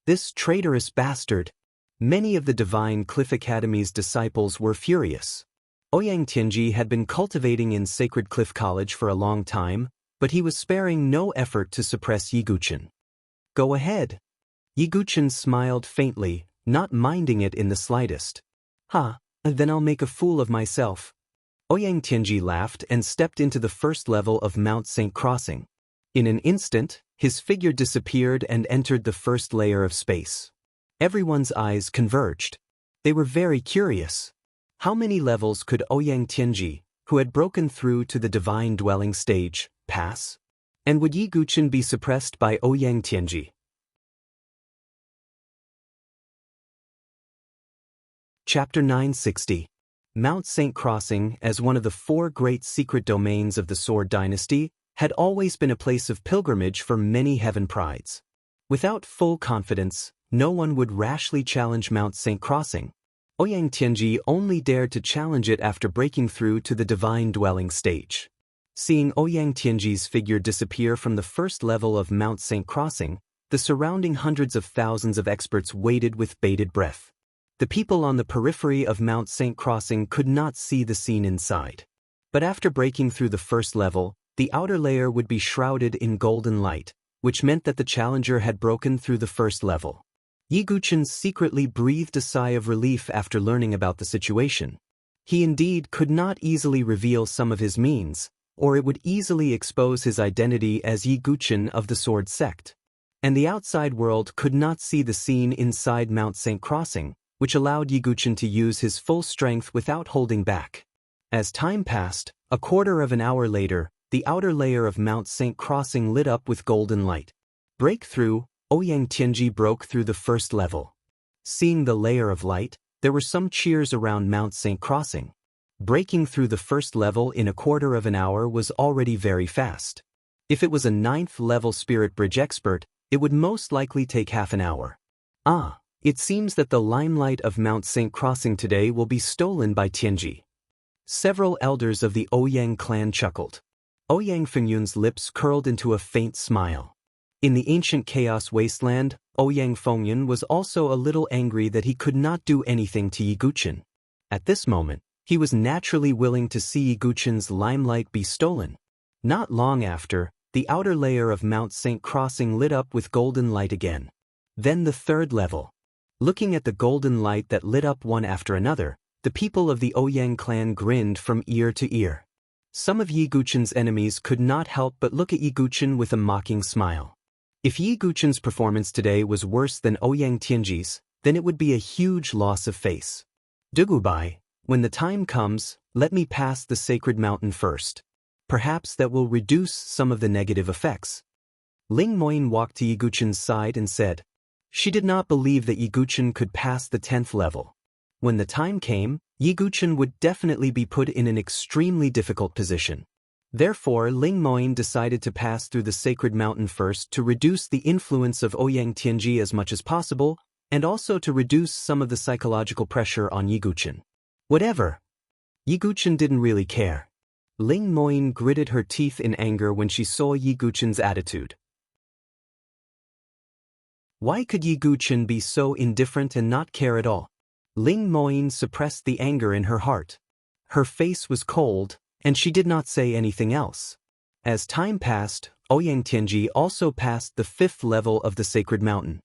This traitorous bastard! Many of the Divine Cliff Academy's disciples were furious. Ouyang Tianji had been cultivating in Sacred Cliff College for a long time, but he was sparing no effort to suppress Yiguchen. Go ahead. Yiguchen smiled faintly, not minding it in the slightest. Then I'll make a fool of myself. Ouyang Tianji laughed and stepped into the first level of Mount St. Crossing. In an instant, his figure disappeared and entered the first layer of space. Everyone's eyes converged. They were very curious. How many levels could Ouyang Tianji, who had broken through to the Divine Dwelling stage, pass? And would Yiguchen be suppressed by Ouyang Tianji? Chapter 960. Mount St. Crossing, as one of the 4 great secret domains of the Sword Dynasty, had always been a place of pilgrimage for many heaven prides. Without full confidence, no one would rashly challenge Mount St. Crossing. Ouyang Tianji only dared to challenge it after breaking through to the Divine Dwelling stage. Seeing Ouyang Tianji's figure disappear from the first level of Mount St. Crossing, the surrounding hundreds of thousands of experts waited with bated breath. The people on the periphery of Mount St. Crossing could not see the scene inside. But after breaking through the first level, the outer layer would be shrouded in golden light, which meant that the challenger had broken through the first level. Yiguchen secretly breathed a sigh of relief after learning about the situation. He indeed could not easily reveal some of his means, or it would easily expose his identity as Yiguchen of the Sword Sect. And the outside world could not see the scene inside Mount St. Crossing, which allowed Yiguchen to use his full strength without holding back. As time passed, a quarter of an hour later, the outer layer of Mount St. Crossing lit up with golden light. Breakthrough, Ouyang Tianji broke through the first level. Seeing the layer of light, there were some cheers around Mount St. Crossing. Breaking through the first level in a quarter of an hour was already very fast. If it was a 9th level Spirit Bridge expert, it would most likely take half an hour. It seems that the limelight of Mount St. Crossing today will be stolen by Tianji. Several elders of the Ouyang clan chuckled. Ouyang Fengyun's lips curled into a faint smile. In the ancient chaos wasteland, Ouyang Fengyun was also a little angry that he could not do anything to Yiguchen. At this moment, he was naturally willing to see Yiguchen's limelight be stolen. Not long after, the outer layer of Mount St. Crossing lit up with golden light again. Then the third level. Looking at the golden light that lit up one after another, the people of the Ouyang clan grinned from ear to ear. Some of Yiguchen's enemies could not help but look at Yiguchen with a mocking smile. If Yiguchen's performance today was worse than Ouyang Tianji's, then it would be a huge loss of face. Dugubai, when the time comes, let me pass the sacred mountain first. Perhaps that will reduce some of the negative effects. Ling Moyin walked to Yiguchen's side and said. She did not believe that Yiguchen could pass the 10th level. When the time came, Yiguchen would definitely be put in an extremely difficult position. Therefore, Ling Moyin decided to pass through the sacred mountain first to reduce the influence of Ouyang Tianji as much as possible, and also to reduce some of the psychological pressure on Yiguchen. Whatever. Yiguchen didn't really care. Ling Moyin gritted her teeth in anger when she saw Yiguchen's attitude. Why could Yiguchen be so indifferent and not care at all? Ling Moyin suppressed the anger in her heart. Her face was cold, and she did not say anything else. As time passed, Ouyang Tianji also passed the 5th level of the sacred mountain.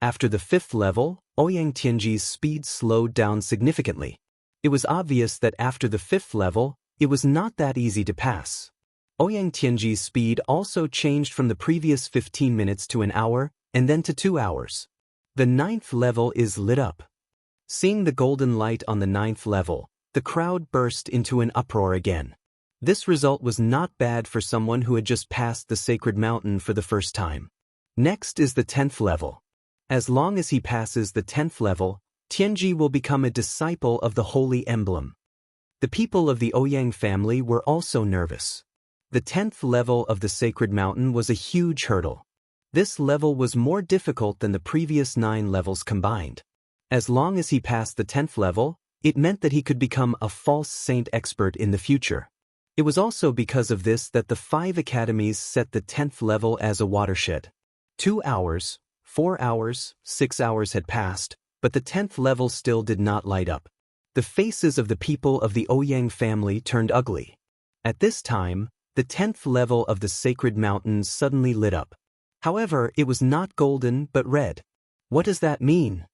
After the 5th level, Ouyang Tianji's speed slowed down significantly. It was obvious that after the 5th level, it was not that easy to pass. Ouyang Tianji's speed also changed from the previous 15 minutes to an hour, and then to 2 hours. The 9th level is lit up. Seeing the golden light on the 9th level, the crowd burst into an uproar again. This result was not bad for someone who had just passed the sacred mountain for the first time. Next is the 10th level. As long as he passes the 10th level, Tianji will become a disciple of the Holy Emblem. The people of the Ouyang family were also nervous. The 10th level of the sacred mountain was a huge hurdle. This level was more difficult than the previous 9 levels combined. As long as he passed the 10th level, it meant that he could become a false saint expert in the future. It was also because of this that the 5 academies set the 10th level as a watershed. 2 hours, 4 hours, 6 hours had passed, but the 10th level still did not light up. The faces of the people of the Ouyang family turned ugly. At this time, the 10th level of the sacred mountains suddenly lit up. However, it was not golden but red. What does that mean?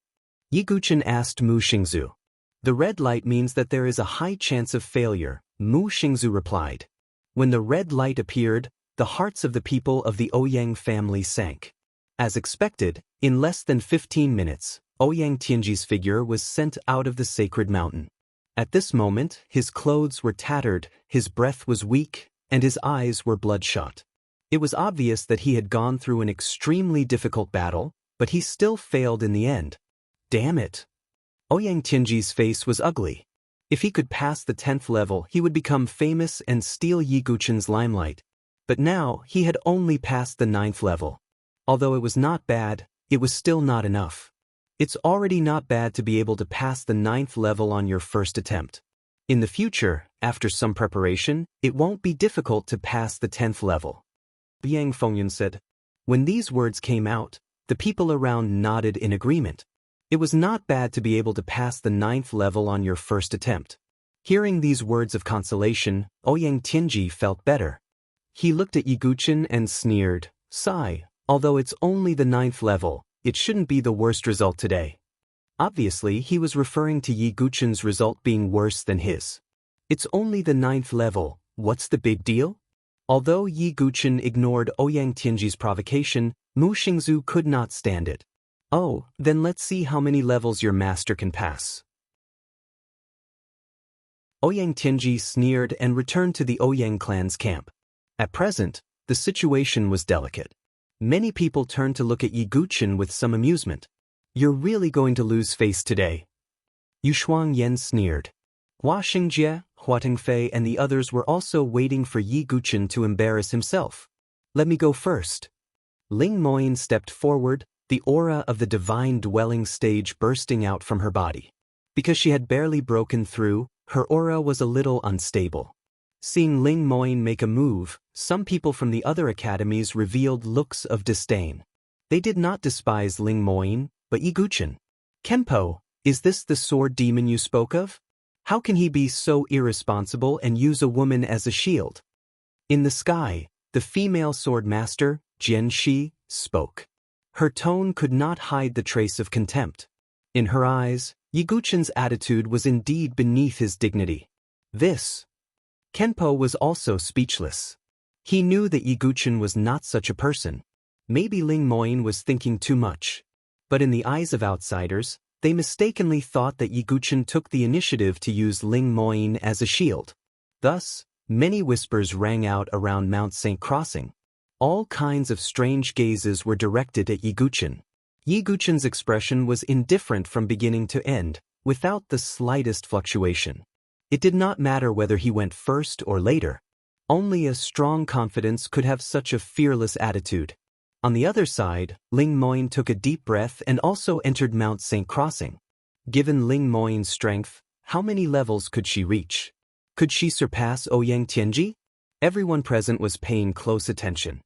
Yi Guchen asked Mu Xingzu. The red light means that there is a high chance of failure, Mu Xingzu replied. When the red light appeared, the hearts of the people of the Ouyang family sank. As expected, in less than 15 minutes, Ouyang Tianji's figure was sent out of the sacred mountain. At this moment, his clothes were tattered, his breath was weak, and his eyes were bloodshot. It was obvious that he had gone through an extremely difficult battle, but he still failed in the end. Damn it! Ouyang Tianji's face was ugly. If he could pass the 10th level, he would become famous and steal Yi Guchen's limelight. But now, he had only passed the 9th level. Although it was not bad, it was still not enough. It's already not bad to be able to pass the 9th level on your first attempt. In the future, after some preparation, it won't be difficult to pass the 10th level. Biang Fengyun said. When these words came out, the people around nodded in agreement. It was not bad to be able to pass the 9th level on your first attempt. Hearing these words of consolation, Ouyang Tianji felt better. He looked at Yi Guchen and sneered, "Sigh, although it's only the 9th level, it shouldn't be the worst result today." Obviously, he was referring to Yi Guchen's result being worse than his. It's only the 9th level, what's the big deal? Although Yi Guchen ignored Ouyang Tianji's provocation, Mu Xingzu could not stand it. Oh, then let's see how many levels your master can pass. Ouyang Tianji sneered and returned to the Ouyang clan's camp. At present, the situation was delicate. Many people turned to look at Yi Guchen with some amusement. You're really going to lose face today. Yu Shuangyan sneered. Hua Xingjie, Hua Tengfei and the others were also waiting for Yi Guchen to embarrass himself. Let me go first. Ling Moyin stepped forward, the aura of the divine dwelling stage bursting out from her body. Because she had barely broken through, her aura was a little unstable. Seeing Ling Moyin make a move, some people from the other academies revealed looks of disdain. They did not despise Ling Moyin, but Yi Guchen. Kenpo, is this the sword demon you spoke of? How can he be so irresponsible and use a woman as a shield? In the sky, the female sword master, Jian Shi, spoke. Her tone could not hide the trace of contempt. In her eyes, Yi Guchen's attitude was indeed beneath his dignity. This. Kenpo was also speechless. He knew that Yi Guchen was not such a person. Maybe Ling Moyin was thinking too much. But in the eyes of outsiders, they mistakenly thought that Yi Guchen took the initiative to use Ling Moyin as a shield. Thus, many whispers rang out around Mount St. Crossing. All kinds of strange gazes were directed at Yi Guchen. Yi Guchen's expression was indifferent from beginning to end, without the slightest fluctuation. It did not matter whether he went first or later. Only a strong confidence could have such a fearless attitude. On the other side, Ling Moyin took a deep breath and also entered Mount St. Crossing. Given Ling Moyin's strength, how many levels could she reach? Could she surpass Ouyang Tianji? Everyone present was paying close attention.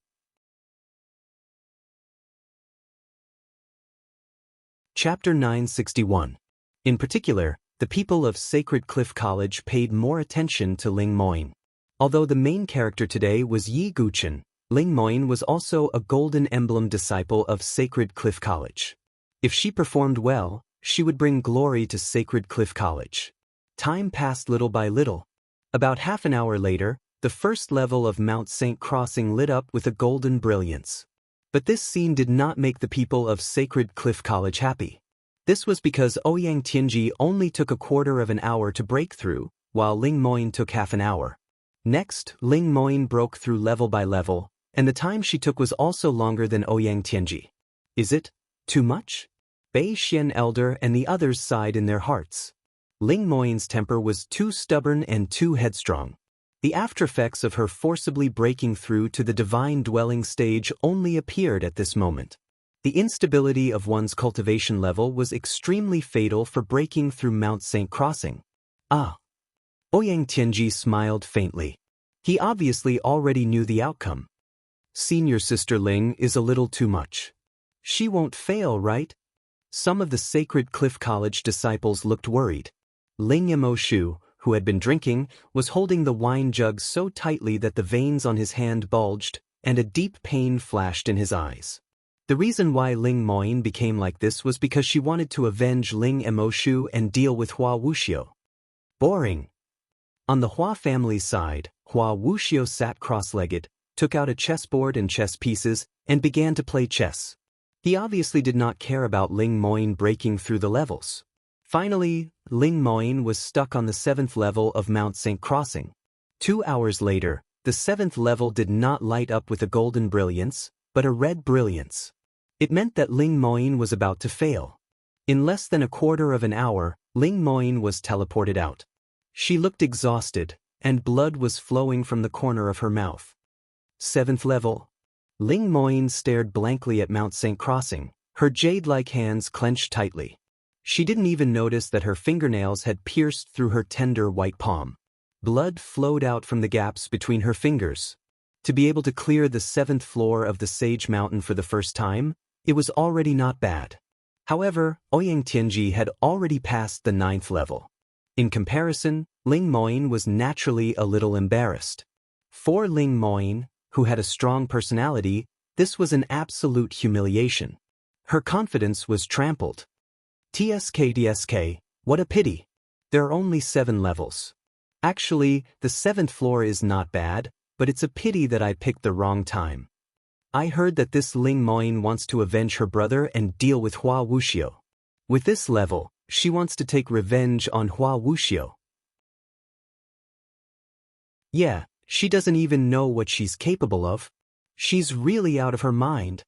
Chapter 961. In particular, the people of Sacred Cliff College paid more attention to Ling Moyin. Although the main character today was Yi Guchen, Ling Moyin was also a Golden Emblem disciple of Sacred Cliff College. If she performed well, she would bring glory to Sacred Cliff College. Time passed little by little. About half an hour later, the first level of Mount St. Crossing lit up with a golden brilliance. But this scene did not make the people of Sacred Cliff College happy. This was because Ouyang Tianji only took a quarter of an hour to break through, while Ling Moyin took half an hour. Next, Ling Moyin broke through level by level, and the time she took was also longer than Ouyang Tianji. Is it too much? Bei Xian Elder and the others sighed in their hearts. Ling Moyin's temper was too stubborn and too headstrong. The aftereffects of her forcibly breaking through to the divine dwelling stage only appeared at this moment. The instability of one's cultivation level was extremely fatal for breaking through Mount Saint Crossing. Ah! Ouyang Tianji smiled faintly. He obviously already knew the outcome. Senior Sister Ling is a little too much. She won't fail, right? Some of the Sacred Cliff College disciples looked worried. Ling Yamoshu, who had been drinking, was holding the wine jug so tightly that the veins on his hand bulged, and a deep pain flashed in his eyes. The reason why Ling Moyin became like this was because she wanted to avenge Ling Yamoshu and deal with Hua Wuxiu. Boring. On the Hua family's side, Hua Wuxiu sat cross-legged, took out a chessboard and chess pieces, and began to play chess. He obviously did not care about Ling Moyin breaking through the levels. Finally, Ling Moyin was stuck on the 7th level of Mount Saint Crossing. 2 hours later, the 7th level did not light up with a golden brilliance, but a red brilliance. It meant that Ling Moyin was about to fail. In less than a quarter of an hour, Ling Moyin was teleported out. She looked exhausted, and blood was flowing from the corner of her mouth. 7th level. Ling Moyin stared blankly at Mount Saint Crossing, her jade-like hands clenched tightly. She didn't even notice that her fingernails had pierced through her tender white palm. Blood flowed out from the gaps between her fingers. To be able to clear the 7th floor of the Sage Mountain for the first time, it was already not bad. However, Ouyang Tianji had already passed the 9th level. In comparison, Ling Moyin was naturally a little embarrassed. For Ling Moyin, who had a strong personality, this was an absolute humiliation. Her confidence was trampled. TSK, what a pity. There are only 7 levels. Actually, the 7th floor is not bad, but it's a pity that I picked the wrong time. I heard that this Ling Moyin wants to avenge her brother and deal with Hua Wuxiu. With this level, she wants to take revenge on Hua Wuxiu. Yeah, she doesn't even know what she's capable of. She's really out of her mind.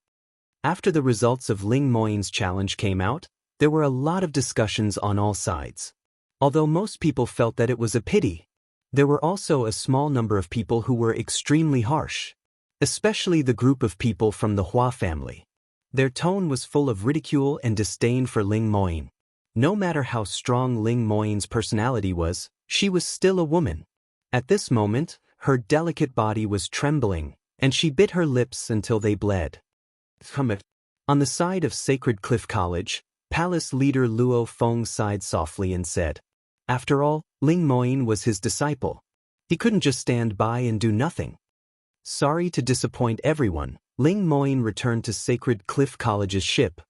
After the results of Ling Moyin's challenge came out, there were a lot of discussions on all sides. Although most people felt that it was a pity, there were also a small number of people who were extremely harsh, especially the group of people from the Hua family. Their tone was full of ridicule and disdain for Ling Moyin. No matter how strong Ling Moyin's personality was, she was still a woman. At this moment, her delicate body was trembling, and she bit her lips until they bled. On the side of Sacred Cliff College, Palace leader Luo Feng sighed softly and said, "After all, Ling Moyin was his disciple. He couldn't just stand by and do nothing." Sorry to disappoint everyone, Ling Moyin returned to Sacred Cliff College's ship.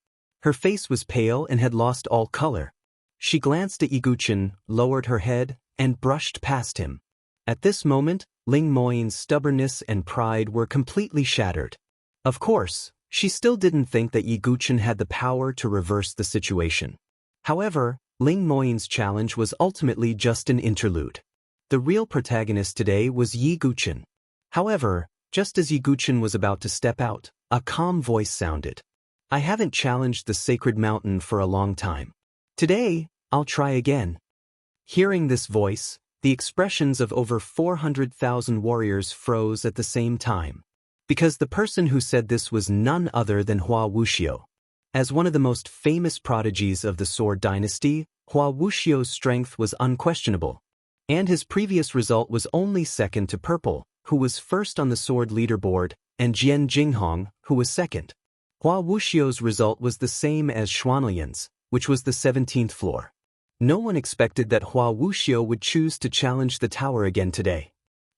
Her face was pale and had lost all color. She glanced at Yiguchen, lowered her head, and brushed past him. At this moment, Ling Moyin's stubbornness and pride were completely shattered. Of course, she still didn't think that Yiguchen had the power to reverse the situation. However, Ling Moyin's challenge was ultimately just an interlude. The real protagonist today was Yiguchen. However, just as Yiguchen was about to step out, a calm voice sounded. "I haven't challenged the sacred mountain for a long time. Today, I'll try again." Hearing this voice, the expressions of over 400,000 warriors froze at the same time. Because the person who said this was none other than Hua Wuxiu. As one of the most famous prodigies of the Sword Dynasty, Hua Wuxiu's strength was unquestionable. And his previous result was only second to Purple, who was first on the sword leaderboard, and Jian Jinghong, who was second. Hua Wuxiu's result was the same as Xuanlian's, which was the 17th floor. No one expected that Hua Wuxiu would choose to challenge the tower again today.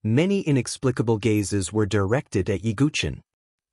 Many inexplicable gazes were directed at Yiguchen.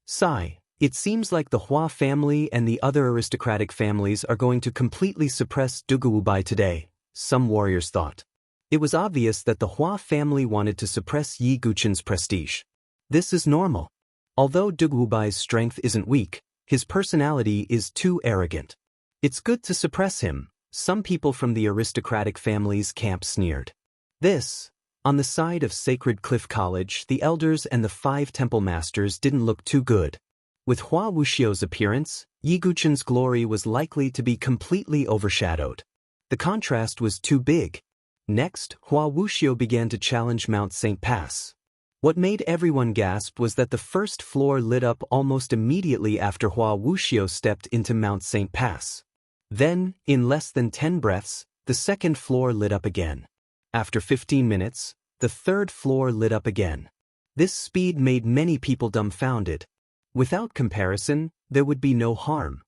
Sigh, it seems like the Hua family and the other aristocratic families are going to completely suppress Duguwubai today, some warriors thought. It was obvious that the Hua family wanted to suppress Yiguchen's prestige. This is normal. Although Duguwubai's strength isn't weak, his personality is too arrogant. It's good to suppress him, some people from the aristocratic family's camp sneered. This, on the side of Sacred Cliff College, the elders and the 5 temple masters didn't look too good. With Hua Wuxiu's appearance, Yiguchen's glory was likely to be completely overshadowed. The contrast was too big. Next, Hua Wuxiu began to challenge Mount St. Pass. What made everyone gasp was that the first floor lit up almost immediately after Hua Wuxiu stepped into Mount St. Pass. Then, in less than 10 breaths, the second floor lit up again. After 15 minutes, the third floor lit up again. This speed made many people dumbfounded. Without comparison, there would be no harm.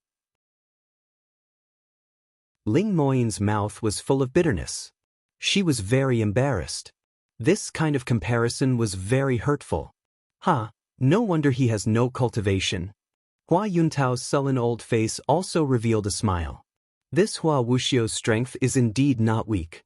Ling Moyin's mouth was full of bitterness. She was very embarrassed. This kind of comparison was very hurtful. No wonder he has no cultivation. Hua Yuntao's sullen old face also revealed a smile. This Hua Wuxiu's strength is indeed not weak.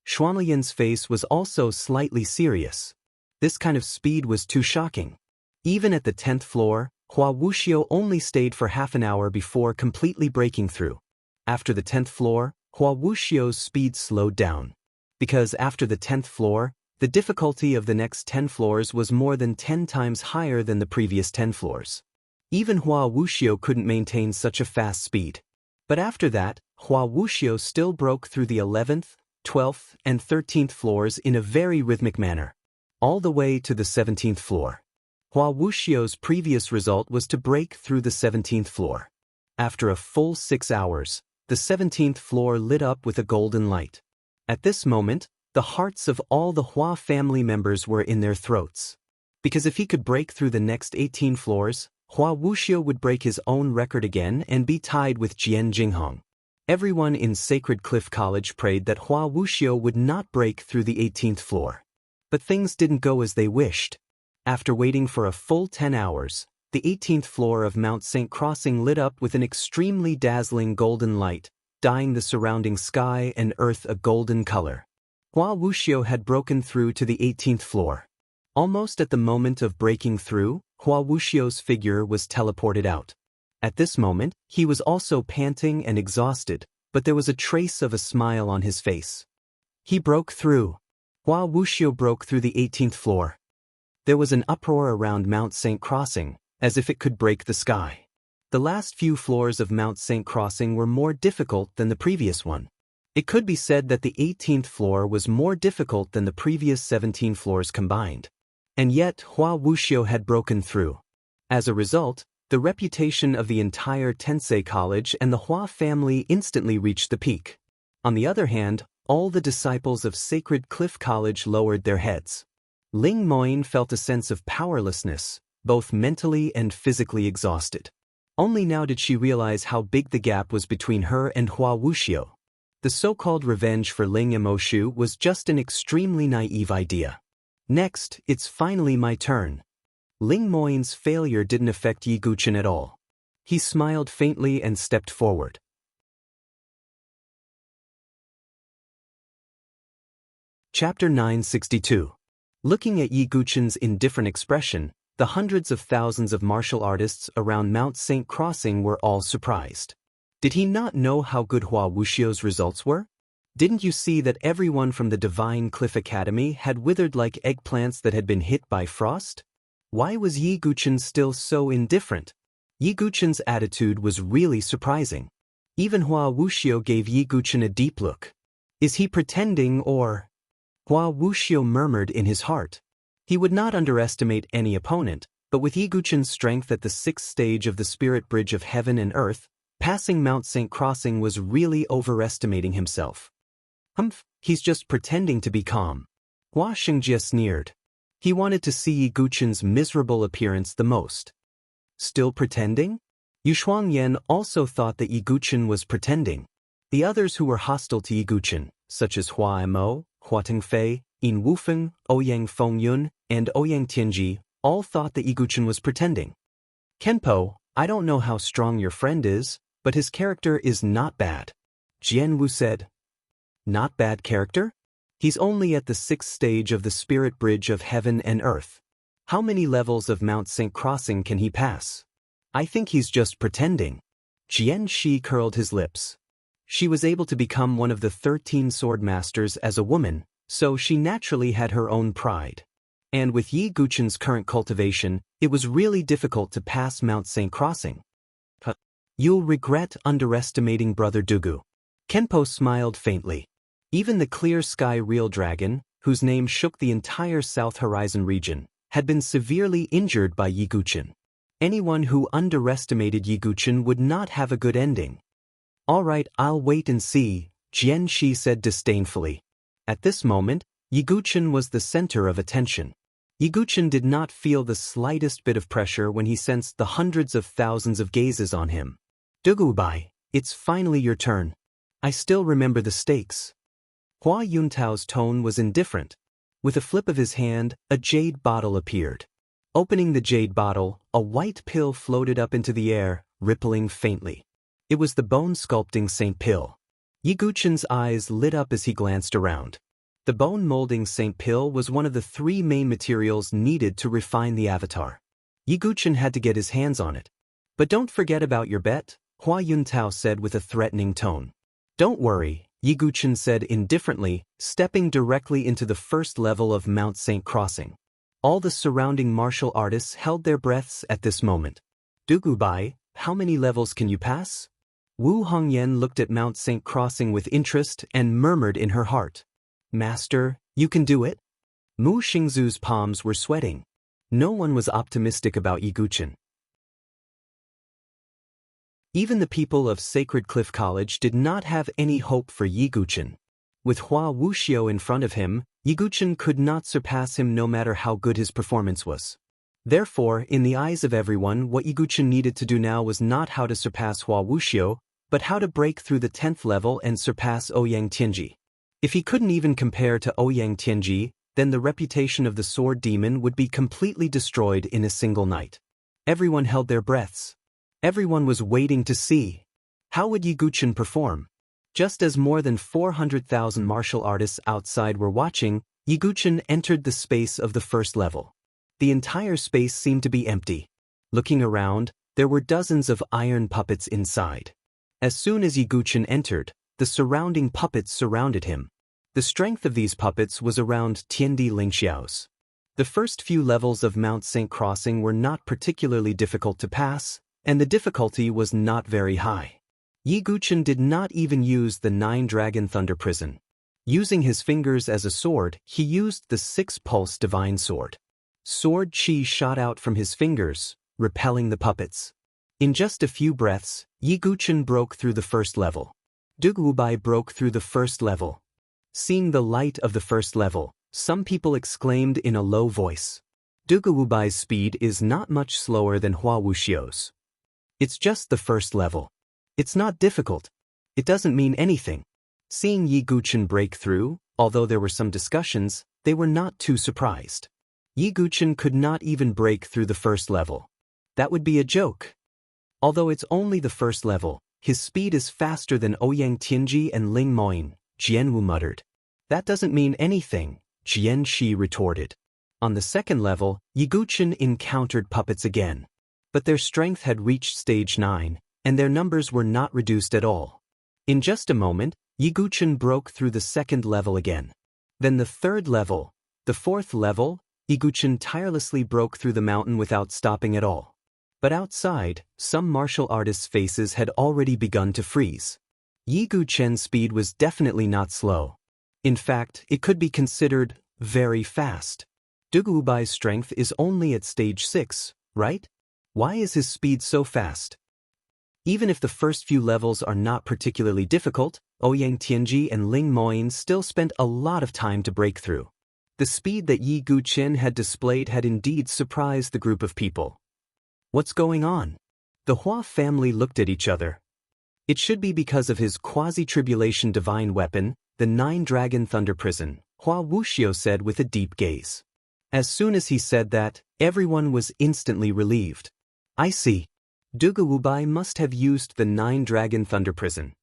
Xuanlian's face was also slightly serious. This kind of speed was too shocking. Even at the 10th floor, Hua Wuxiu only stayed for half an hour before completely breaking through. After the 10th floor, Hua Wuxiu's speed slowed down. Because after the 10th floor, the difficulty of the next 10 floors was more than 10 times higher than the previous 10 floors. Even Hua Wuxiu couldn't maintain such a fast speed. But after that, Hua Wuxiu still broke through the 11th, 12th, and 13th floors in a very rhythmic manner, all the way to the 17th floor. Hua Wuxiu's previous result was to break through the 17th floor. After a full 6 hours, the 17th floor lit up with a golden light. At this moment, the hearts of all the Hua family members were in their throats. Because if he could break through the next 18 floors, Hua Wuxiu would break his own record again and be tied with Jian Jinghong. Everyone in Sacred Cliff College prayed that Hua Wuxiu would not break through the 18th floor. But things didn't go as they wished. After waiting for a full 10 hours, the 18th floor of Mount St. Crossing lit up with an extremely dazzling golden light, dyeing the surrounding sky and earth a golden color. Hua Wuxiu had broken through to the 18th floor. Almost at the moment of breaking through, Hua Wuxiu's figure was teleported out. At this moment, he was also panting and exhausted, but there was a trace of a smile on his face. He broke through. Hua Wuxiu broke through the 18th floor. There was an uproar around Mount St. Crossing, as if it could break the sky. The last few floors of Mount St. Crossing were more difficult than the previous one. It could be said that the 18th floor was more difficult than the previous 17 floors combined. And yet Hua Wuxiu had broken through. As a result, the reputation of the entire Tensei College and the Hua family instantly reached the peak. On the other hand, all the disciples of Sacred Cliff College lowered their heads. Ling Moyin felt a sense of powerlessness, both mentally and physically exhausted. Only now did she realize how big the gap was between her and Hua Wuxiu. The so-called revenge for Ling Emoshu was just an extremely naive idea. Next, it's finally my turn. Ling Moyin's failure didn't affect Yi Guchen at all. He smiled faintly and stepped forward. Chapter 962. Looking at Yi Guchen's indifferent expression, the hundreds of thousands of martial artists around Mount St. Crossing were all surprised. Did he not know how good Hua Wuxiu's results were? Didn't you see that everyone from the Divine Cliff Academy had withered like eggplants that had been hit by frost? Why was Yi Guchen still so indifferent? Yi Guchen's attitude was really surprising. Even Hua Wuxiu gave Yi Guchen a deep look. Is he pretending or? Hua Wuxiu murmured in his heart. He would not underestimate any opponent, but with Yi Guchen's strength at the 6th stage of the Spirit Bridge of Heaven and Earth, passing Mount St. Crossing was really overestimating himself. He's just pretending to be calm. Hua Xingjie sneered. He wanted to see Yi Guchen's miserable appearance the most. Still pretending? Yu Shuangyan also thought that Yi Guchen was pretending. The others who were hostile to Yi Guchen, such as Hua Mo, Hua Tengfei, Yin Wufeng, Ouyang Fengyun, and Ouyang Tianji, all thought that Yi Guchen was pretending. Kenpo, I don't know how strong your friend is, but his character is not bad. Jian Wu said. Not bad character? He's only at the 6th stage of the Spirit Bridge of Heaven and Earth. How many levels of Mount St. Crossing can he pass? I think he's just pretending. Jian Shi curled his lips. She was able to become one of the 13 sword masters as a woman, so she naturally had her own pride. And with Yi Guchen's current cultivation, it was really difficult to pass Mount St. Crossing. You'll regret underestimating Brother Dugu. Kenpo smiled faintly. Even the clear sky real dragon, whose name shook the entire South Horizon region, had been severely injured by Yiguchen. Anyone who underestimated Yiguchen would not have a good ending. All right, I'll wait and see, Jian Shi said disdainfully. At this moment, Yiguchen was the center of attention. Yiguchen did not feel the slightest bit of pressure when he sensed the hundreds of thousands of gazes on him. Dugubai, it's finally your turn. I still remember the stakes. Hua Yuntao's tone was indifferent. With a flip of his hand, a jade bottle appeared. Opening the jade bottle, a white pill floated up into the air, rippling faintly. It was the bone-sculpting Saint Pill. Yiguchen's eyes lit up as he glanced around. The bone-molding Saint Pill was one of the 3 main materials needed to refine the avatar. Yiguchen had to get his hands on it. But don't forget about your bet, Hua Yuntao said with a threatening tone. Don't worry, Yiguchen said indifferently, stepping directly into the first level of Mount Saint Crossing. All the surrounding martial artists held their breaths at this moment. Dugubai, how many levels can you pass? Wu Hongyan looked at Mount Saint Crossing with interest and murmured in her heart. Master, you can do it? Mu Xingzu's palms were sweating. No one was optimistic about Yiguchen. Even the people of Sacred Cliff College did not have any hope for Yiguchen. With Hua Wuxiu in front of him, Yiguchen could not surpass him no matter how good his performance was. Therefore, in the eyes of everyone, what Yiguchen needed to do now was not how to surpass Hua Wuxiu, but how to break through the 10th level and surpass Ouyang Tianji. If he couldn't even compare to Ouyang Tianji, then the reputation of the Sword Demon would be completely destroyed in a single night. Everyone held their breaths. Everyone was waiting to see. How would Yiguchen perform? Just as more than 400,000 martial artists outside were watching, Yiguchen entered the space of the first level. The entire space seemed to be empty. Looking around, there were dozens of iron puppets inside. As soon as Yiguchen entered, the surrounding puppets surrounded him. The strength of these puppets was around Tiandi Lingxiao's. The first few levels of Mount Saint Crossing were not particularly difficult to pass, and the difficulty was not very high. Yiguchen did not even use the 9-Dragon Thunder Prison. Using his fingers as a sword, he used the 6-Pulse Divine Sword. Sword chi shot out from his fingers, repelling the puppets. In just a few breaths, Yiguchen broke through the first level. Dugubai broke through the first level. Seeing the light of the first level, some people exclaimed in a low voice. Dugubai's speed is not much slower than Hua Wuxiu's. It's just the first level. It's not difficult. It doesn't mean anything. Seeing Yiguchen break through, although there were some discussions, they were not too surprised. Yiguchen could not even break through the first level. That would be a joke. Although it's only the first level, his speed is faster than Ouyang Tianji and Ling Moyin, Jianwu muttered. That doesn't mean anything, Jian Shi retorted. On the second level, Yiguchen encountered puppets again. But their strength had reached stage 9, and their numbers were not reduced at all. In just a moment, Yiguchen broke through the second level again. Then the third level, the fourth level, Yiguchen tirelessly broke through the mountain without stopping at all. But outside, some martial artists' faces had already begun to freeze. Yiguchen's speed was definitely not slow. In fact, it could be considered very fast. Dugubai's strength is only at stage 6, right? Why is his speed so fast? Even if the first few levels are not particularly difficult, Ouyang Tianji and Ling Moyin still spent a lot of time to break through. The speed that Yiguchen had displayed had indeed surprised the group of people. What's going on? The Hua family looked at each other. It should be because of his quasi-tribulation divine weapon, the 9-Dragon Thunder Prison, Hua Wuxiu said with a deep gaze. As soon as he said that, everyone was instantly relieved. I see. Dugawubai must have used the 9-Dragon Thunder Prison.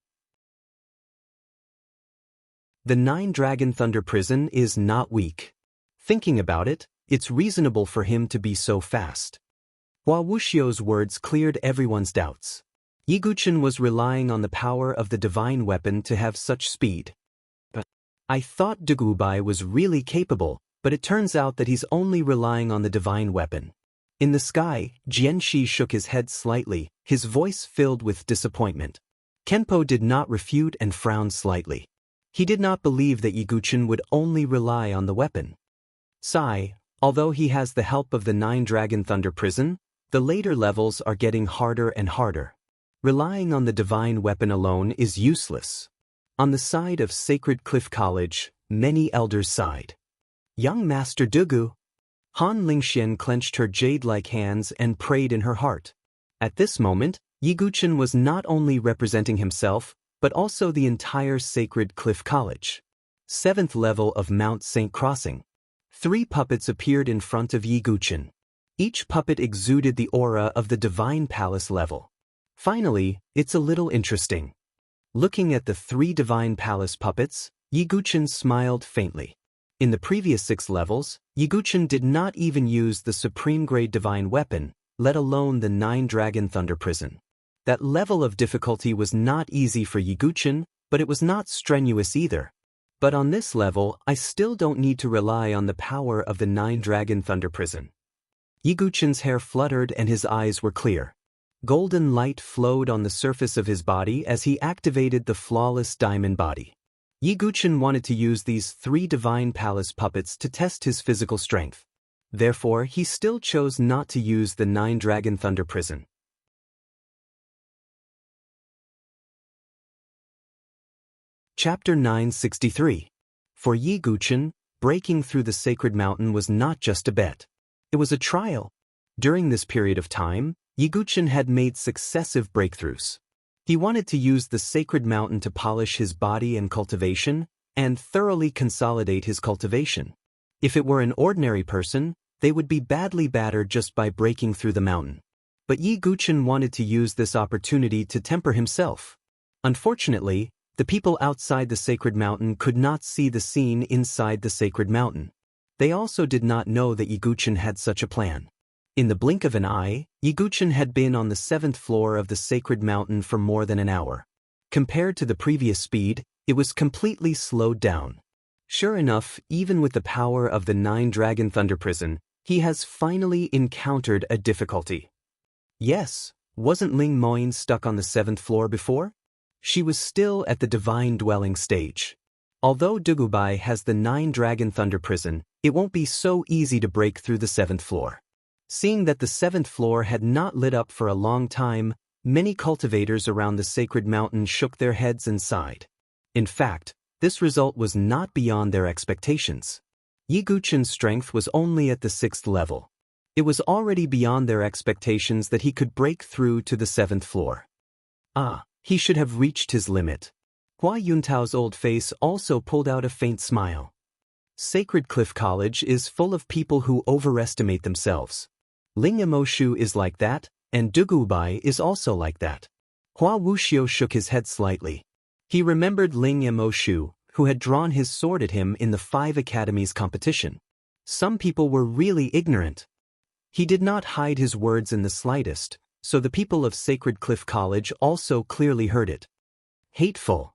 The 9-Dragon Thunder Prison is not weak. Thinking about it, it's reasonable for him to be so fast. Hua Wuxiu's words cleared everyone's doubts. Yiguchen was relying on the power of the divine weapon to have such speed. But I thought Dugubai was really capable, but it turns out that he's only relying on the divine weapon. In the sky, Jian Shi shook his head slightly, his voice filled with disappointment. Kenpo did not refute and frowned slightly. He did not believe that Yiguchen would only rely on the weapon. Sai, although he has the help of the 9-Dragon Thunder Prison, the later levels are getting harder and harder. Relying on the divine weapon alone is useless. On the side of Sacred Cliff College, many elders sighed. Young Master Dugu. Han Lingxian clenched her jade-like hands and prayed in her heart. At this moment, Yiguchen was not only representing himself, but also the entire Sacred Cliff College. 7th level of Mount Saint Crossing. 3 puppets appeared in front of Yiguchen. Each puppet exuded the aura of the Divine Palace level. Finally, it's a little interesting. Looking at the 3 Divine Palace puppets, Yiguchen smiled faintly. In the previous 6 levels, Yiguchen did not even use the Supreme-grade Divine Weapon, let alone the 9-Dragon Thunder Prison. That level of difficulty was not easy for Yiguchen, but it was not strenuous either. But on this level, I still don't need to rely on the power of the 9-Dragon Thunder Prison. Yiguchen's hair fluttered and his eyes were clear. Golden light flowed on the surface of his body as he activated the flawless diamond body. Yiguchen wanted to use these 3 Divine Palace puppets to test his physical strength. Therefore, he still chose not to use the 9-Dragon Thunder Prison. Chapter 963. For Yiguchen, breaking through the sacred mountain was not just a bet. It was a trial. During this period of time, Yiguchen had made successive breakthroughs. He wanted to use the sacred mountain to polish his body and cultivation, and thoroughly consolidate his cultivation. If it were an ordinary person, they would be badly battered just by breaking through the mountain. But Yiguchen wanted to use this opportunity to temper himself. Unfortunately, the people outside the sacred mountain could not see the scene inside the sacred mountain. They also did not know that Yiguchen had such a plan. In the blink of an eye, Yiguchen had been on the 7th floor of the sacred mountain for more than an hour. Compared to the previous speed, it was completely slowed down. Sure enough, even with the power of the 9-Dragon Thunder Prison, he has finally encountered a difficulty. Yes, wasn't Ling Moin stuck on the 7th floor before? She was still at the Divine Dwelling stage. Although Dugubai has the 9-Dragon Thunder Prison, it won't be so easy to break through the 7th floor. Seeing that the 7th floor had not lit up for a long time, many cultivators around the sacred mountain shook their heads and sighed. In fact, this result was not beyond their expectations. Yiguchen's strength was only at the 6th level. It was already beyond their expectations that he could break through to the 7th floor. He should have reached his limit. Hua Yuntao's old face also pulled out a faint smile. Sacred Cliff College is full of people who overestimate themselves. Ling Emoshu is like that, and Dugubai is also like that. Hua Wuxiu shook his head slightly. He remembered Ling Emoshu, who had drawn his sword at him in the 5 Academies competition. Some people were really ignorant. He did not hide his words in the slightest, so the people of Sacred Cliff College also clearly heard it. Hateful.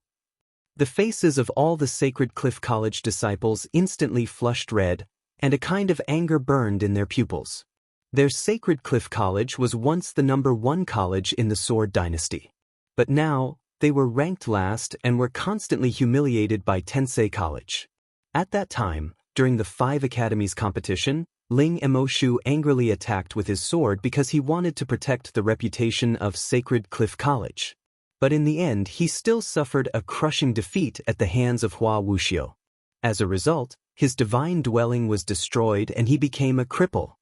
The faces of all the Sacred Cliff College disciples instantly flushed red, and a kind of anger burned in their pupils. Their Sacred Cliff College was once the #1 college in the Sword Dynasty. But now, they were ranked last and were constantly humiliated by Tensei College. At that time, during the 5 Academies competition, Ling Emoshu angrily attacked with his sword because he wanted to protect the reputation of Sacred Cliff College. But in the end, he still suffered a crushing defeat at the hands of Hua Wuxiu. As a result, his divine dwelling was destroyed and he became a cripple.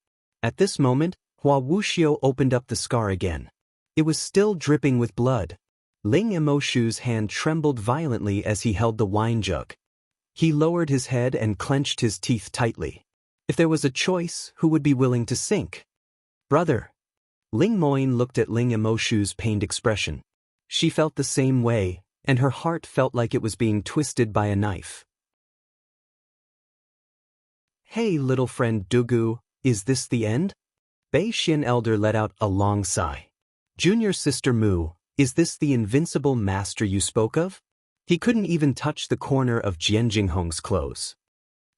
At this moment, Hua Wuxiu opened up the scar again. It was still dripping with blood. Ling Emoshu's hand trembled violently as he held the wine jug. He lowered his head and clenched his teeth tightly. If there was a choice, who would be willing to sink? Brother. Ling Moin looked at Ling Emoshu's pained expression. She felt the same way, and her heart felt like it was being twisted by a knife. Hey little friend Dugu, is this the end? Bei Xin Elder let out a long sigh. Junior sister Mu, is this the invincible master you spoke of? He couldn't even touch the corner of Jian Jinghong's clothes.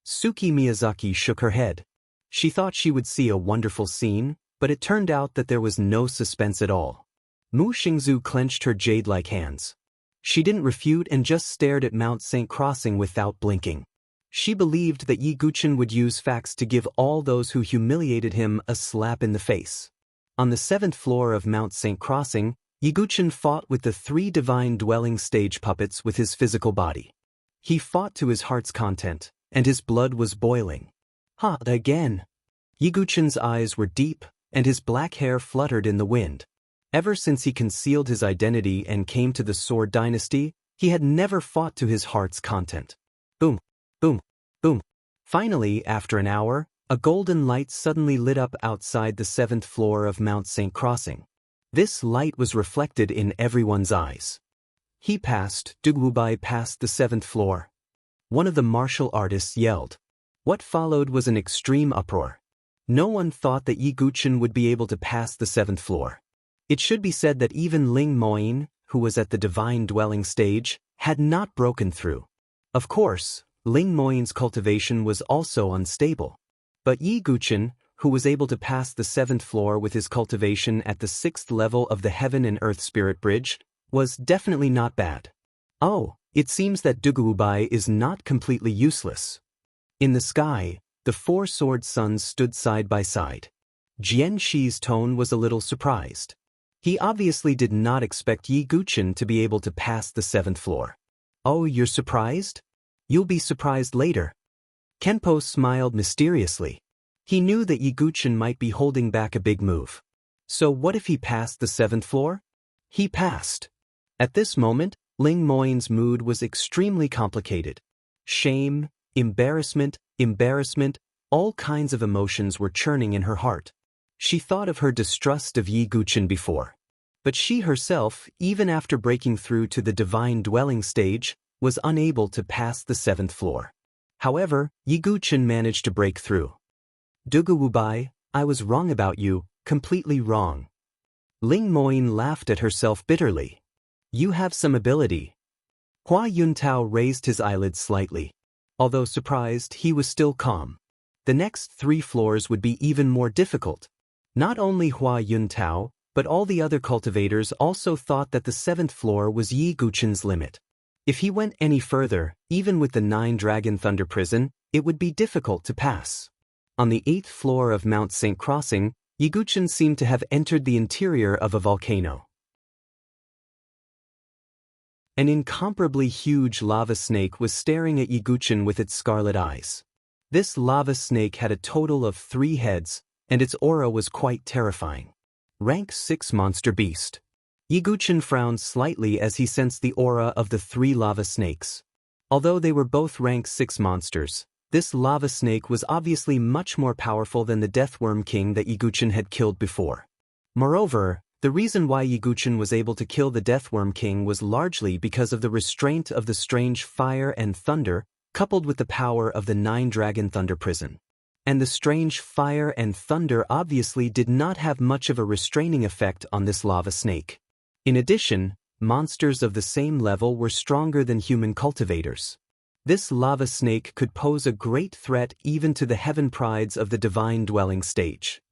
Suki Miyazaki shook her head. She thought she would see a wonderful scene, but it turned out that there was no suspense at all. Mu Xingzu clenched her jade-like hands. She didn't refute and just stared at Mount St. Crossing without blinking. She believed that Yi Guchen would use facts to give all those who humiliated him a slap in the face. On the 7th floor of Mount St. Crossing, Yi Guchen fought with the 3 divine dwelling stage puppets with his physical body. He fought to his heart's content, and his blood was boiling. Again. Yi Guchen's eyes were deep, and his black hair fluttered in the wind. Ever since he concealed his identity and came to the Sword Dynasty, he had never fought to his heart's content. Boom, boom, boom. Finally, after an hour, a golden light suddenly lit up outside the 7th floor of Mount St. Crossing. This light was reflected in everyone's eyes. Dugubai passed the 7th floor. One of the martial artists yelled. What followed was an extreme uproar. No one thought that Yi Guchen would be able to pass the 7th floor. It should be said that even Ling Moyin, who was at the divine dwelling stage, had not broken through. Of course, Ling Moyin's cultivation was also unstable. But Yi Guchen, who was able to pass the 7th floor with his cultivation at the 6th level of the Heaven and Earth Spirit Bridge, was definitely not bad. Oh, it seems that Dugubai is not completely useless. In the sky, the 4 sword suns stood side by side. Jian Shi's tone was a little surprised. He obviously did not expect Yi Guchen to be able to pass the 7th floor. Oh, you're surprised? You'll be surprised later. Kenpo smiled mysteriously. He knew that Yi Guchen might be holding back a big move. So what if he passed the 7th floor? He passed. At this moment, Ling Moyin's mood was extremely complicated. Shame, embarrassment, all kinds of emotions were churning in her heart. She thought of her distrust of Yi Guchen before. But she herself, even after breaking through to the divine dwelling stage, was unable to pass the 7th floor. However, Yi Guchen managed to break through. Dugubai, I was wrong about you, completely wrong. Ling Moyin laughed at herself bitterly. You have some ability. Hua Yuntao raised his eyelids slightly. Although surprised, he was still calm. The next 3 floors would be even more difficult. Not only Hua Yuntao, but all the other cultivators also thought that the 7th floor was Yi Guchen's limit. If he went any further, even with the 9-dragon thunder prison, it would be difficult to pass. On the 8th floor of Mount St. Crossing, Yi Guchen seemed to have entered the interior of a volcano. An incomparably huge lava snake was staring at Yi Guchen with its scarlet eyes. This lava snake had a total of 3 heads, and its aura was quite terrifying. Rank 6 monster beast. Yi Guchen frowned slightly as he sensed the aura of the 3 lava snakes. Although they were both rank 6 monsters, this lava snake was obviously much more powerful than the Deathworm King that Yi Guchen had killed before. Moreover, the reason why Yi Guchen was able to kill the Deathworm King was largely because of the restraint of the strange fire and thunder, coupled with the power of the 9-dragon thunder prison. And the strange fire and thunder obviously did not have much of a restraining effect on this lava snake. In addition, monsters of the same level were stronger than human cultivators. This lava snake could pose a great threat even to the heaven prides of the divine dwelling stage.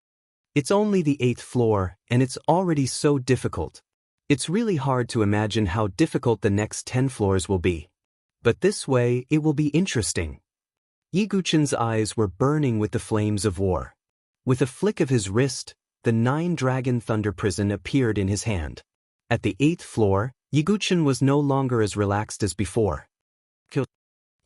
It's only the 8th floor, and it's already so difficult. It's really hard to imagine how difficult the next 10 floors will be. But this way, it will be interesting. Yi Guchen's eyes were burning with the flames of war. With a flick of his wrist, the 9-dragon thunder prison appeared in his hand. At the 8th floor, Yi Guchen was no longer as relaxed as before.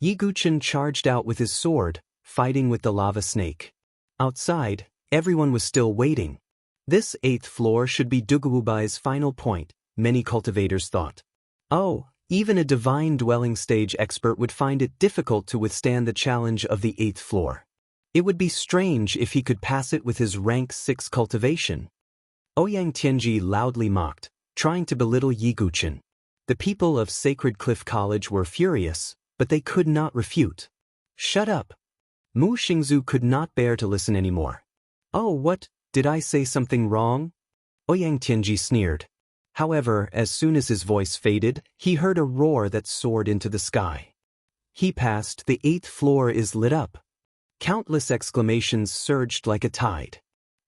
Yi Guchen charged out with his sword, fighting with the lava snake. Outside, everyone was still waiting. This 8th floor should be Dugubai's final point, many cultivators thought. Oh, even a divine dwelling stage expert would find it difficult to withstand the challenge of the 8th floor. It would be strange if he could pass it with his rank 6 cultivation. Ouyang Tianji loudly mocked, trying to belittle Yi Guchen. The people of Sacred Cliff College were furious, but they could not refute. Shut up. Mu Xingzu could not bear to listen anymore. Oh, what, did I say something wrong? Ouyang Tianji sneered. However, as soon as his voice faded, he heard a roar that soared into the sky. He passed, the 8th floor is lit up. Countless exclamations surged like a tide.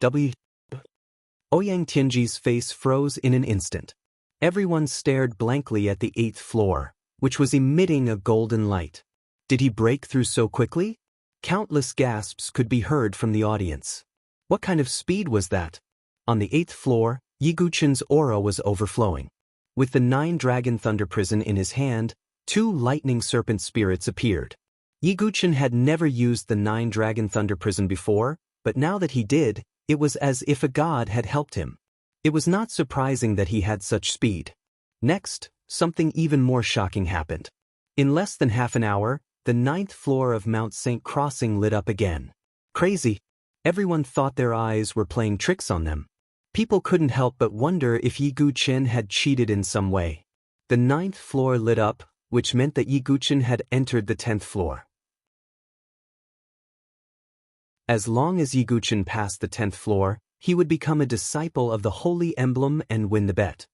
Ouyang Tianji's face froze in an instant. Everyone stared blankly at the 8th floor, which was emitting a golden light. Did he break through so quickly? Countless gasps could be heard from the audience. What kind of speed was that? On the 8th floor, Yiguchen's aura was overflowing. With the 9-dragon thunder prison in his hand, 2 lightning serpent spirits appeared. Yiguchen had never used the 9-dragon thunder prison before, but now that he did, it was as if a god had helped him. It was not surprising that he had such speed. Next, something even more shocking happened. In less than half an hour, the 9th floor of Mount St. Crossing lit up again. Crazy. Everyone thought their eyes were playing tricks on them. People couldn't help but wonder if Yiguchen had cheated in some way. The 9th floor lit up, which meant that Yiguchen had entered the 10th floor. As long as Yiguchen passed the 10th floor, he would become a disciple of the Holy Emblem and win the bet.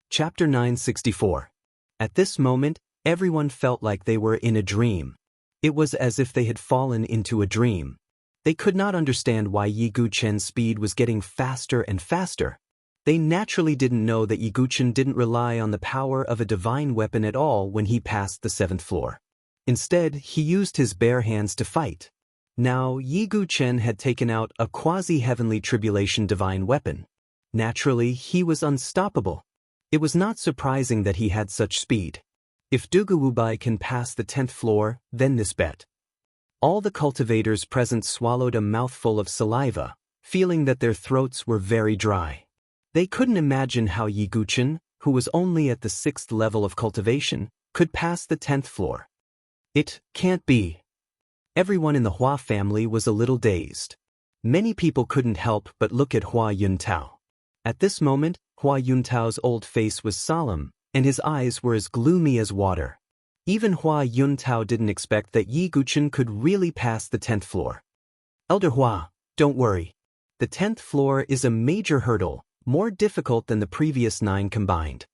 Chapter 964. At this moment, everyone felt like they were in a dream. It was as if they had fallen into a dream. They could not understand why Yiguchen's speed was getting faster and faster. They naturally didn't know that Yiguchen didn't rely on the power of a divine weapon at all when he passed the 7th floor. Instead, he used his bare hands to fight. Now, Yiguchen had taken out a quasi-heavenly tribulation divine weapon. Naturally, he was unstoppable. It was not surprising that he had such speed. If Dugawubai can pass the 10th floor, then this bet. All the cultivators present swallowed a mouthful of saliva, feeling that their throats were very dry. They couldn't imagine how Yiguchen, who was only at the 6th level of cultivation, could pass the 10th floor. It can't be. Everyone in the Hua family was a little dazed. Many people couldn't help but look at Hua Yuntao. At this moment, Hua Yuntao's old face was solemn, and his eyes were as gloomy as water. Even Hua Yuntao didn't expect that Yiguchen could really pass the 10th floor. Elder Hua, don't worry. The 10th floor is a major hurdle, more difficult than the previous 9 combined.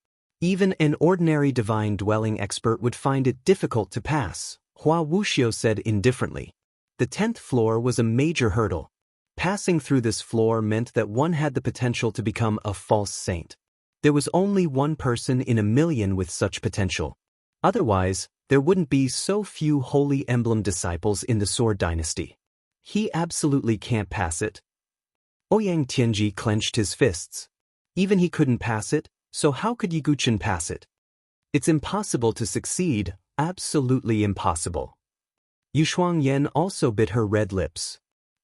Even an ordinary divine dwelling expert would find it difficult to pass, Hua Wuxiu said indifferently. The 10th floor was a major hurdle. Passing through this floor meant that one had the potential to become a false saint. There was only one person in a million with such potential. Otherwise, there wouldn't be so few Holy Emblem disciples in the Sword Dynasty. He absolutely can't pass it. Ouyang Tianji clenched his fists. Even he couldn't pass it, so how could Yiguchen pass it? It's impossible to succeed, absolutely impossible. Yushuang Yan also bit her red lips.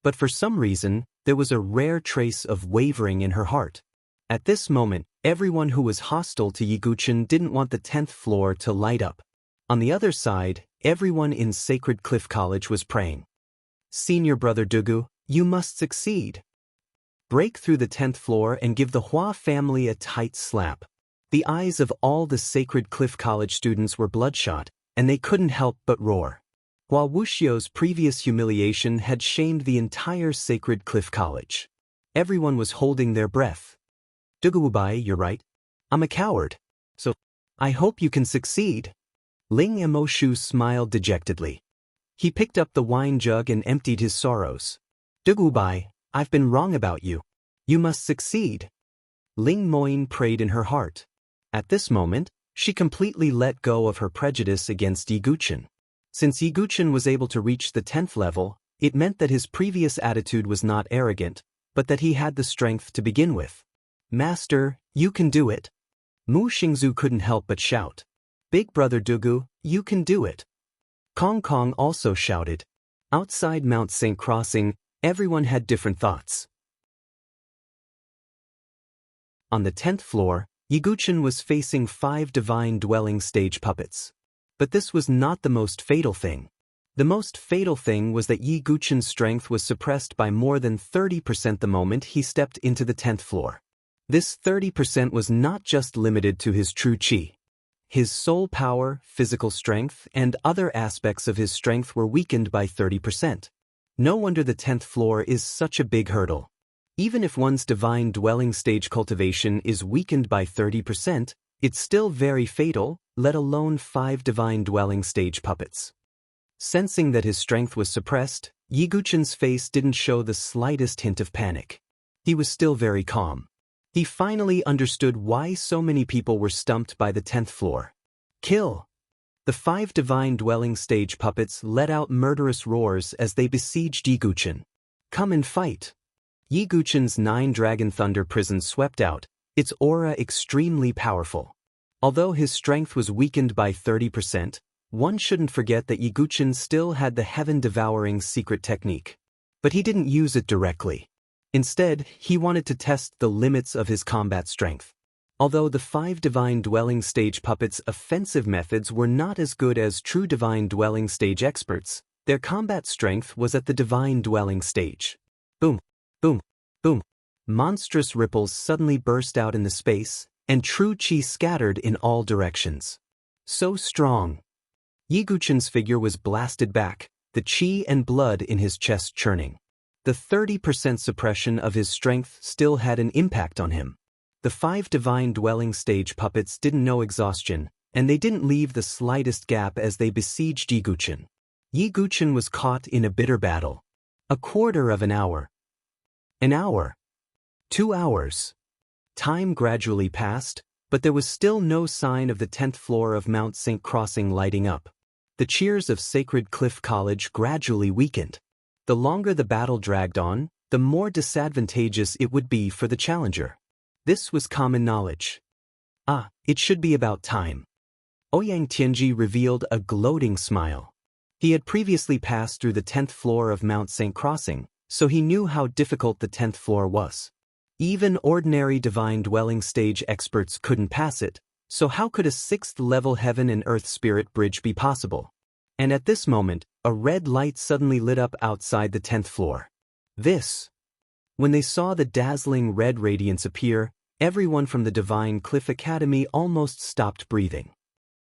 But for some reason, there was a rare trace of wavering in her heart. At this moment, everyone who was hostile to Yiguchen didn't want the 10th floor to light up. On the other side, everyone in Sacred Cliff College was praying. Senior brother Dugu, you must succeed. Break through the 10th floor and give the Hua family a tight slap. The eyes of all the Sacred Cliff College students were bloodshot, and they couldn't help but roar. Hua Wuxiu's previous humiliation had shamed the entire Sacred Cliff College. Everyone was holding their breath. Dugawubai, you're right. I'm a coward. So, I hope you can succeed. Ling Emoshu smiled dejectedly. He picked up the wine jug and emptied his sorrows. Dugawubai, I've been wrong about you. You must succeed. Ling Moyin prayed in her heart. At this moment, she completely let go of her prejudice against Yiguchen. Since Yiguchen was able to reach the 10th level, it meant that his previous attitude was not arrogant, but that he had the strength to begin with. Master, you can do it. Mu Xingzu couldn't help but shout. Big brother Dugu, you can do it. Kong Kong also shouted. Outside Mount St. Crossing, everyone had different thoughts. On the 10th floor, Yiguchen was facing 5 divine dwelling stage puppets. But this was not the most fatal thing. The most fatal thing was that Yiguchen's strength was suppressed by more than 30% the moment he stepped into the 10th floor. This 30% was not just limited to his true qi. His soul power, physical strength, and other aspects of his strength were weakened by 30%. No wonder the 10th floor is such a big hurdle. Even if one's divine dwelling stage cultivation is weakened by 30%, it's still very fatal, let alone 5 divine dwelling stage puppets. Sensing that his strength was suppressed, Yiguchen's face didn't show the slightest hint of panic. He was still very calm. He finally understood why so many people were stumped by the 10th floor. Kill! The 5 divine dwelling stage puppets let out murderous roars as they besieged Yiguchen. Come and fight! Yiguchen's 9 dragon thunder prison swept out, its aura extremely powerful. Although his strength was weakened by 30%, one shouldn't forget that Yiguchen still had the heaven-devouring secret technique. But he didn't use it directly. Instead, he wanted to test the limits of his combat strength. Although the 5 divine dwelling stage puppets' offensive methods were not as good as true divine dwelling stage experts, their combat strength was at the divine dwelling stage. Boom, boom, boom. Monstrous ripples suddenly burst out in the space, and true chi scattered in all directions. So strong. Yiguchen's figure was blasted back, the chi and blood in his chest churning. The 30% suppression of his strength still had an impact on him. The 5 divine dwelling stage puppets didn't know exhaustion, and they didn't leave the slightest gap as they besieged Yiguchen. Yiguchen was caught in a bitter battle. A quarter of an hour. An hour. 2 hours. Time gradually passed, but there was still no sign of the 10th floor of Mount St. Crossing lighting up. The cheers of Sacred Cliff College gradually weakened. The longer the battle dragged on, the more disadvantageous it would be for the challenger. This was common knowledge. It should be about time. Ouyang Tianji revealed a gloating smile. He had previously passed through the 10th floor of Mount St. Crossing, so he knew how difficult the 10th floor was. Even ordinary divine dwelling stage experts couldn't pass it, so how could a 6th-level heaven and earth spirit bridge be possible? And at this moment, a red light suddenly lit up outside the 10th floor. When they saw the dazzling red radiance appear, everyone from the Divine Cliff Academy almost stopped breathing.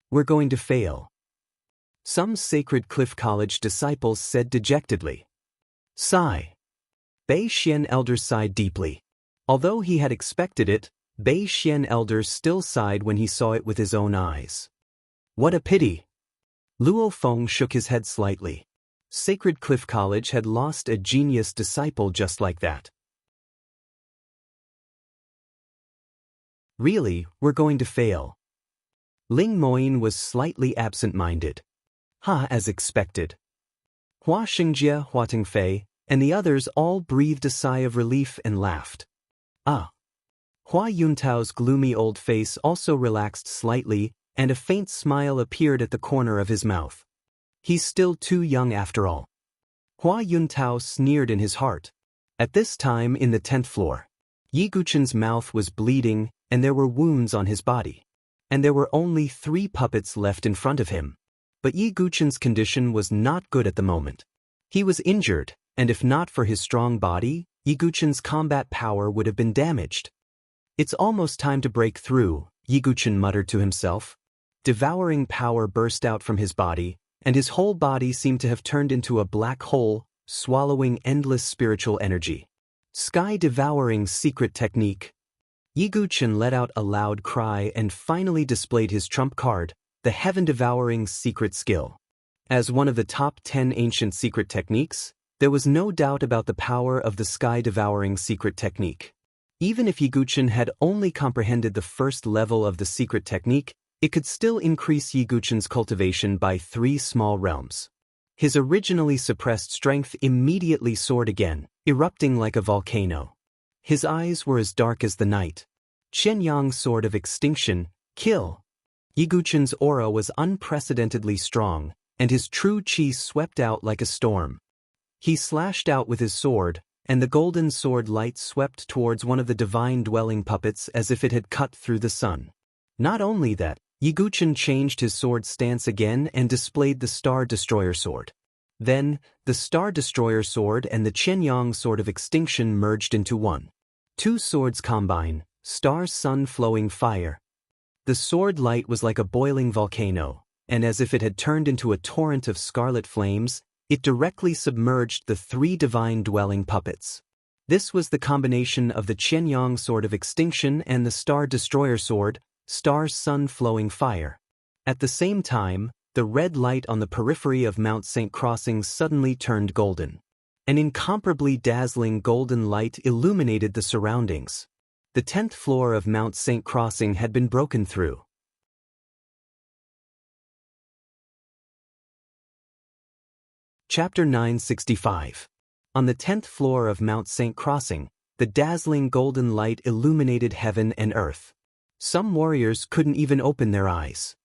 We're going to fail. Some Sacred Cliff College disciples said dejectedly. Sigh. Bei Xian Elder sighed deeply. Although he had expected it, Bei Xian Elder still sighed when he saw it with his own eyes. What a pity. Luo Feng shook his head slightly. Sacred Cliff College had lost a genius disciple just like that. Really, we're going to fail. Ling Moyin was slightly absent-minded. As expected. Hua Xingjie, Hua Tingfei, and the others all breathed a sigh of relief and laughed. Hua Yuntao's gloomy old face also relaxed slightly, and a faint smile appeared at the corner of his mouth. He's still too young after all. Hua Yuntao sneered in his heart. At this time in the 10th floor, Yiguchen's mouth was bleeding, and there were wounds on his body. And there were only 3 puppets left in front of him. But Yiguchen's condition was not good at the moment. He was injured, and if not for his strong body, Yiguchen's combat power would have been damaged. It's almost time to break through, Yiguchen muttered to himself. Devouring power burst out from his body, and his whole body seemed to have turned into a black hole, swallowing endless spiritual energy. Sky-devouring secret technique. Yiguchen let out a loud cry and finally displayed his trump card, the heaven-devouring secret skill. As one of the top 10 ancient secret techniques, there was no doubt about the power of the sky-devouring secret technique. Even if Yiguchen had only comprehended the first level of the secret technique, it could still increase Yiguchen's cultivation by 3 small realms. His originally suppressed strength immediately soared again, erupting like a volcano. His eyes were as dark as the night. Qianyang's sword of extinction, kill. Yiguchen's aura was unprecedentedly strong, and his true chi swept out like a storm. He slashed out with his sword, and the golden sword light swept towards one of the divine dwelling puppets as if it had cut through the sun. Not only that, Yiguchen changed his sword stance again and displayed the Star Destroyer sword. Then, the Star Destroyer sword and the Qianyang sword of extinction merged into one. 2 swords combine, Star Sun flowing fire. The sword light was like a boiling volcano, and as if it had turned into a torrent of scarlet flames, it directly submerged the 3 divine dwelling puppets. This was the combination of the Qianyang sword of extinction and the Star Destroyer sword, Star Sun flowing fire. At the same time, the red light on the periphery of Mount St. Crossing suddenly turned golden. An incomparably dazzling golden light illuminated the surroundings. The 10th floor of Mount St. Crossing had been broken through. Chapter 965. On the 10th floor of Mount St. Crossing, the dazzling golden light illuminated heaven and earth. Some warriors couldn't even open their eyes.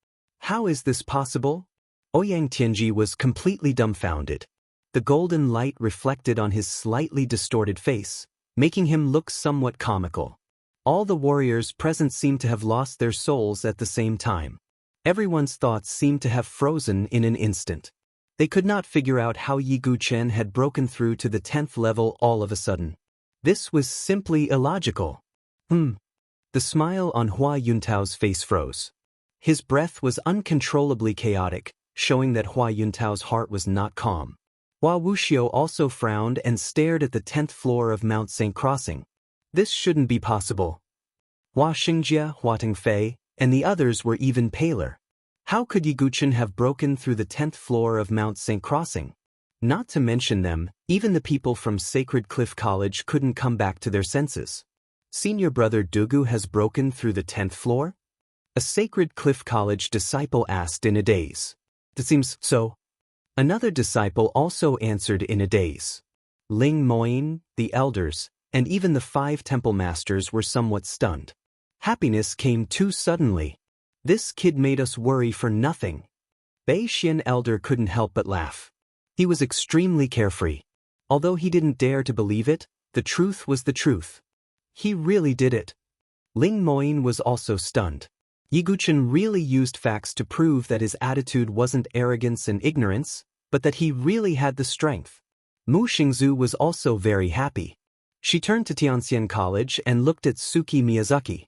How is this possible? Ouyang Tianji was completely dumbfounded. The golden light reflected on his slightly distorted face, making him look somewhat comical. All the warriors present seemed to have lost their souls at the same time. Everyone's thoughts seemed to have frozen in an instant. They could not figure out how Yi Guchen had broken through to the 10th level all of a sudden. This was simply illogical. The smile on Hua Yuntao's face froze. His breath was uncontrollably chaotic, showing that Hua Yuntao's heart was not calm. Hua Wuxiu also frowned and stared at the 10th floor of Mount St. Crossing. This shouldn't be possible. Hua Xingjie, Hua Tengfei, and the others were even paler. How could Yi Guchen have broken through the 10th floor of Mount St. Crossing? Not to mention them, even the people from Sacred Cliff College couldn't come back to their senses. Senior brother Dugu has broken through the 10th floor? A Sacred Cliff College disciple asked in a daze. It seems so. Another disciple also answered in a daze. Ling Moyin, the elders, and even the 5 temple masters were somewhat stunned. Happiness came too suddenly. This kid made us worry for nothing. Bei Xian elder couldn't help but laugh. He was extremely carefree. Although he didn't dare to believe it, the truth was the truth. He really did it. Ling Moyin was also stunned. Yi Guchen really used facts to prove that his attitude wasn't arrogance and ignorance, but that he really had the strength. Mu Xingzu was also very happy. She turned to Tianxian College and looked at Suki Miyazaki.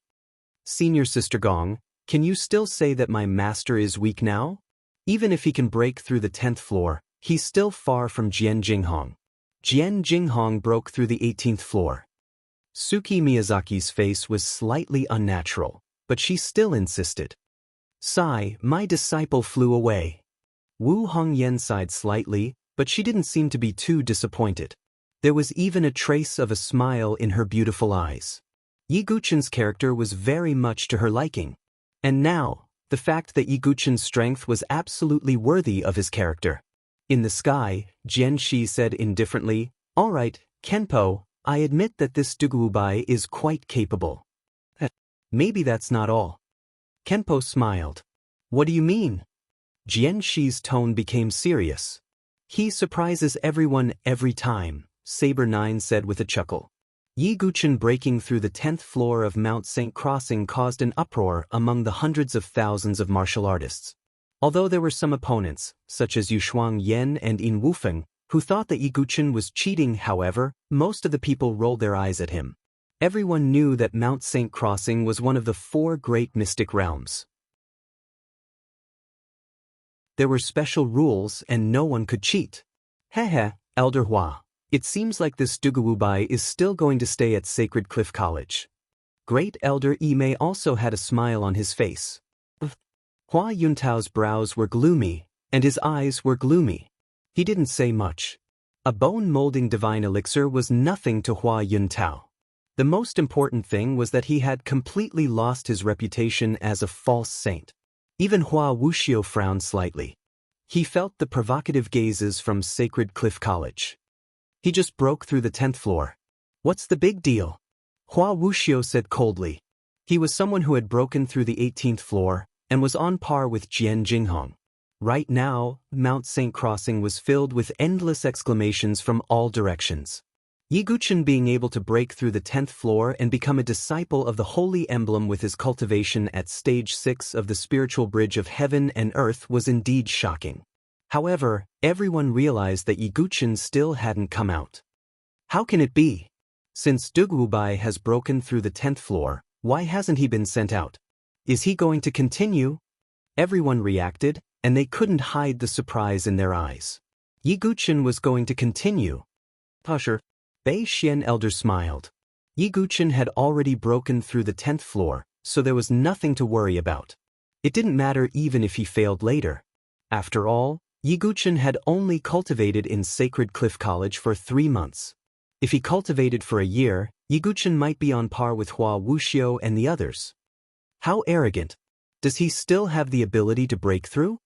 Senior Sister Gong, can you still say that my master is weak now? Even if he can break through the 10th floor, he's still far from Jian Jinghong. Jian Jinghong broke through the 18th floor. Suki Miyazaki's face was slightly unnatural, but she still insisted. Sigh, my disciple flew away. Wu Hongyan sighed slightly, but she didn't seem to be too disappointed. There was even a trace of a smile in her beautiful eyes. Yi Guchen's character was very much to her liking. And now, the fact that Yi Guchen's strength was absolutely worthy of his character. In the sky, Jian Shi said indifferently, "All right, Kenpo, I admit that this Duguobai is quite capable." Maybe that's not all. Kenpo smiled. What do you mean? Jian Shi's tone became serious. He surprises everyone every time, Saber 9 said with a chuckle. Yi Guchen breaking through the 10th floor of Mount St. Crossing caused an uproar among the hundreds of thousands of martial artists. Although there were some opponents, such as Yushuang Yen and In Wufeng, who thought that Yi Guchen was cheating, however, most of the people rolled their eyes at him. Everyone knew that Mount St. Crossing was one of the 4 great mystic realms. There were special rules and no one could cheat. Hehe, Elder Hua. It seems like this Duguobai is still going to stay at Sacred Cliff College. Great Elder Yimei also had a smile on his face. Hua Yuntao's brows were gloomy, and his eyes were gloomy. He didn't say much. A bone-molding divine elixir was nothing to Hua Yuntao. The most important thing was that he had completely lost his reputation as a false saint. Even Hua Wuxiu frowned slightly. He felt the provocative gazes from Sacred Cliff College. He just broke through the 10th floor. What's the big deal? Hua Wuxiu said coldly. He was someone who had broken through the 18th floor and was on par with Jian Jinghong. Right now, Mount St. Crossing was filled with endless exclamations from all directions. Yi Guchen being able to break through the 10th floor and become a disciple of the Holy Emblem with his cultivation at Stage 6 of the spiritual bridge of heaven and earth was indeed shocking. However, everyone realized that Yi Guchen still hadn't come out. How can it be? Since Duguobai has broken through the 10th floor, why hasn't he been sent out? Is he going to continue? Everyone reacted, and they couldn't hide the surprise in their eyes. Yi Guchen was going to continue. Usher. Bei Xian elder smiled. Yi Guchen had already broken through the 10th floor, so there was nothing to worry about. It didn't matter even if he failed later. After all, Yiguchen had only cultivated in Sacred Cliff College for 3 months. If he cultivated for a year, Yiguchen might be on par with Hua Wuxiu and the others. How arrogant! Does he still have the ability to break through?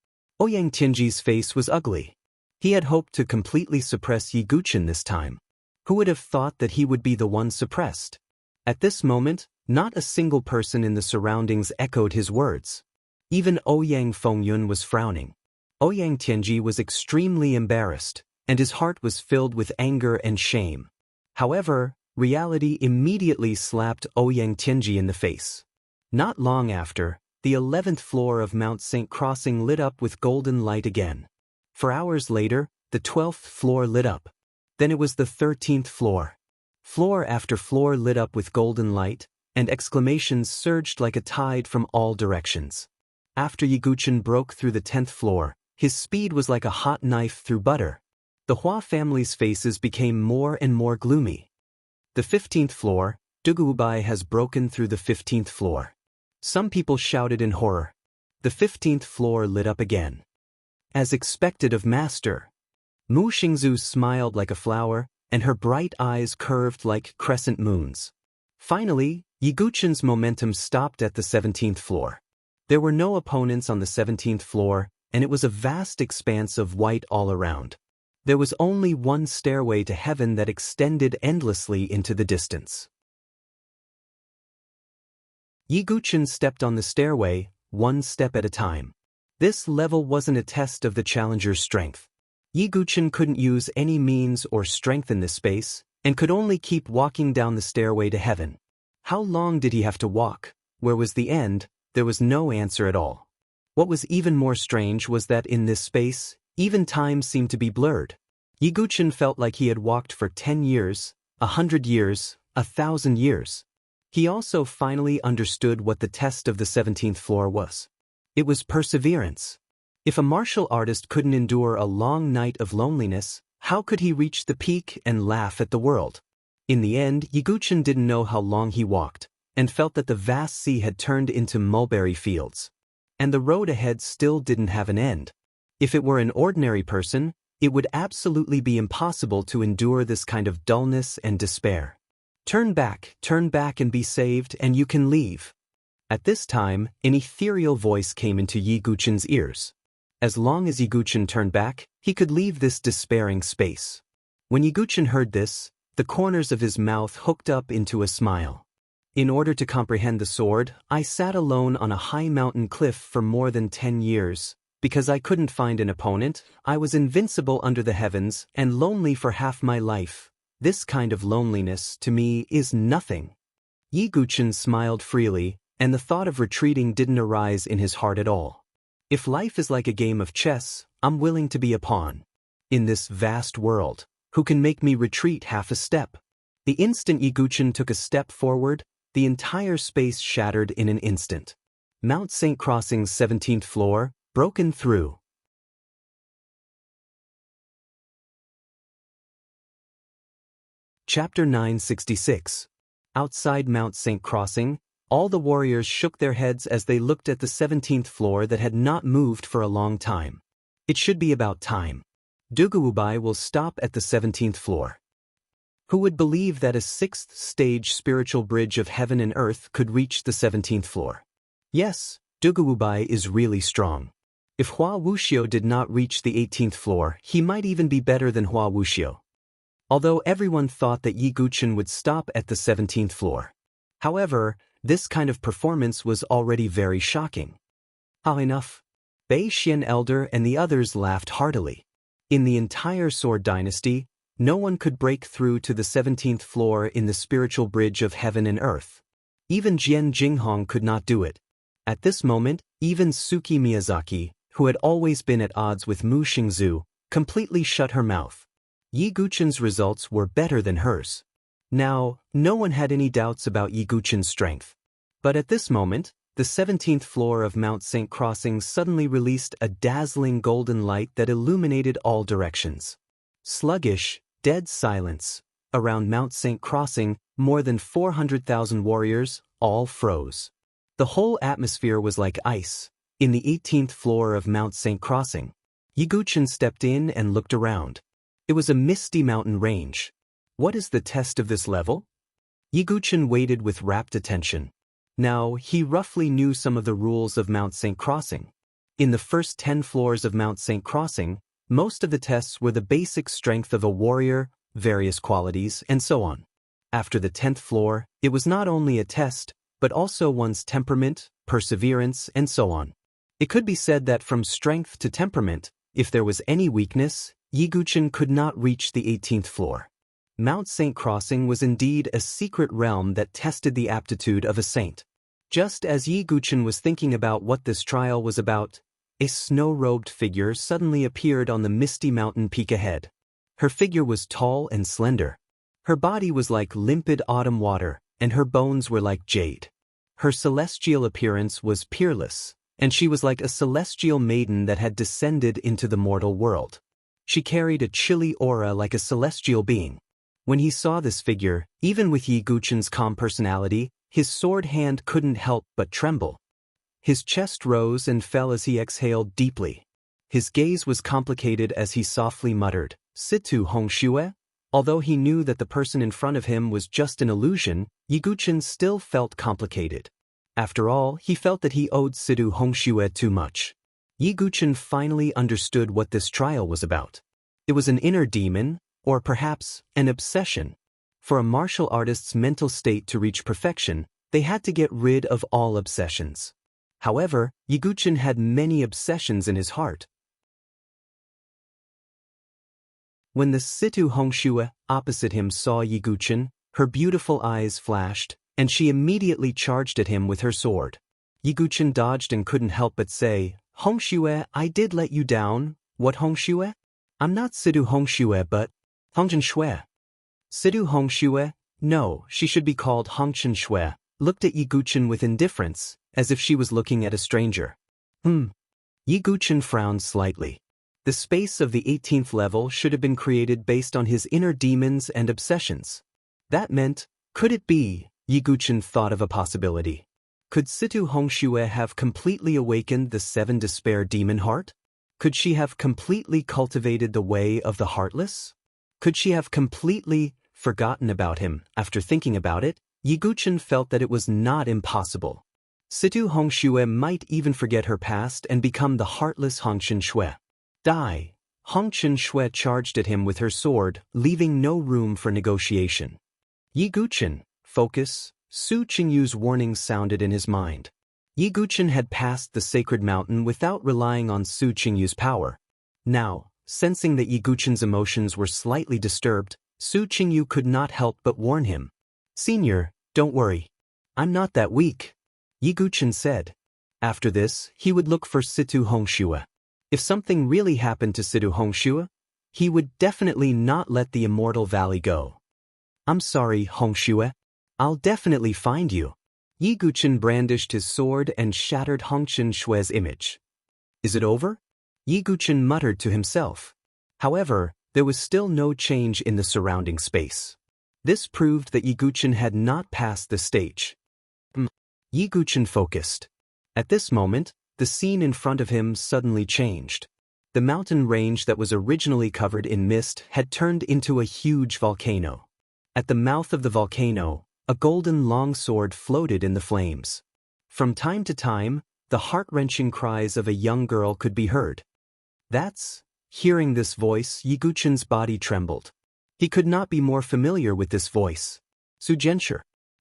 Ouyang Tianji's face was ugly. He had hoped to completely suppress Yiguchen this time. Who would have thought that he would be the one suppressed? At this moment, not a single person in the surroundings echoed his words. Even Ouyang Fengyun was frowning. Ouyang Tianji was extremely embarrassed, and his heart was filled with anger and shame. However, reality immediately slapped Ouyang Tianji in the face. Not long after, the 11th floor of Mount St. Crossing lit up with golden light again. For hours later, the 12th floor lit up. Then it was the 13th floor. Floor after floor lit up with golden light, and exclamations surged like a tide from all directions. After Yiguchen broke through the 10th floor, his speed was like a hot knife through butter. The Hua family's faces became more and more gloomy. The 15th floor, Dugubai has broken through the 15th floor. Some people shouted in horror. The 15th floor lit up again. As expected of Master. Mu Xingzu smiled like a flower, and her bright eyes curved like crescent moons. Finally, Yiguchen's momentum stopped at the 17th floor. There were no opponents on the 17th floor, and it was a vast expanse of white all around. There was only one stairway to heaven that extended endlessly into the distance. Yiguchen stepped on the stairway, one step at a time. This level wasn't a test of the challenger's strength. Yiguchen couldn't use any means or strength in this space, and could only keep walking down the stairway to heaven. How long did he have to walk? Where was the end? There was no answer at all. What was even more strange was that in this space, even time seemed to be blurred. Yiguchen felt like he had walked for 10 years, 100 years, 1,000 years. He also finally understood what the test of the 17th floor was. It was perseverance. If a martial artist couldn't endure a long night of loneliness, how could he reach the peak and laugh at the world? In the end, Yiguchen didn't know how long he walked, and felt that the vast sea had turned into mulberry fields. And the road ahead still didn't have an end. If it were an ordinary person, it would absolutely be impossible to endure this kind of dullness and despair. Turn back and be saved, and you can leave. At this time, an ethereal voice came into Yiguchen's ears. As long as Yiguchen turned back, he could leave this despairing space. When Yiguchen heard this, the corners of his mouth hooked up into a smile. In order to comprehend the sword, I sat alone on a high mountain cliff for more than 10 years. Because I couldn't find an opponent, I was invincible under the heavens and lonely for half my life. This kind of loneliness, to me, is nothing. Yiguchen smiled freely, and the thought of retreating didn't arise in his heart at all. If life is like a game of chess, I'm willing to be a pawn. In this vast world, who can make me retreat half a step? The instant Yiguchen took a step forward, the entire space shattered in an instant. Mount St. Crossing's 17th floor, broken through. Chapter 966. Outside Mount St. Crossing, all the warriors shook their heads as they looked at the 17th floor that had not moved for a long time. It should be about time. Duguubai will stop at the 17th floor. Who would believe that a 6th stage spiritual bridge of heaven and earth could reach the 17th floor? Yes, Duguubai is really strong. If Hua Wuxiu did not reach the 18th floor, he might even be better than Hua Wuxiu. Although everyone thought that Yiguchen would stop at the 17th floor. However, this kind of performance was already very shocking. Ah, enough. Bei Xian Elder and the others laughed heartily. In the entire Sword Dynasty, no one could break through to the 17th floor in the spiritual bridge of heaven and earth. Even Jian Jinghong could not do it. At this moment, even Suki Miyazaki, who had always been at odds with Mu Xingzu, completely shut her mouth. Yiguchen's results were better than hers. Now, no one had any doubts about Yiguchen's strength. But at this moment, the 17th floor of Mount St. Crossing suddenly released a dazzling golden light that illuminated all directions. Sluggish, dead silence. Around Mount St. Crossing, more than 400,000 warriors, all froze. The whole atmosphere was like ice. In the 18th floor of Mount St. Crossing, Yiguchen stepped in and looked around. It was a misty mountain range. What is the test of this level? Yiguchen waited with rapt attention. Now, he roughly knew some of the rules of Mount St. Crossing. In the first 10 floors of Mount St. Crossing, most of the tests were the basic strength of a warrior, various qualities, and so on. After the 10th floor, it was not only a test, but also one's temperament, perseverance, and so on. It could be said that from strength to temperament, if there was any weakness, Yiguchen could not reach the 18th floor. Mount St. Crossing was indeed a secret realm that tested the aptitude of a saint. Just as Yiguchen was thinking about what this trial was about, a snow-robed figure suddenly appeared on the misty mountain peak ahead. Her figure was tall and slender. Her body was like limpid autumn water, and her bones were like jade. Her celestial appearance was peerless, and she was like a celestial maiden that had descended into the mortal world. She carried a chilly aura like a celestial being. When he saw this figure, even with Yiguchen's calm personality, his sword hand couldn't help but tremble. His chest rose and fell as he exhaled deeply. His gaze was complicated as he softly muttered, "Situ Hongxue?" Although he knew that the person in front of him was just an illusion, Yiguchen still felt complicated. After all, he felt that he owed Situ Hongxue too much. Yiguchen finally understood what this trial was about. It was an inner demon, or perhaps an obsession. For a martial artist's mental state to reach perfection, they had to get rid of all obsessions. However, Yiguchen had many obsessions in his heart. When the Situ Hongxue opposite him saw Yiguchen, her beautiful eyes flashed, and she immediately charged at him with her sword. Yiguchen dodged and couldn't help but say, "Hongxue, I did let you down." "What Hongxue? I'm not Situ Hongxue but Hongchen Shui." Situ Hongxue, no, she should be called Hongchen Shui, looked at Yiguchen with indifference, as if she was looking at a stranger. Yiguchen frowned slightly. The space of the 18th level should have been created based on his inner demons and obsessions. That meant, could it be, Yiguchen thought of a possibility. Could Situ Hongxue have completely awakened the 7 despair demon heart? Could she have completely cultivated the way of the heartless? Could she have completely forgotten about him? After thinking about it, Yiguchen felt that it was not impossible. Situ Hongxue might even forget her past and become the heartless Hongchen Shui. Die! Hongchen Shui charged at him with her sword, leaving no room for negotiation. Yiguchen, focus, Su Qingyu's warning sounded in his mind. Yiguchen had passed the sacred mountain without relying on Su Qingyu's power. Now, sensing that Yiguchen's emotions were slightly disturbed, Su Qingyu could not help but warn him. "Senior, don't worry. I'm not that weak," Yiguchen said. After this, he would look for Situ Hongxue. If something really happened to Situ Hongxue, he would definitely not let the immortal valley go. "I'm sorry, Hongxue. I'll definitely find you." Yiguchen brandished his sword and shattered Hongchen Shui's image. "Is it over?" Yiguchen muttered to himself. However, there was still no change in the surrounding space. This proved that Yiguchen had not passed the stage. Yiguchen focused. At this moment, the scene in front of him suddenly changed. The mountain range that was originally covered in mist had turned into a huge volcano. At the mouth of the volcano, a golden longsword floated in the flames. From time to time, the heart-wrenching cries of a young girl could be heard. Hearing this voice, Yiguchen's body trembled. He could not be more familiar with this voice. Su Jianshi.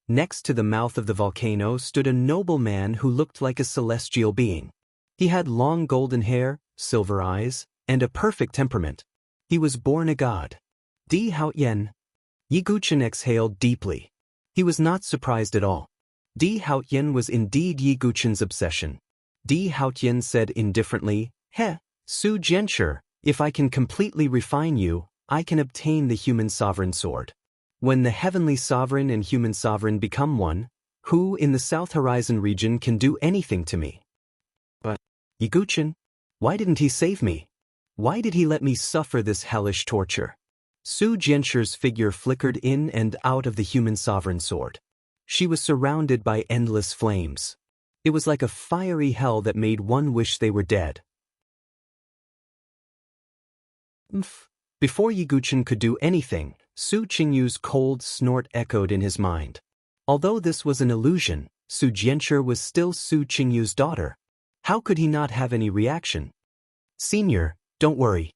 Next to the mouth of the volcano stood a noble man who looked like a celestial being. He had long golden hair, silver eyes, and a perfect temperament. He was born a god. Di Haoyan. Yiguchen exhaled deeply. He was not surprised at all. Di Haoyan was indeed Yiguchen's obsession. Di Haoyan said indifferently, Su Jianshi, if I can completely refine you, I can obtain the human sovereign sword. When the heavenly sovereign and human sovereign become one, who in the South Horizon region can do anything to me? But, Yiguchen, why didn't he save me? Why did he let me suffer this hellish torture? Su Jianshi's figure flickered in and out of the human sovereign sword. She was surrounded by endless flames. It was like a fiery hell that made one wish they were dead. Mph. Before Yiguchen could do anything, Su Qingyu's cold snort echoed in his mind. Although this was an illusion, Su Jianshi was still Su Qingyu's daughter. How could he not have any reaction? Senior, don't worry.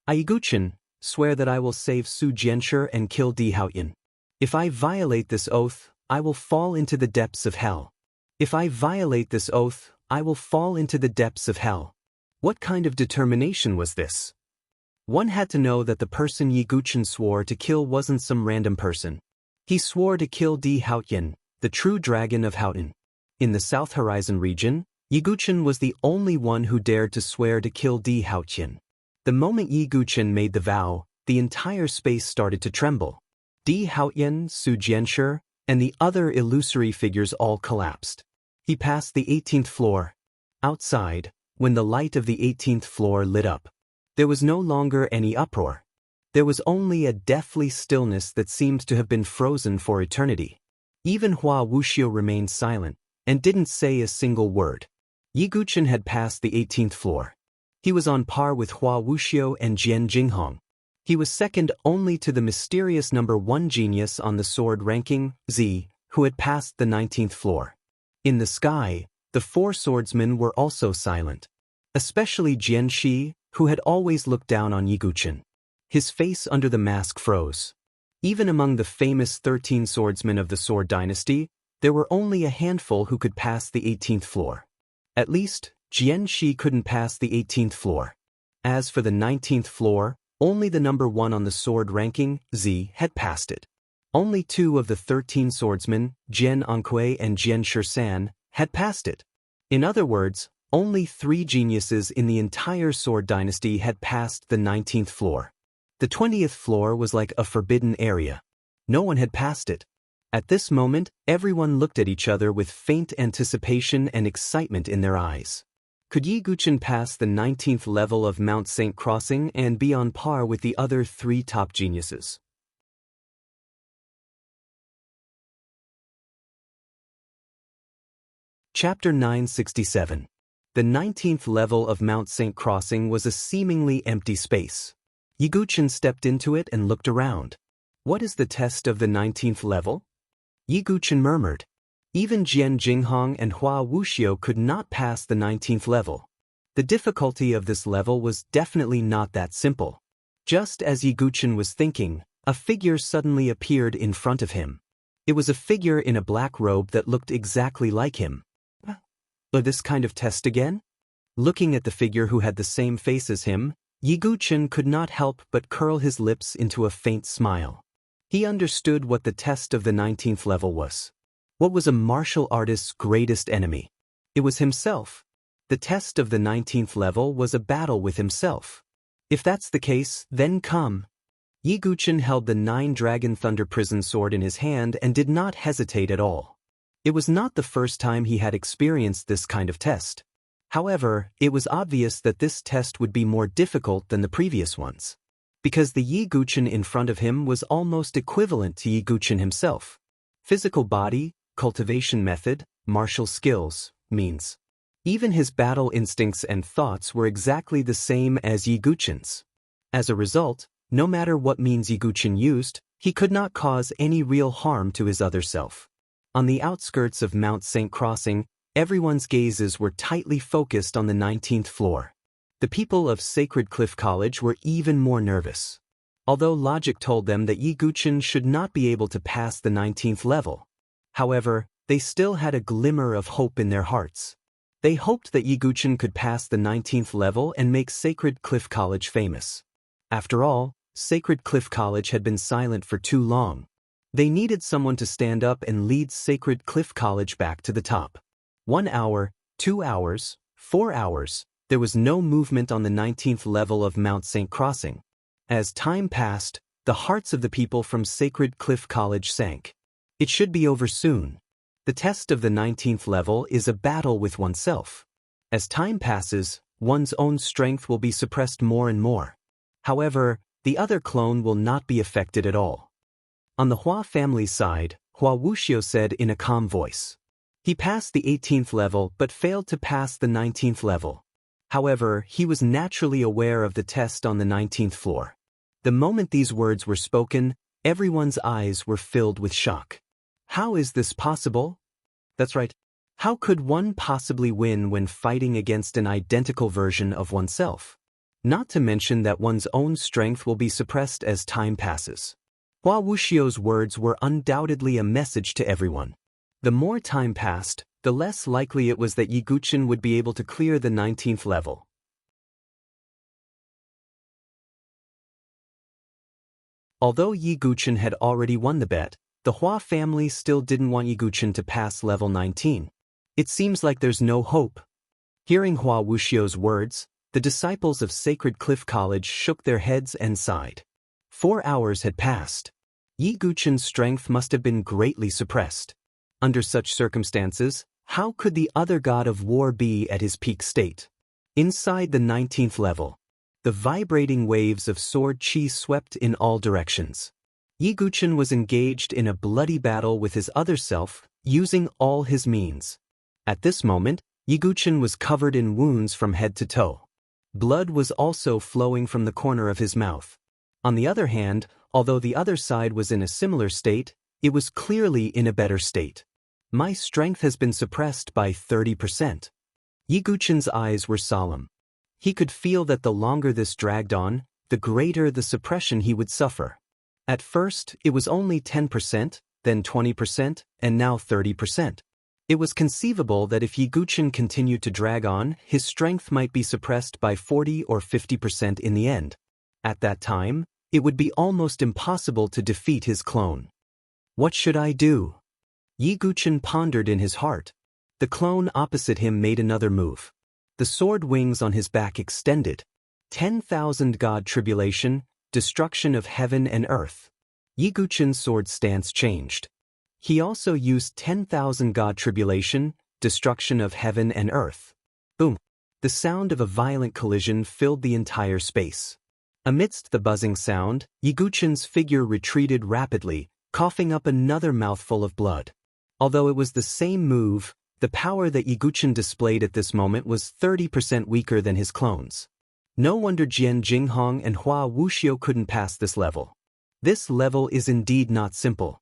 Yiguchen, swear that I will save Su Jianshi and kill Di Haoyan. If I violate this oath, I will fall into the depths of hell. If I violate this oath, I will fall into the depths of hell. What kind of determination was this? One had to know that the person Yiguchen swore to kill wasn't some random person. He swore to kill Di Haoyan, the true dragon of Haoyan. In the South Horizon region, Yiguchen was the only one who dared to swear to kill Di Haoyan. The moment Yiguchen made the vow, the entire space started to tremble. Di Haoyan, Su Jianshi, and the other illusory figures all collapsed. He passed the 18th floor. Outside, when the light of the 18th floor lit up, there was no longer any uproar. There was only a deathly stillness that seemed to have been frozen for eternity. Even Hua Wuxiu remained silent and didn't say a single word. Yiguchen had passed the 18th floor. He was on par with Hua Wuxiu and Jian Jinghong. He was second only to the mysterious number 1 genius on the sword ranking, Z, who had passed the 19th floor. In the sky, the 4 swordsmen were also silent. Especially Jian Shi, who had always looked down on Yiguchen. His face under the mask froze. Even among the famous 13 swordsmen of the Sword Dynasty, there were only a handful who could pass the 18th floor. At least, Jian Shi couldn't pass the 18th floor. As for the 19th floor, only the number 1 on the sword ranking, Z, had passed it. Only 2 of the 13 swordsmen, Jian Ankuei and Jian Shisan, had passed it. In other words, only 3 geniuses in the entire Sword Dynasty had passed the 19th floor. The 20th floor was like a forbidden area. No one had passed it. At this moment, everyone looked at each other with faint anticipation and excitement in their eyes. Could Yiguchen pass the 19th level of Mount Saint Crossing and be on par with the other 3 top geniuses? Chapter 967. The 19th level of Mount Saint Crossing was a seemingly empty space. Yiguchen stepped into it and looked around. What is the test of the 19th level? Yiguchen murmured. Even Jian Jinghong and Hua Wuxiu could not pass the 19th level. The difficulty of this level was definitely not that simple. Just as Yiguchen was thinking, a figure suddenly appeared in front of him. It was a figure in a black robe that looked exactly like him. This kind of test again? Looking at the figure who had the same face as him, Yiguchen could not help but curl his lips into a faint smile. He understood what the test of the 19th level was. What was a martial artist's greatest enemy? It was himself. The test of the 19th level was a battle with himself. If that's the case, then come. Yiguchen held the 9-dragon thunder prison sword in his hand and did not hesitate at all. It was not the first time he had experienced this kind of test. However, it was obvious that this test would be more difficult than the previous ones. Because the Yiguchen in front of him was almost equivalent to Yiguchen himself. Physical body, cultivation method, martial skills, means. Even his battle instincts and thoughts were exactly the same as Yiguchen's. As a result, no matter what means Yiguchen used, he could not cause any real harm to his other self. On the outskirts of Mount Saint Crossing, everyone's gazes were tightly focused on the 19th floor. The people of Sacred Cliff College were even more nervous. Although logic told them that Yiguchen should not be able to pass the 19th level. However, they still had a glimmer of hope in their hearts. They hoped that Yiguchen could pass the 19th level and make Sacred Cliff College famous. After all, Sacred Cliff College had been silent for too long. They needed someone to stand up and lead Sacred Cliff College back to the top. 1 hour, 2 hours, 4 hours, there was no movement on the 19th level of Mount Saint Crossing. As time passed, the hearts of the people from Sacred Cliff College sank. It should be over soon. The test of the 19th level is a battle with oneself. As time passes, one's own strength will be suppressed more and more. However, the other clone will not be affected at all. On the Hua family's side, Hua Wuxiu said in a calm voice. He passed the 18th level but failed to pass the 19th level. However, he was naturally aware of the test on the 19th floor. The moment these words were spoken, everyone's eyes were filled with shock. How is this possible? That's right. How could one possibly win when fighting against an identical version of oneself? Not to mention that one's own strength will be suppressed as time passes. Hua Wuxiu's words were undoubtedly a message to everyone. The more time passed, the less likely it was that Yi Guqin would be able to clear the 19th level. Although Yi Guqin had already won the bet, the Hua family still didn't want Yi Guqin to pass level 19. It seems like there's no hope. Hearing Hua Wuxiu's words, the disciples of Sacred Cliff College shook their heads and sighed. 4 hours had passed. Yi Guqin's strength must have been greatly suppressed. Under such circumstances, how could the other god of war be at his peak state? Inside the 19th level, the vibrating waves of sword chi swept in all directions. Yi Guqin was engaged in a bloody battle with his other self, using all his means. At this moment, Yi Guqin was covered in wounds from head to toe. Blood was also flowing from the corner of his mouth. On the other hand, although the other side was in a similar state, it was clearly in a better state. My strength has been suppressed by 30%. Yi Guqin's eyes were solemn. He could feel that the longer this dragged on, the greater the suppression he would suffer. At first, it was only 10%, then 20%, and now 30%. It was conceivable that if Yi Guqin continued to drag on, his strength might be suppressed by 40 or 50% in the end. At that time, it would be almost impossible to defeat his clone. What should I do? Yi Guqin pondered in his heart. The clone opposite him made another move. The sword wings on his back extended. 10,000 God tribulation, destruction of heaven and earth. Yi Guqin's sword stance changed. He also used 10,000 God tribulation, destruction of heaven and earth. Boom! The sound of a violent collision filled the entire space. Amidst the buzzing sound, Yi Guqin's figure retreated rapidly, coughing up another mouthful of blood. Although it was the same move, the power that Yi Guqin displayed at this moment was 30% weaker than his clones. No wonder Jian Jinghong and Hua Wuxiu couldn't pass this level. This level is indeed not simple.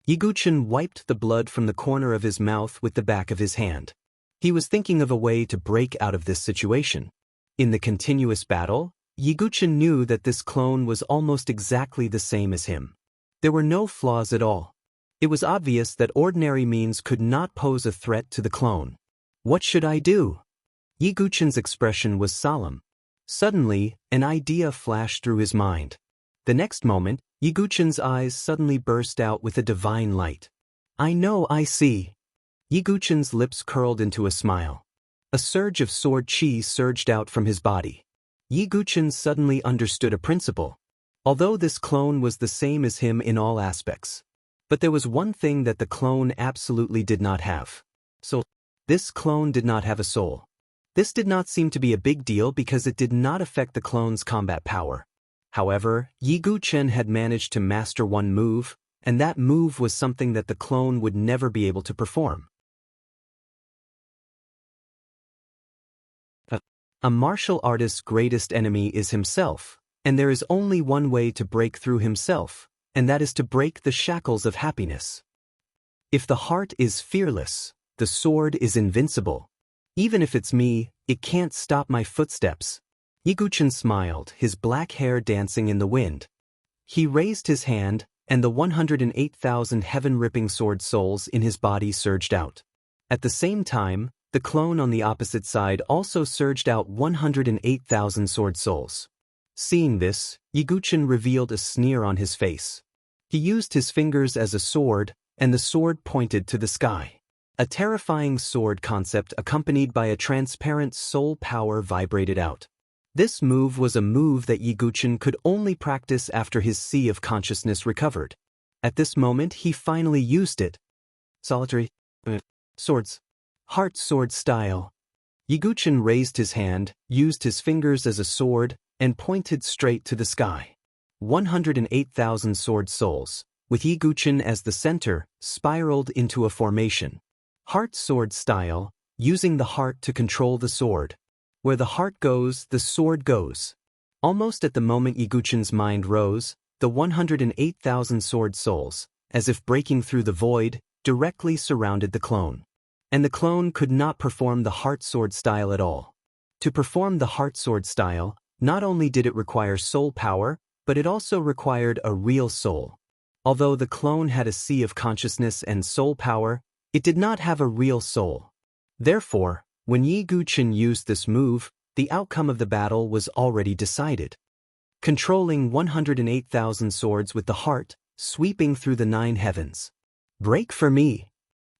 Yi Guqin wiped the blood from the corner of his mouth with the back of his hand. He was thinking of a way to break out of this situation. In the continuous battle, Yi Guqin knew that this clone was almost exactly the same as him. There were no flaws at all. It was obvious that ordinary means could not pose a threat to the clone. What should I do? Yi Guqin's expression was solemn. Suddenly, an idea flashed through his mind. The next moment, Yi Guqin's eyes suddenly burst out with a divine light. I know, I see. Yi Guqin's lips curled into a smile. A surge of sword chi surged out from his body. Yi Guqin suddenly understood a principle. Although this clone was the same as him in all aspects. But there was one thing that the clone absolutely did not have. Soul. This clone did not have a soul. This did not seem to be a big deal because it did not affect the clone's combat power. However, Yi Guqin had managed to master one move, and that move was something that the clone would never be able to perform. A martial artist's greatest enemy is himself, and there is only one way to break through himself, and that is to break the shackles of happiness. If the heart is fearless, the sword is invincible. Even if it's me, it can't stop my footsteps. Yi Guqin smiled, his black hair dancing in the wind. He raised his hand, and the 108,000 heaven-ripping sword souls in his body surged out. At the same time, the clone on the opposite side also surged out 108,000 sword souls. Seeing this, Yi Guqin revealed a sneer on his face. He used his fingers as a sword, and the sword pointed to the sky. A terrifying sword concept accompanied by a transparent soul power vibrated out. This move was a move that Yi Guqin could only practice after his sea of consciousness recovered. At this moment he finally used it. Solitary swords. Heart sword style. Yi Guqin raised his hand, used his fingers as a sword, and pointed straight to the sky. 108,000 sword souls, with Yi Guqin as the center, spiraled into a formation. Heart sword style, using the heart to control the sword. Where the heart goes, the sword goes. Almost at the moment Yiguchen's mind rose, the 108,000 sword souls, as if breaking through the void, directly surrounded the clone. And the clone could not perform the heart sword style at all. To perform the heart sword style, not only did it require soul power, but it also required a real soul. Although the clone had a sea of consciousness and soul power, it did not have a real soul. Therefore, when Yiguchen used this move, the outcome of the battle was already decided. Controlling 108,000 swords with the heart, sweeping through the 9 heavens. Break for me!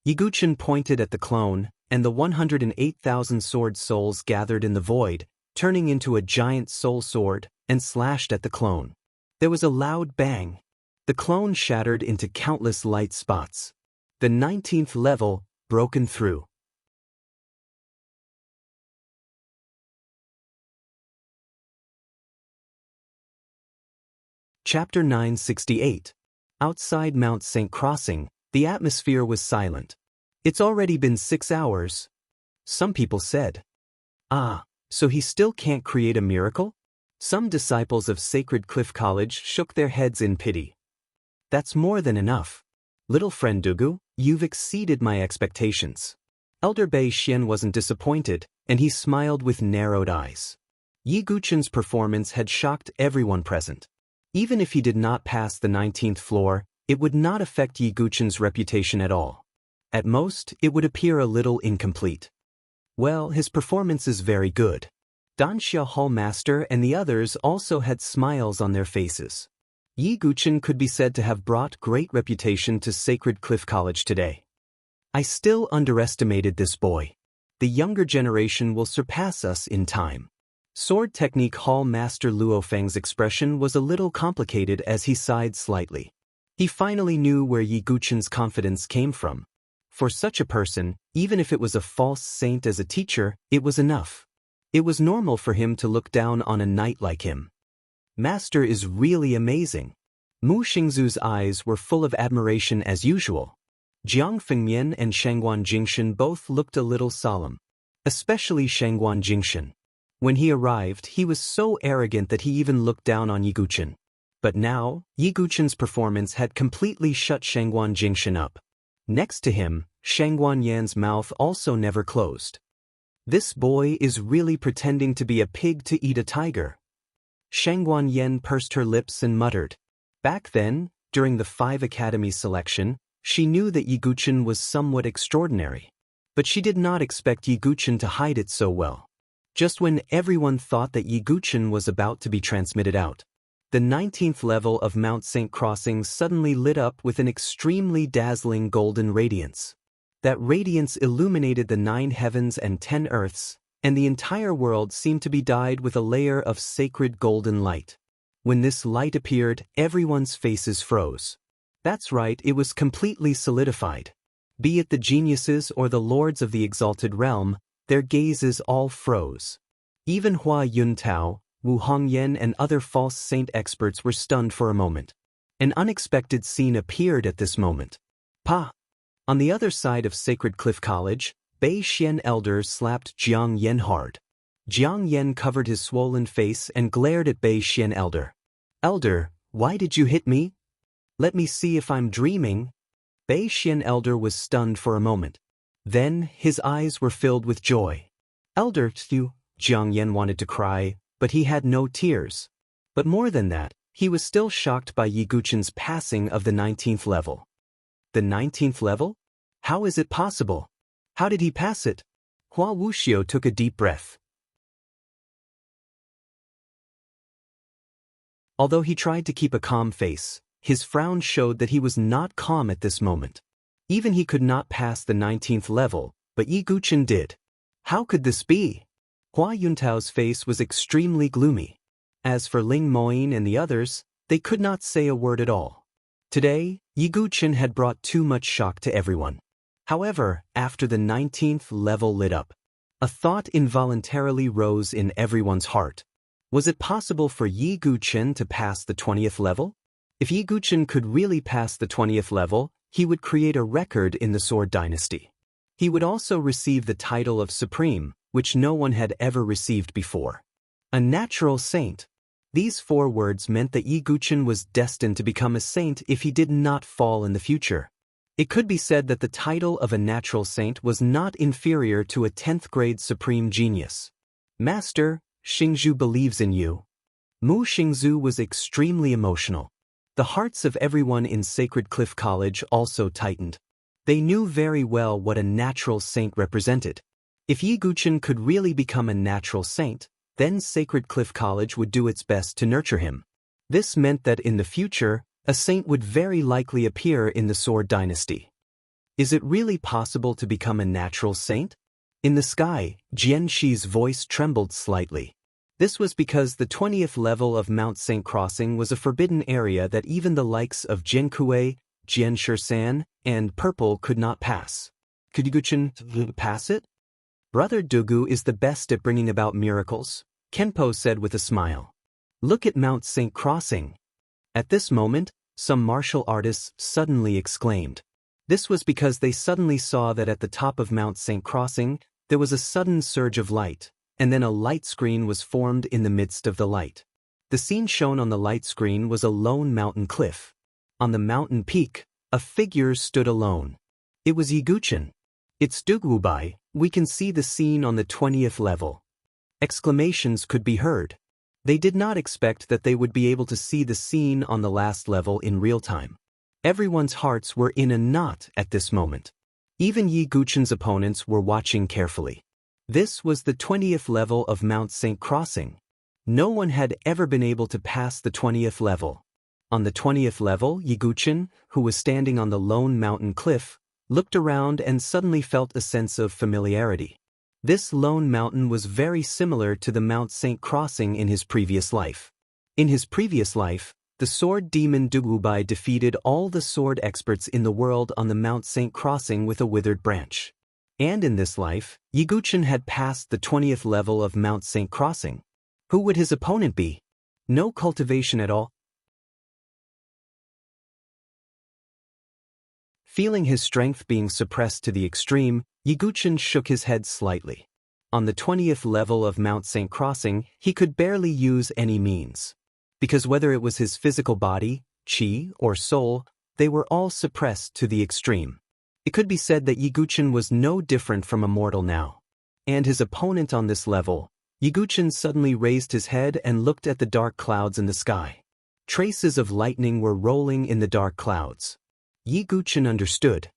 Yiguchen pointed at the clone, and the 108,000 sword souls gathered in the void, turning into a giant soul sword, and slashed at the clone. There was a loud bang. The clone shattered into countless light spots. The 19th level, broken through. Chapter 968. Outside Mount St. Crossing, the atmosphere was silent. It's already been 6 hours. Some people said. Ah, so he still can't create a miracle? Some disciples of Sacred Cliff College shook their heads in pity. That's more than enough. Little friend Dugu, you've exceeded my expectations. Elder Bei Xian wasn't disappointed, and he smiled with narrowed eyes. Yiguchen's performance had shocked everyone present. Even if he did not pass the 19th floor, it would not affect Yiguchen's reputation at all. At most, it would appear a little incomplete. Well, his performance is very good. Danxia Hall Master and the others also had smiles on their faces. Yiguchen could be said to have brought great reputation to Sacred Cliff College today. I still underestimated this boy. The younger generation will surpass us in time. Sword Technique Hall Master Luo Feng's expression was a little complicated as he sighed slightly. He finally knew where Yiguchen's confidence came from. For such a person, even if it was a false saint as a teacher, it was enough. It was normal for him to look down on a knight like him. Master is really amazing. Mu Xingzu's eyes were full of admiration as usual. Jiang Fengmian and Shangguan Jingshan both looked a little solemn. Especially Shangguan Jingshan. When he arrived, he was so arrogant that he even looked down on Yiguchen. But now, Yiguchen's performance had completely shut Shangguan Jingshan up. Next to him, Shangguan Yan's mouth also never closed. This boy is really pretending to be a pig to eat a tiger. Shangguan Yan pursed her lips and muttered. Back then, during the 5 Academy selection, she knew that Yiguchen was somewhat extraordinary. But she did not expect Yiguchen to hide it so well. Just when everyone thought that Yiguchen was about to be transmitted out, the 19th level of Mount St. Crossing suddenly lit up with an extremely dazzling golden radiance. That radiance illuminated the 9 heavens and 10 earths, and the entire world seemed to be dyed with a layer of sacred golden light. When this light appeared, everyone's faces froze. That's right, it was completely solidified. Be it the geniuses or the lords of the exalted realm, their gazes all froze. Even Hua Yuntao, Wu Hongyan and other false saint experts were stunned for a moment. An unexpected scene appeared at this moment. Pa! On the other side of Sacred Cliff College, Bei Xian Elder slapped Jiang Yan hard. Jiang Yan covered his swollen face and glared at Bei Xian Elder. Elder, why did you hit me? Let me see if I'm dreaming. Bei Xian Elder was stunned for a moment. Then, his eyes were filled with joy. Elder Tzu, Jiang Yan wanted to cry, but he had no tears. But more than that, he was still shocked by Yiguchen's passing of the 19th level. The 19th level? How is it possible? How did he pass it? Hua Wuxiu took a deep breath. Although he tried to keep a calm face, his frown showed that he was not calm at this moment. Even he could not pass the 19th level, but Yiguchen did. How could this be? Hua Yuntao's face was extremely gloomy. As for Ling Moyin and the others, they could not say a word at all. Today, Yiguchen had brought too much shock to everyone. However, after the 19th level lit up, a thought involuntarily rose in everyone's heart. Was it possible for Yiguchen to pass the 20th level? If Yiguchen could really pass the 20th level, he would create a record in the Sword Dynasty. He would also receive the title of Supreme, which no one had ever received before. A natural saint. These 4 words meant that Yi Guchen was destined to become a saint if he did not fall in the future. It could be said that the title of a natural saint was not inferior to a 10th grade supreme genius. Master, Xingzhu believes in you. Mu Xingzhu was extremely emotional. The hearts of everyone in Sacred Cliff College also tightened. They knew very well what a natural saint represented. If Yi Guchen could really become a natural saint, then Sacred Cliff College would do its best to nurture him. This meant that in the future, a saint would very likely appear in the Sword Dynasty. Is it really possible to become a natural saint? In the sky, Jian Shi's voice trembled slightly. This was because the 20th level of Mount St. Crossing was a forbidden area that even the likes of Jian Kuei, Jian Shisan, and Purple could not pass. Could Yi Guchen pass it? Brother Dugu is the best at bringing about miracles, Kenpo said with a smile. Look at Mount St. Crossing. At this moment, some martial artists suddenly exclaimed. This was because they suddenly saw that at the top of Mount St. Crossing, there was a sudden surge of light, and then a light screen was formed in the midst of the light. The scene shown on the light screen was a lone mountain cliff. On the mountain peak, a figure stood alone. It was Yi Guchen. It's Dugubai, we can see the scene on the 20th level. Exclamations could be heard. They did not expect that they would be able to see the scene on the last level in real time. Everyone's hearts were in a knot at this moment. Even Yi Guchen's opponents were watching carefully. This was the 20th level of Mount St. Crossing. No one had ever been able to pass the 20th level. On the 20th level, Yi Guchen, who was standing on the lone mountain cliff, looked around and suddenly felt a sense of familiarity. This lone mountain was very similar to the Mount St. Crossing in his previous life. In his previous life, the sword demon Dugubai defeated all the sword experts in the world on the Mount St. Crossing with a withered branch. And in this life, Yi Guchen had passed the 20th level of Mount St. Crossing. Who would his opponent be? No cultivation at all. Feeling his strength being suppressed to the extreme, Yi Guchen shook his head slightly. On the 20th level of Mount St. Crossing, he could barely use any means. Because whether it was his physical body, qi, or soul, they were all suppressed to the extreme. It could be said that Yi Guchen was no different from a mortal now. And his opponent on this level, Yi Guchen suddenly raised his head and looked at the dark clouds in the sky. Traces of lightning were rolling in the dark clouds. Yi Guchen understood.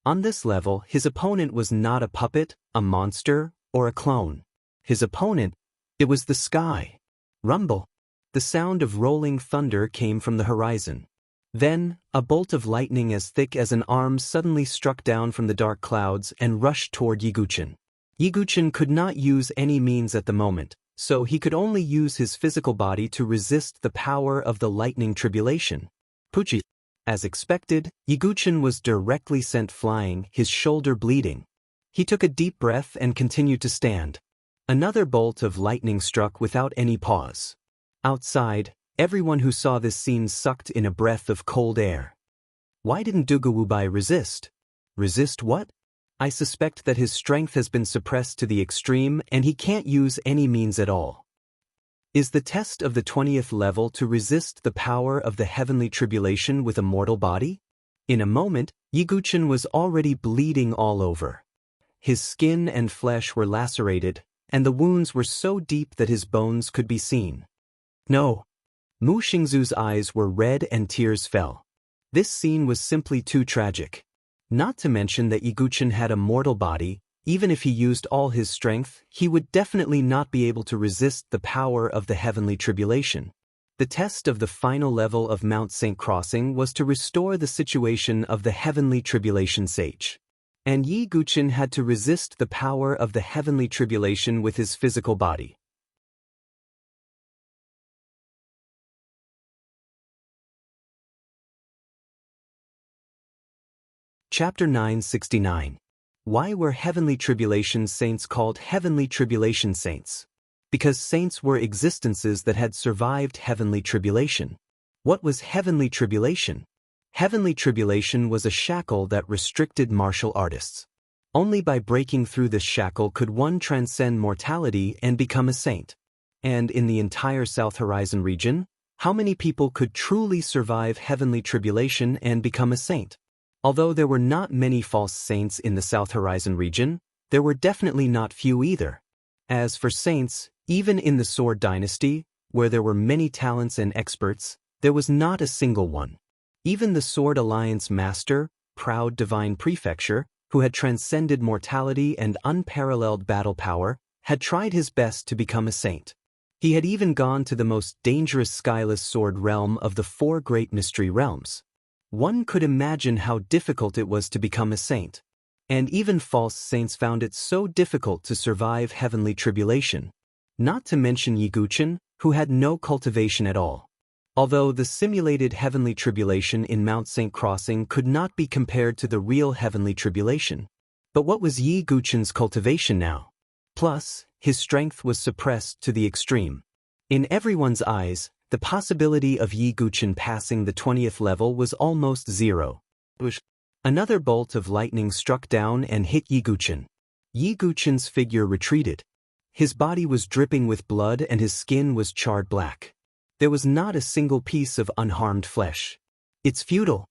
On this level, his opponent was not a puppet, a monster, or a clone. His opponent, it was the sky. Rumble. The sound of rolling thunder came from the horizon. Then, a bolt of lightning as thick as an arm suddenly struck down from the dark clouds and rushed toward Yi Guchen. Yi Guchen could not use any means at the moment, so he could only use his physical body to resist the power of the lightning tribulation. Puchi. As expected, Yi Guchen was directly sent flying, his shoulder bleeding. He took a deep breath and continued to stand. Another bolt of lightning struck without any pause. Outside, everyone who saw this scene sucked in a breath of cold air. Why didn't Duguwubai resist? Resist what? I suspect that his strength has been suppressed to the extreme and he can't use any means at all. Is the test of the 20th level to resist the power of the heavenly tribulation with a mortal body? In a moment, Yi Guchen was already bleeding all over. His skin and flesh were lacerated, and the wounds were so deep that his bones could be seen. No. Mu Xingzu's eyes were red and tears fell. This scene was simply too tragic. Not to mention that Yi Guchen had a mortal body. Even if he used all his strength, he would definitely not be able to resist the power of the heavenly tribulation. The test of the final level of Mount St. Crossing was to restore the situation of the heavenly tribulation sage. And Yi Guchen had to resist the power of the heavenly tribulation with his physical body. Chapter 969. Why were heavenly tribulation saints called heavenly tribulation saints? Because saints were existences that had survived heavenly tribulation. What was heavenly tribulation? Heavenly tribulation was a shackle that restricted martial artists. Only by breaking through this shackle could one transcend mortality and become a saint. And in the entire South Horizon region, how many people could truly survive heavenly tribulation and become a saint? Although there were not many false saints in the South Horizon region, there were definitely not few either. As for saints, even in the Sword Dynasty, where there were many talents and experts, there was not a single one. Even the Sword Alliance Master, proud divine prefecture, who had transcended mortality and unparalleled battle power, had tried his best to become a saint. He had even gone to the most dangerous skyless sword realm of the 4 great mystery realms. One could imagine how difficult it was to become a saint. And even false saints found it so difficult to survive heavenly tribulation. Not to mention Yiguchen, who had no cultivation at all. Although the simulated heavenly tribulation in Mount St. Crossing could not be compared to the real heavenly tribulation. But what was Yi Guchen's cultivation now? Plus, his strength was suppressed to the extreme. In everyone's eyes, the possibility of Yi Guchen passing the 20th level was almost zero. Another bolt of lightning struck down and hit Yi Guchen. Yi Guchen's figure retreated. His body was dripping with blood and his skin was charred black. There was not a single piece of unharmed flesh. It's futile.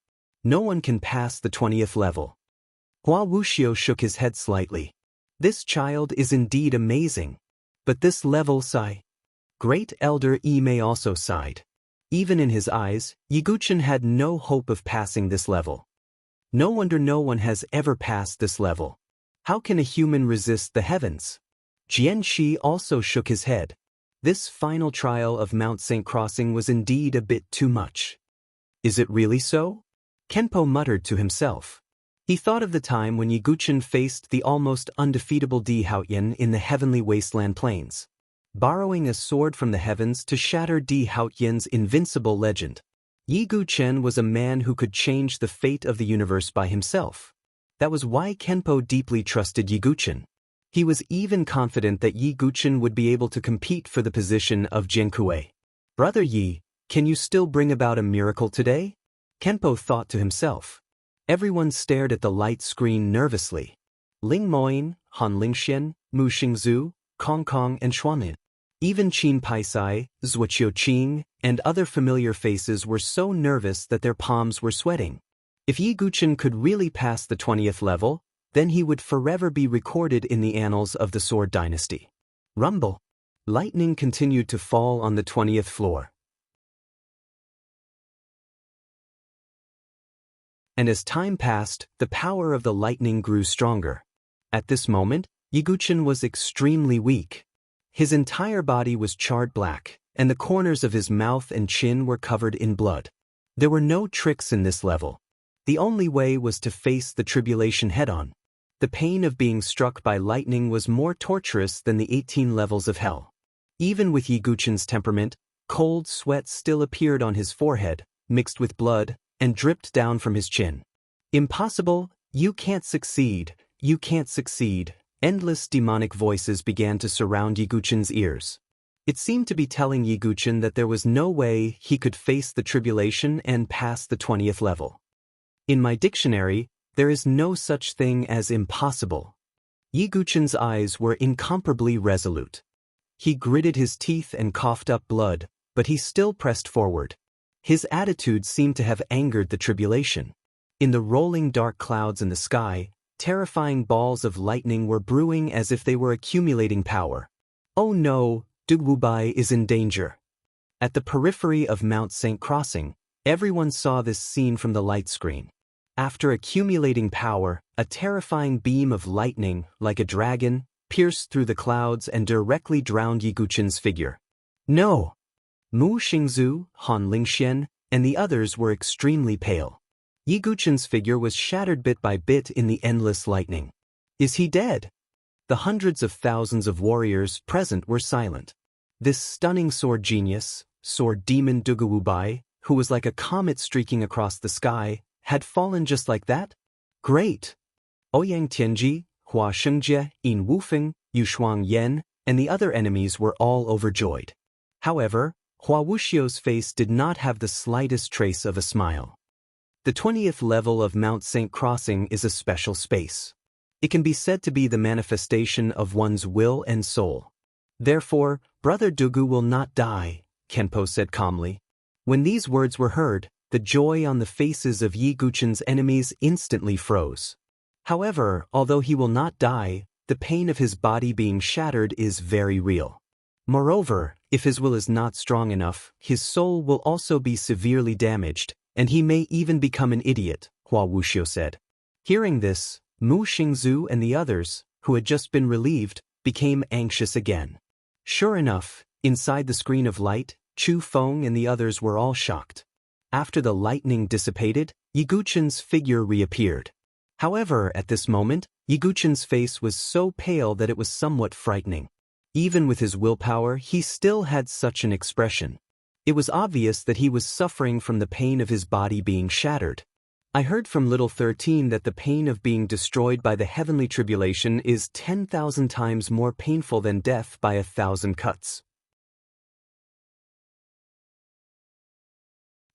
No one can pass the 20th level. Hua Wuxiu shook his head slightly. This child is indeed amazing. But this level sigh. Great Elder Yi Mei also sighed. Even in his eyes, Yiguchen had no hope of passing this level. No wonder no one has ever passed this level. How can a human resist the heavens? Jian Shi also shook his head. This final trial of Mount St. Crossing was indeed a bit too much. Is it really so? Kenpo muttered to himself. He thought of the time when Yiguchen faced the almost undefeatable Di Haoyan in the heavenly wasteland plains, borrowing a sword from the heavens to shatter Di Haoyan's invincible legend. Yi Guchen was a man who could change the fate of the universe by himself. That was why Kenpo deeply trusted Yi Guchen. He was even confident that Yi Guchen would be able to compete for the position of Jiankui. Brother Yi, can you still bring about a miracle today? Kenpo thought to himself. Everyone stared at the light screen nervously. Ling Moyin, Han Lingxian, Mu Xingzu, Kong Kong and Xuanlin. Even Qin Paisai, Zhuoqiu Qing, and other familiar faces were so nervous that their palms were sweating. If Yi Guchen could really pass the 20th level, then he would forever be recorded in the annals of the Sword Dynasty. Rumble. Lightning continued to fall on the 20th floor. And as time passed, the power of the lightning grew stronger. At this moment, Yiguchen was extremely weak. His entire body was charred black, and the corners of his mouth and chin were covered in blood. There were no tricks in this level. The only way was to face the tribulation head-on. The pain of being struck by lightning was more torturous than the 18 levels of hell. Even with Yiguchen's temperament, cold sweat still appeared on his forehead, mixed with blood, and dripped down from his chin. Impossible, you can't succeed, you can't succeed. Endless demonic voices began to surround Yiguchen's ears. It seemed to be telling Yiguchen that there was no way he could face the tribulation and pass the 20th level. In my dictionary, there is no such thing as impossible. Yiguchen's eyes were incomparably resolute. He gritted his teeth and coughed up blood, but he still pressed forward. His attitude seemed to have angered the tribulation. In the rolling dark clouds in the sky, terrifying balls of lightning were brewing as if they were accumulating power. Oh no, Dugwubai is in danger. At the periphery of Mount St. Crossing, everyone saw this scene from the light screen. After accumulating power, a terrifying beam of lightning, like a dragon, pierced through the clouds and directly drowned Yiguchen's figure. No! Mu Xingzu, Han Lingxian, and the others were extremely pale. Yiguchen's figure was shattered bit by bit in the endless lightning. Is he dead? The hundreds of thousands of warriors present were silent. This stunning sword genius, sword demon Dugawubai, who was like a comet streaking across the sky, had fallen just like that? Great! Ouyang Tianji, Hua Shengjie, Yin Wufeng, Yushuang Yan, and the other enemies were all overjoyed. However, Hua Wuxiu's face did not have the slightest trace of a smile. The 20th level of Mount St. Crossing is a special space. It can be said to be the manifestation of one's will and soul. Therefore, Brother Dugu will not die, Kenpo said calmly. When these words were heard, the joy on the faces of Yi Guchen's enemies instantly froze. However, although he will not die, the pain of his body being shattered is very real. Moreover, if his will is not strong enough, his soul will also be severely damaged, and he may even become an idiot, Hua Wuxiu said. Hearing this, Mu Xingzu and the others, who had just been relieved, became anxious again. Sure enough, inside the screen of light, Chu Feng and the others were all shocked. After the lightning dissipated, Yi Guchen's figure reappeared. However, at this moment, Yi Guchen's face was so pale that it was somewhat frightening. Even with his willpower, he still had such an expression. It was obvious that he was suffering from the pain of his body being shattered. I heard from Little 13 that the pain of being destroyed by the heavenly tribulation is 10,000 times more painful than death by 1,000 cuts.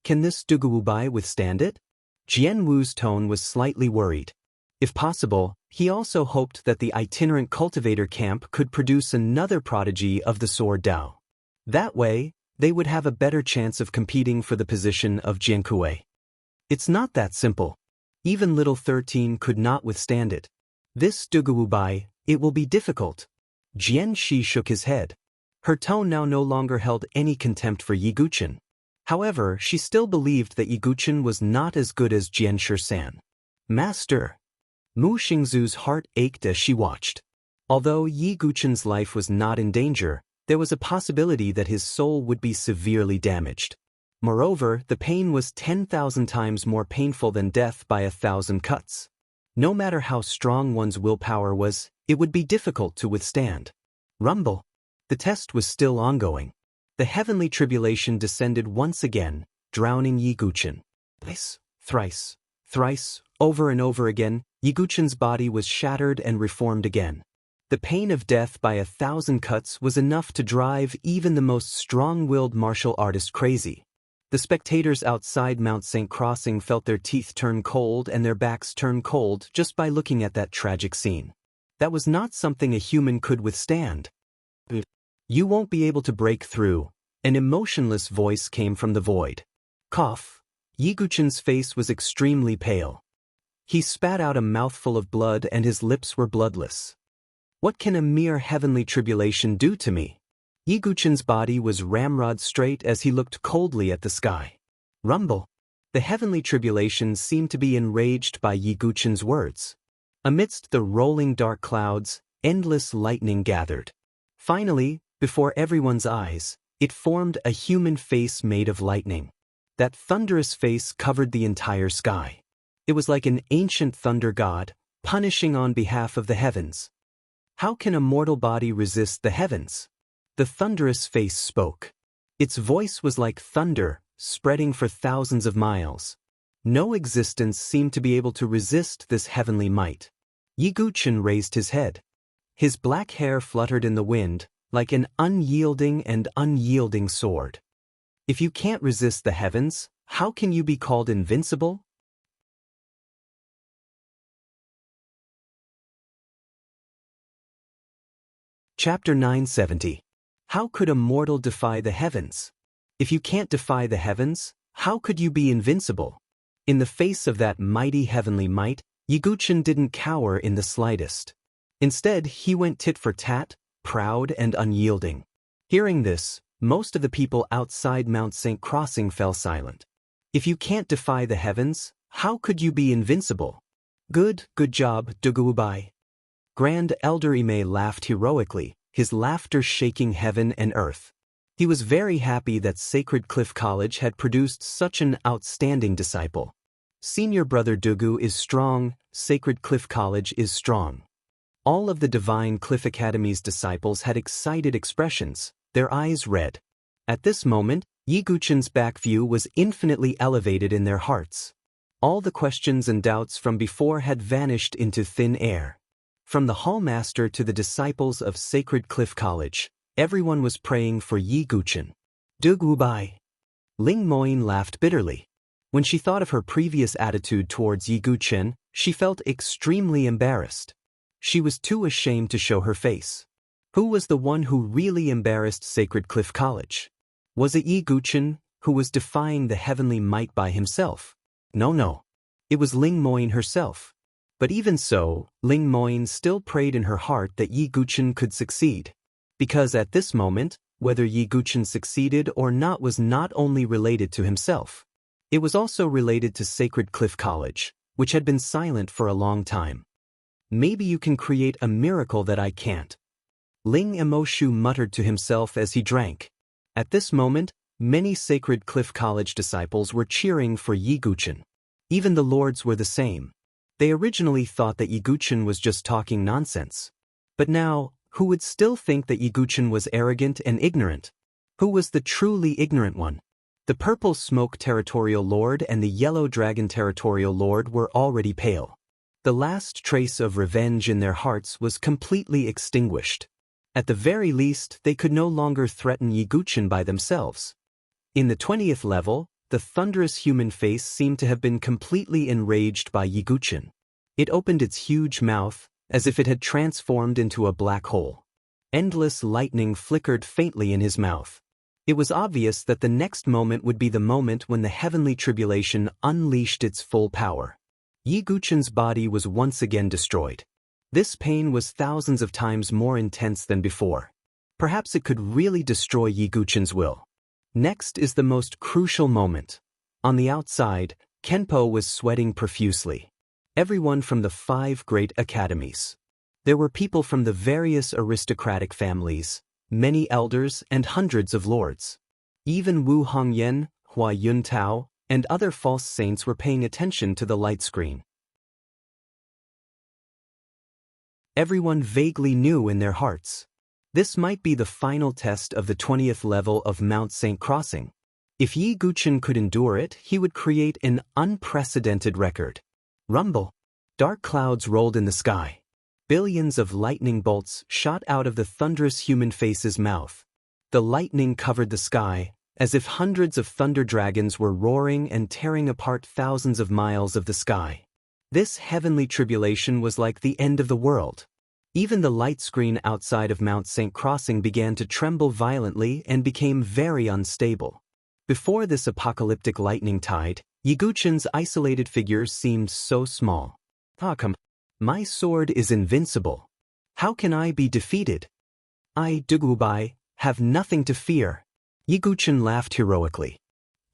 Can this Duguwubai withstand it? Jian Wu's tone was slightly worried. If possible, he also hoped that the itinerant cultivator camp could produce another prodigy of the sword Dao. That way, they would have a better chance of competing for the position of Jiankui. It's not that simple. Even Little 13 could not withstand it. This Duguwubai, it will be difficult. Jian Shi shook his head. Her tone now no longer held any contempt for Yi Guchen. However, she still believed that Yi Guchen was not as good as Jian Shisan. Master! Mu Xingzu's heart ached as she watched. Although Yi Guchen's life was not in danger, there was a possibility that his soul would be severely damaged. Moreover, the pain was 10,000 times more painful than death by 1,000 cuts. No matter how strong one's willpower was, it would be difficult to withstand. Rumble! The test was still ongoing. The heavenly tribulation descended once again, drowning Yi Guchen. Thrice, over and over again, Yi Guchen's body was shattered and reformed again. The pain of death by 1,000 cuts was enough to drive even the most strong-willed martial artist crazy. The spectators outside Mount St. Crossing felt their teeth turn cold and their backs turn cold just by looking at that tragic scene. That was not something a human could withstand. You won't be able to break through. An emotionless voice came from the void. Cough. Yi Guchen's face was extremely pale. He spat out a mouthful of blood and his lips were bloodless. What can a mere heavenly tribulation do to me? Yi Guchen's body was ramrod straight as he looked coldly at the sky. Rumble. The heavenly tribulation seemed to be enraged by Yi Guchen's words. Amidst the rolling dark clouds, endless lightning gathered. Finally, before everyone's eyes, it formed a human face made of lightning. That thunderous face covered the entire sky. It was like an ancient thunder god, punishing on behalf of the heavens. How can a mortal body resist the heavens? The thunderous face spoke. Its voice was like thunder, spreading for thousands of miles. No existence seemed to be able to resist this heavenly might. Yi Guchen raised his head. His black hair fluttered in the wind, like an unyielding sword. If you can't resist the heavens, how can you be called invincible? Chapter 970. How could a mortal defy the heavens? If you can't defy the heavens, how could you be invincible? In the face of that mighty heavenly might, Yi Guchen didn't cower in the slightest. Instead, he went tit for tat, proud and unyielding. Hearing this, most of the people outside Mount St. Crossing fell silent. If you can't defy the heavens, how could you be invincible? Good job, Duguwubai. Grand Elder Ime laughed heroically, his laughter shaking heaven and earth. He was very happy that Sacred Cliff College had produced such an outstanding disciple. Senior Brother Dugu is strong, Sacred Cliff College is strong. All of the Divine Cliff Academy's disciples had excited expressions, their eyes red. At this moment, Yi Guchen's back view was infinitely elevated in their hearts. All the questions and doubts from before had vanished into thin air. From the hallmaster to the disciples of Sacred Cliff College, everyone was praying for Yi Guchen. Duguwubai. Ling Moyin laughed bitterly. When she thought of her previous attitude towards Yi Guchen, she felt extremely embarrassed. She was too ashamed to show her face. Who was the one who really embarrassed Sacred Cliff College? Was it Yi Guchen, who was defying the heavenly might by himself? No. It was Ling Moyne herself. But even so, Ling Moyne still prayed in her heart that Yi Guchen could succeed. Because at this moment, whether Yi Guchen succeeded or not was not only related to himself. It was also related to Sacred Cliff College, which had been silent for a long time. Maybe you can create a miracle that I can't. Ling Emoshu muttered to himself as he drank. At this moment, many Sacred Cliff College disciples were cheering for Yi Guchen. Even the lords were the same. They originally thought that Yi Guchen was just talking nonsense. But now, who would still think that Yi Guchen was arrogant and ignorant? Who was the truly ignorant one? The Purple Smoke Territorial Lord and the Yellow Dragon Territorial Lord were already pale. The last trace of revenge in their hearts was completely extinguished. At the very least, they could no longer threaten Yi Guchen by themselves. In the 20th level, the thunderous human face seemed to have been completely enraged by Yi Guchen. It opened its huge mouth, as if it had transformed into a black hole. Endless lightning flickered faintly in his mouth. It was obvious that the next moment would be the moment when the heavenly tribulation unleashed its full power. Yi Guchen's body was once again destroyed. This pain was thousands of times more intense than before. Perhaps it could really destroy Yi Guchen's will. Next is the most crucial moment. On the outside, Kenpo was sweating profusely. Everyone from the 5 great academies. There were people from the various aristocratic families, many elders and hundreds of lords. Even Wu Hongyan, Hua Yuntao, and other false saints were paying attention to the light screen. Everyone vaguely knew in their hearts. This might be the final test of the 20th level of Mount St. Crossing. If Yi Guchen could endure it, he would create an unprecedented record. Rumble. Dark clouds rolled in the sky. Billions of lightning bolts shot out of the thunderous human face's mouth. The lightning covered the sky, as if hundreds of thunder dragons were roaring and tearing apart thousands of miles of the sky. This heavenly tribulation was like the end of the world. Even the light screen outside of Mount St. Crossing began to tremble violently and became very unstable. Before this apocalyptic lightning tide, Yi Guchen's isolated figure seemed so small. Come. My sword is invincible. How can I be defeated? I, Dugubai, have nothing to fear. Yi Guchen laughed heroically.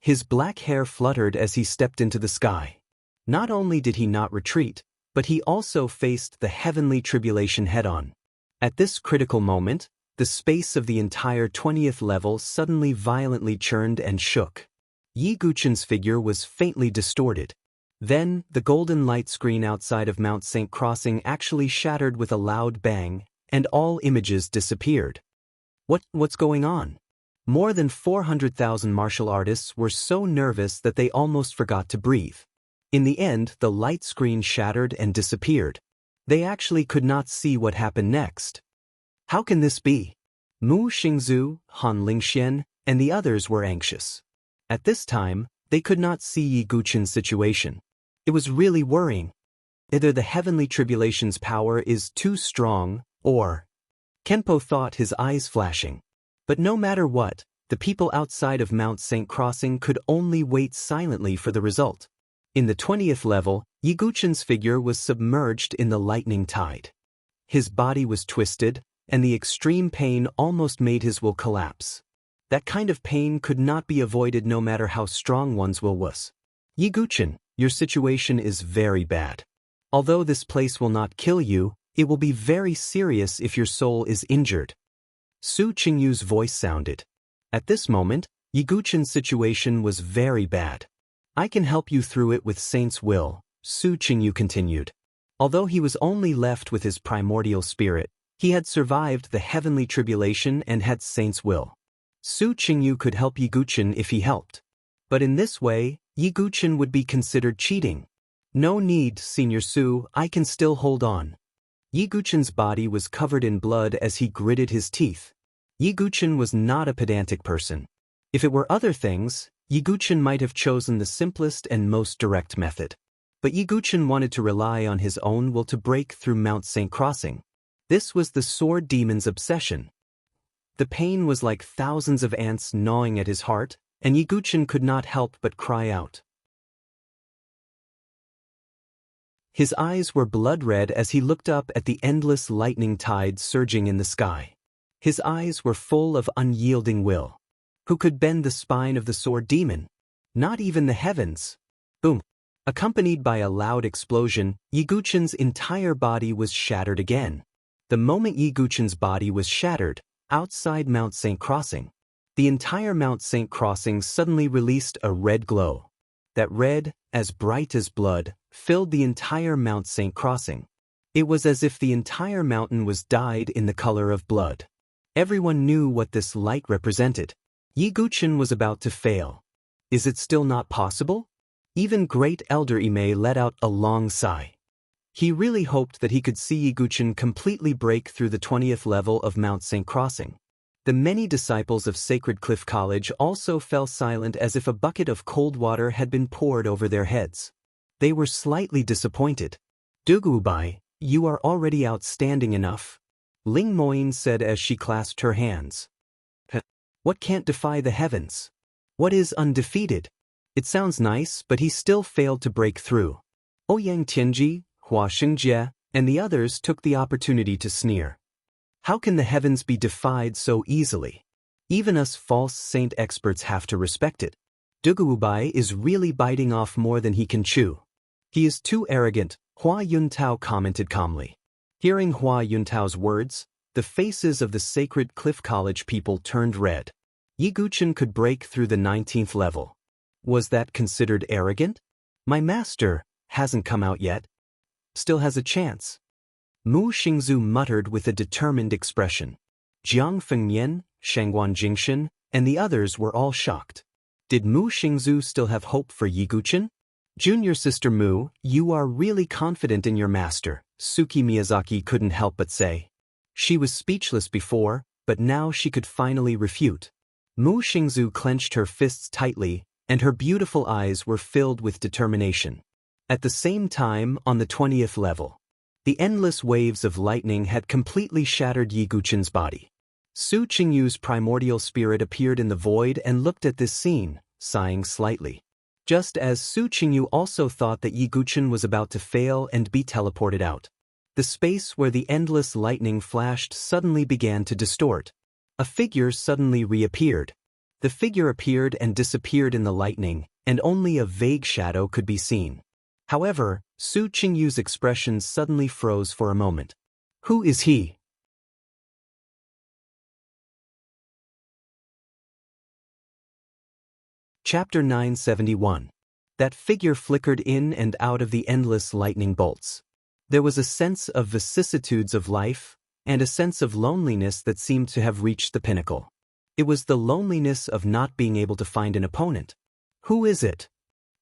His black hair fluttered as he stepped into the sky. Not only did he not retreat, but he also faced the heavenly tribulation head-on. At this critical moment, the space of the entire 20th level suddenly violently churned and shook. Yi Guchen's figure was faintly distorted. Then, the golden light screen outside of Mount St. Crossing actually shattered with a loud bang, and all images disappeared. What's going on? More than 400,000 martial artists were so nervous that they almost forgot to breathe. In the end, the light screen shattered and disappeared. They actually could not see what happened next. How can this be? Mu Xingzu, Han Lingxian, and the others were anxious. At this time, they could not see Yi Guchen's situation. It was really worrying. Either the heavenly tribulation's power is too strong, or... Kenpo thought, his eyes flashing. But no matter what, the people outside of Mount St. Crossing could only wait silently for the result. In the 20th level, Yi Guchen's figure was submerged in the lightning tide. His body was twisted, and the extreme pain almost made his will collapse. That kind of pain could not be avoided no matter how strong one's will was. Yi Guchen, your situation is very bad. Although this place will not kill you, it will be very serious if your soul is injured. Su Qingyu's voice sounded. At this moment, Yi Guchen's situation was very bad. I can help you through it with Saint's will, Su Qingyu continued. Although he was only left with his primordial spirit, he had survived the heavenly tribulation and had Saint's will. Su Qingyu could help Yi Guchen if he helped. But in this way, Yi Guchen would be considered cheating. No need, Senior Su, I can still hold on. Yi Guchen's body was covered in blood as he gritted his teeth. Yi Guchen was not a pedantic person. If it were other things, Yi Guchen might have chosen the simplest and most direct method. But Yiguchen wanted to rely on his own will to break through Mount St. Crossing. This was the sword demon's obsession. The pain was like thousands of ants gnawing at his heart, and Yiguchen could not help but cry out. His eyes were blood-red as he looked up at the endless lightning tide surging in the sky. His eyes were full of unyielding will. Who could bend the spine of the sword demon? Not even the heavens. Boom! Accompanied by a loud explosion, Yiguchen's entire body was shattered again. The moment Yiguchen's body was shattered, outside Mount St. Crossing, the entire Mount St. Crossing suddenly released a red glow. That red, as bright as blood, filled the entire Mount St. Crossing. It was as if the entire mountain was dyed in the color of blood. Everyone knew what this light represented. Yiguchen was about to fail. Is it still not possible? Even Great Elder Ime let out a long sigh. He really hoped that he could see Yiguchen completely break through the 20th level of Mount St. Crossing. The many disciples of Sacred Cliff College also fell silent as if a bucket of cold water had been poured over their heads. They were slightly disappointed. Dugubai, you are already outstanding enough, Ling Moyne said as she clasped her hands. What can't defy the heavens? What is undefeated? It sounds nice, but he still failed to break through. Ouyang Tianji, Hua Xingjie, and the others took the opportunity to sneer. How can the heavens be defied so easily? Even us false saint experts have to respect it. Dugubai is really biting off more than he can chew. He is too arrogant, Hua Yuntao commented calmly. Hearing Hua Yuntao's words, the faces of the Sacred Cliff College people turned red. Yiguchen could break through the 19th level. Was that considered arrogant? My master hasn't come out yet. Still has a chance. Mu Xingzu muttered with a determined expression. Jiang Fengmian, Shangguan Jingshan, and the others were all shocked. Did Mu Xingzu still have hope for Yiguchen? Junior sister Mu, you are really confident in your master, Suki Miyazaki couldn't help but say. She was speechless before, but now she could finally refute. Mu Xingzu clenched her fists tightly, and her beautiful eyes were filled with determination. At the same time, on the 20th level, the endless waves of lightning had completely shattered Yiguchen's body. Su Qingyu's primordial spirit appeared in the void and looked at this scene, sighing slightly. Just as Su Qingyu also thought that Yiguchen was about to fail and be teleported out. The space where the endless lightning flashed suddenly began to distort. A figure suddenly reappeared. The figure appeared and disappeared in the lightning, and only a vague shadow could be seen. However, Su Qingyu's expression suddenly froze for a moment. Who is he? Chapter 971. That figure flickered in and out of the endless lightning bolts. There was a sense of vicissitudes of life, and a sense of loneliness that seemed to have reached the pinnacle. It was the loneliness of not being able to find an opponent. Who is it?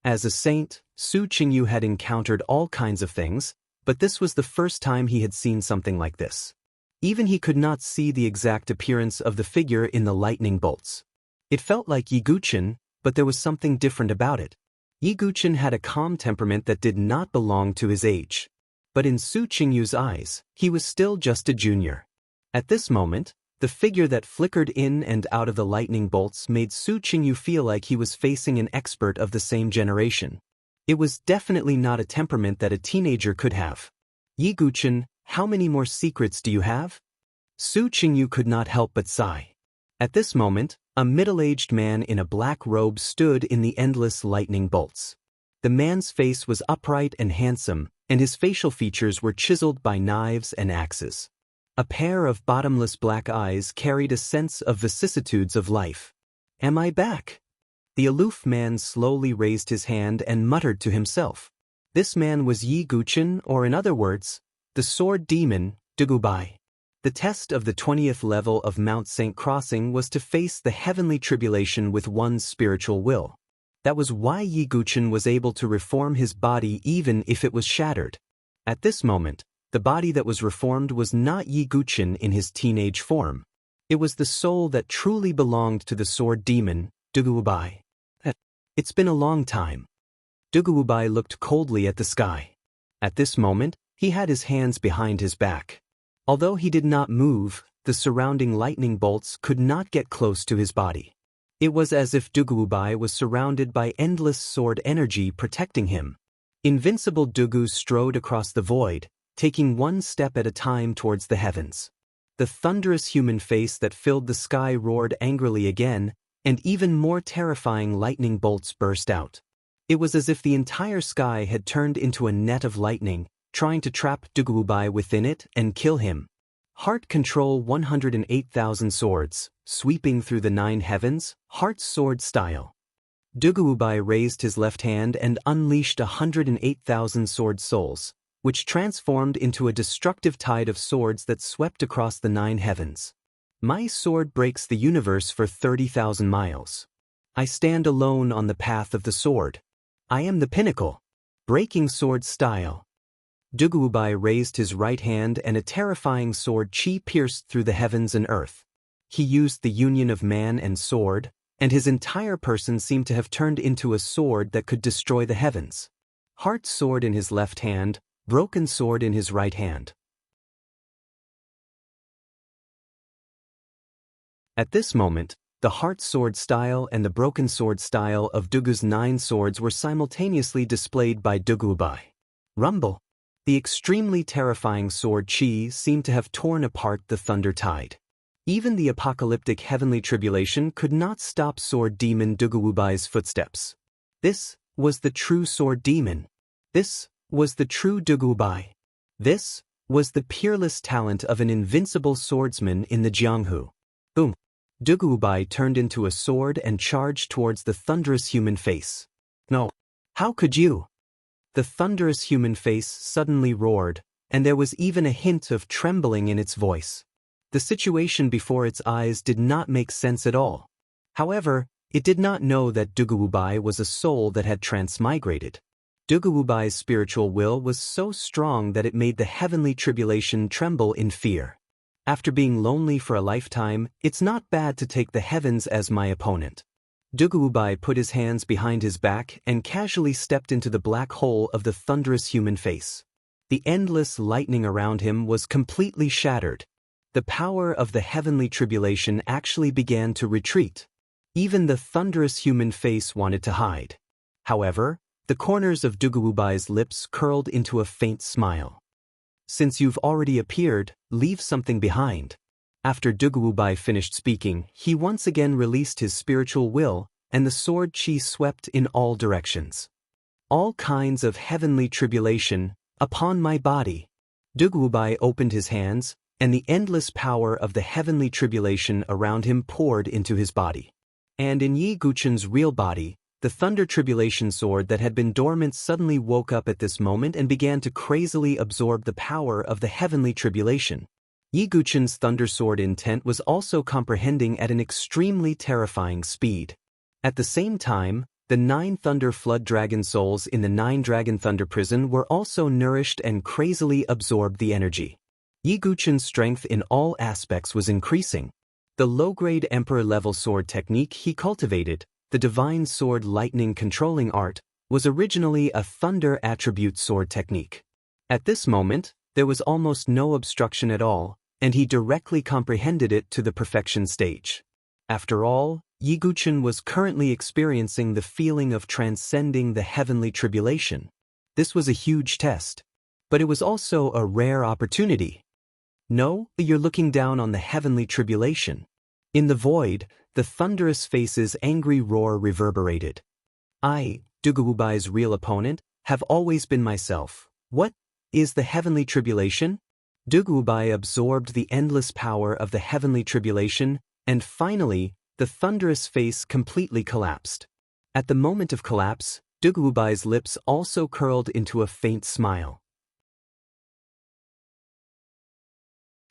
As a saint, Su Qingyu had encountered all kinds of things, but this was the first time he had seen something like this. Even he could not see the exact appearance of the figure in the lightning bolts. It felt like Yiguchen, but there was something different about it. Yiguchen had a calm temperament that did not belong to his age. But in Su Qingyu's eyes, he was still just a junior. At this moment, the figure that flickered in and out of the lightning bolts made Su Qingyu feel like he was facing an expert of the same generation. It was definitely not a temperament that a teenager could have. Yiguchen, how many more secrets do you have? Su Qingyu could not help but sigh. At this moment, a middle-aged man in a black robe stood in the endless lightning bolts. The man's face was upright and handsome, and his facial features were chiseled by knives and axes. A pair of bottomless black eyes carried a sense of vicissitudes of life. Am I back? The aloof man slowly raised his hand and muttered to himself. This man was Yiguchen, or in other words, the sword demon, Dugubai. The test of the 20th level of Mount St. Crossing was to face the heavenly tribulation with one's spiritual will. That was why Yiguchen was able to reform his body even if it was shattered. At this moment, the body that was reformed was not Yiguchen in his teenage form. It was the soul that truly belonged to the sword demon, Dugubai. It's been a long time. Dugububai looked coldly at the sky. At this moment, he had his hands behind his back. Although he did not move, the surrounding lightning bolts could not get close to his body. It was as if Dugububai was surrounded by endless sword energy protecting him. Invincible Dugu strode across the void, taking one step at a time towards the heavens. The thunderous human face that filled the sky roared angrily again, and even more terrifying lightning bolts burst out. It was as if the entire sky had turned into a net of lightning, trying to trap Dugububai within it and kill him. Heart control 108,000 swords, sweeping through the 9 heavens, Heart's sword style. Dugububai raised his left hand and unleashed 108,000 sword souls, which transformed into a destructive tide of swords that swept across the 9 heavens. My sword breaks the universe for 30,000 miles. I stand alone on the path of the sword. I am the pinnacle. Breaking sword style. Dugububai raised his right hand and a terrifying sword chi pierced through the heavens and earth. He used the union of man and sword, and his entire person seemed to have turned into a sword that could destroy the heavens. Heart sword in his left hand, broken sword in his right hand. At this moment, the heart sword style and the broken sword style of Dugu's 9 swords were simultaneously displayed by Dugububai. Rumble. The extremely terrifying sword chi seemed to have torn apart the thunder tide. Even the apocalyptic heavenly tribulation could not stop sword demon Dugubai's footsteps. This was the true sword demon. This was the true Dugububai. This was the peerless talent of an invincible swordsman in the Jianghu. Boom! Dugububai turned into a sword and charged towards the thunderous human face. No! How could you? The thunderous human face suddenly roared, and there was even a hint of trembling in its voice. The situation before its eyes did not make sense at all. However, it did not know that Dugububai was a soul that had transmigrated. Dugubai's spiritual will was so strong that it made the heavenly tribulation tremble in fear. After being lonely for a lifetime, it's not bad to take the heavens as my opponent. Dugububai put his hands behind his back and casually stepped into the black hole of the thunderous human face. The endless lightning around him was completely shattered. The power of the heavenly tribulation actually began to retreat. Even the thunderous human face wanted to hide. However, the corners of Dugubai's lips curled into a faint smile. Since you've already appeared, leave something behind. After Dugububai finished speaking, he once again released his spiritual will, and the sword chi swept in all directions. All kinds of heavenly tribulation, upon my body. Dugububai opened his hands, and the endless power of the heavenly tribulation around him poured into his body. And in Yi Guchen's real body, the thunder tribulation sword that had been dormant suddenly woke up at this moment and began to crazily absorb the power of the heavenly tribulation. Yi Guchen's thunder sword intent was also comprehending at an extremely terrifying speed. At the same time, the 9 thunder flood dragon souls in the 9 dragon thunder prison were also nourished and crazily absorbed the energy. Yi Guchen's strength in all aspects was increasing. The low-grade emperor-level sword technique he cultivated, the divine sword lightning controlling art, was originally a thunder attribute sword technique. At this moment, there was almost no obstruction at all, and he directly comprehended it to the perfection stage. After all, Yi Guchen was currently experiencing the feeling of transcending the heavenly tribulation. This was a huge test, but it was also a rare opportunity. No, you're looking down on the heavenly tribulation. In the void, the thunderous face's angry roar reverberated. I, Dugubai's real opponent, have always been myself. What is the heavenly tribulation? Dugubai absorbed the endless power of the heavenly tribulation, and finally, the thunderous face completely collapsed. At the moment of collapse, Dugubai's lips also curled into a faint smile.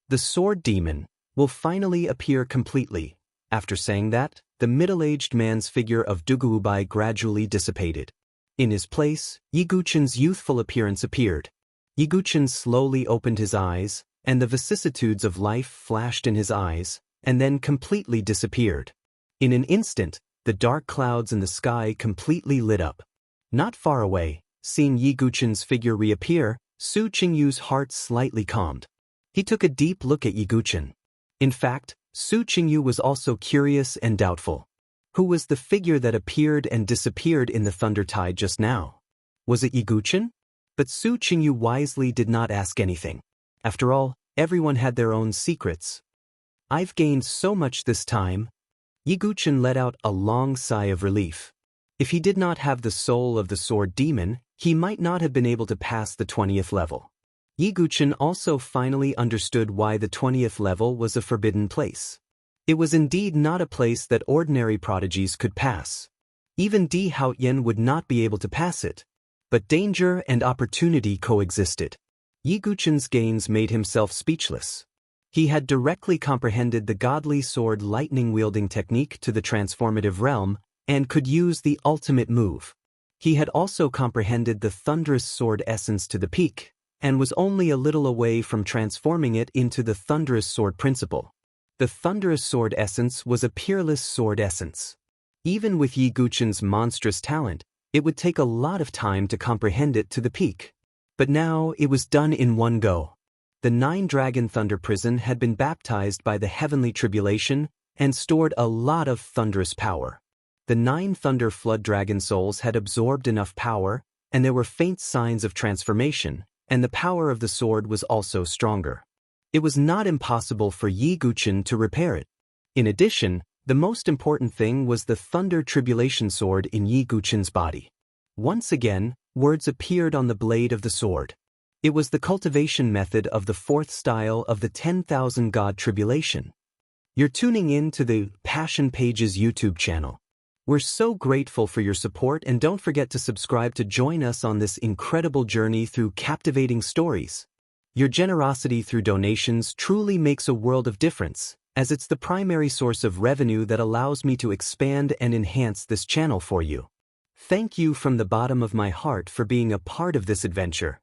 The sword demon will finally appear completely. After saying that, the middle-aged man's figure of Dugubai gradually dissipated. In his place, Yi Guchen's youthful appearance appeared. Yi Guchen slowly opened his eyes, and the vicissitudes of life flashed in his eyes, and then completely disappeared. In an instant, the dark clouds in the sky completely lit up. Not far away, seeing Yi Guchen's figure reappear, Su Qingyu's heart slightly calmed. He took a deep look at Yi Guchen. In fact, Su Qingyu was also curious and doubtful. Who was the figure that appeared and disappeared in the thunder tide just now? Was it Yi Guchen? But Su Qingyu wisely did not ask anything. After all, everyone had their own secrets. I've gained so much this time. Yi Guchen let out a long sigh of relief. If he did not have the soul of the sword demon, he might not have been able to pass the 20th level. Yi Guchen also finally understood why the 20th level was a forbidden place. It was indeed not a place that ordinary prodigies could pass. Even Di Haoyan would not be able to pass it. But danger and opportunity coexisted. Yi Guchen's gains made himself speechless. He had directly comprehended the godly sword lightning-wielding technique to the transformative realm, and could use the ultimate move. He had also comprehended the thunderous sword essence to the peak, and was only a little away from transforming it into the thunderous sword principle. The thunderous sword essence was a peerless sword essence. Even with Yi Guchen's monstrous talent, it would take a lot of time to comprehend it to the peak. But now it was done in one go. The 9-dragon thunder prison had been baptized by the heavenly tribulation and stored a lot of thunderous power. The 9 thunder flood dragon souls had absorbed enough power, and there were faint signs of transformation, and the power of the sword was also stronger. It was not impossible for Yi Guchen to repair it. In addition, the most important thing was the thunder tribulation sword in Yi Guchen's body. Once again, words appeared on the blade of the sword. It was the cultivation method of the 4th style of the 10,000 God tribulation. You're tuning in to the Passion Pages YouTube channel. We're so grateful for your support, and don't forget to subscribe to join us on this incredible journey through captivating stories. Your generosity through donations truly makes a world of difference, as it's the primary source of revenue that allows me to expand and enhance this channel for you. Thank you from the bottom of my heart for being a part of this adventure.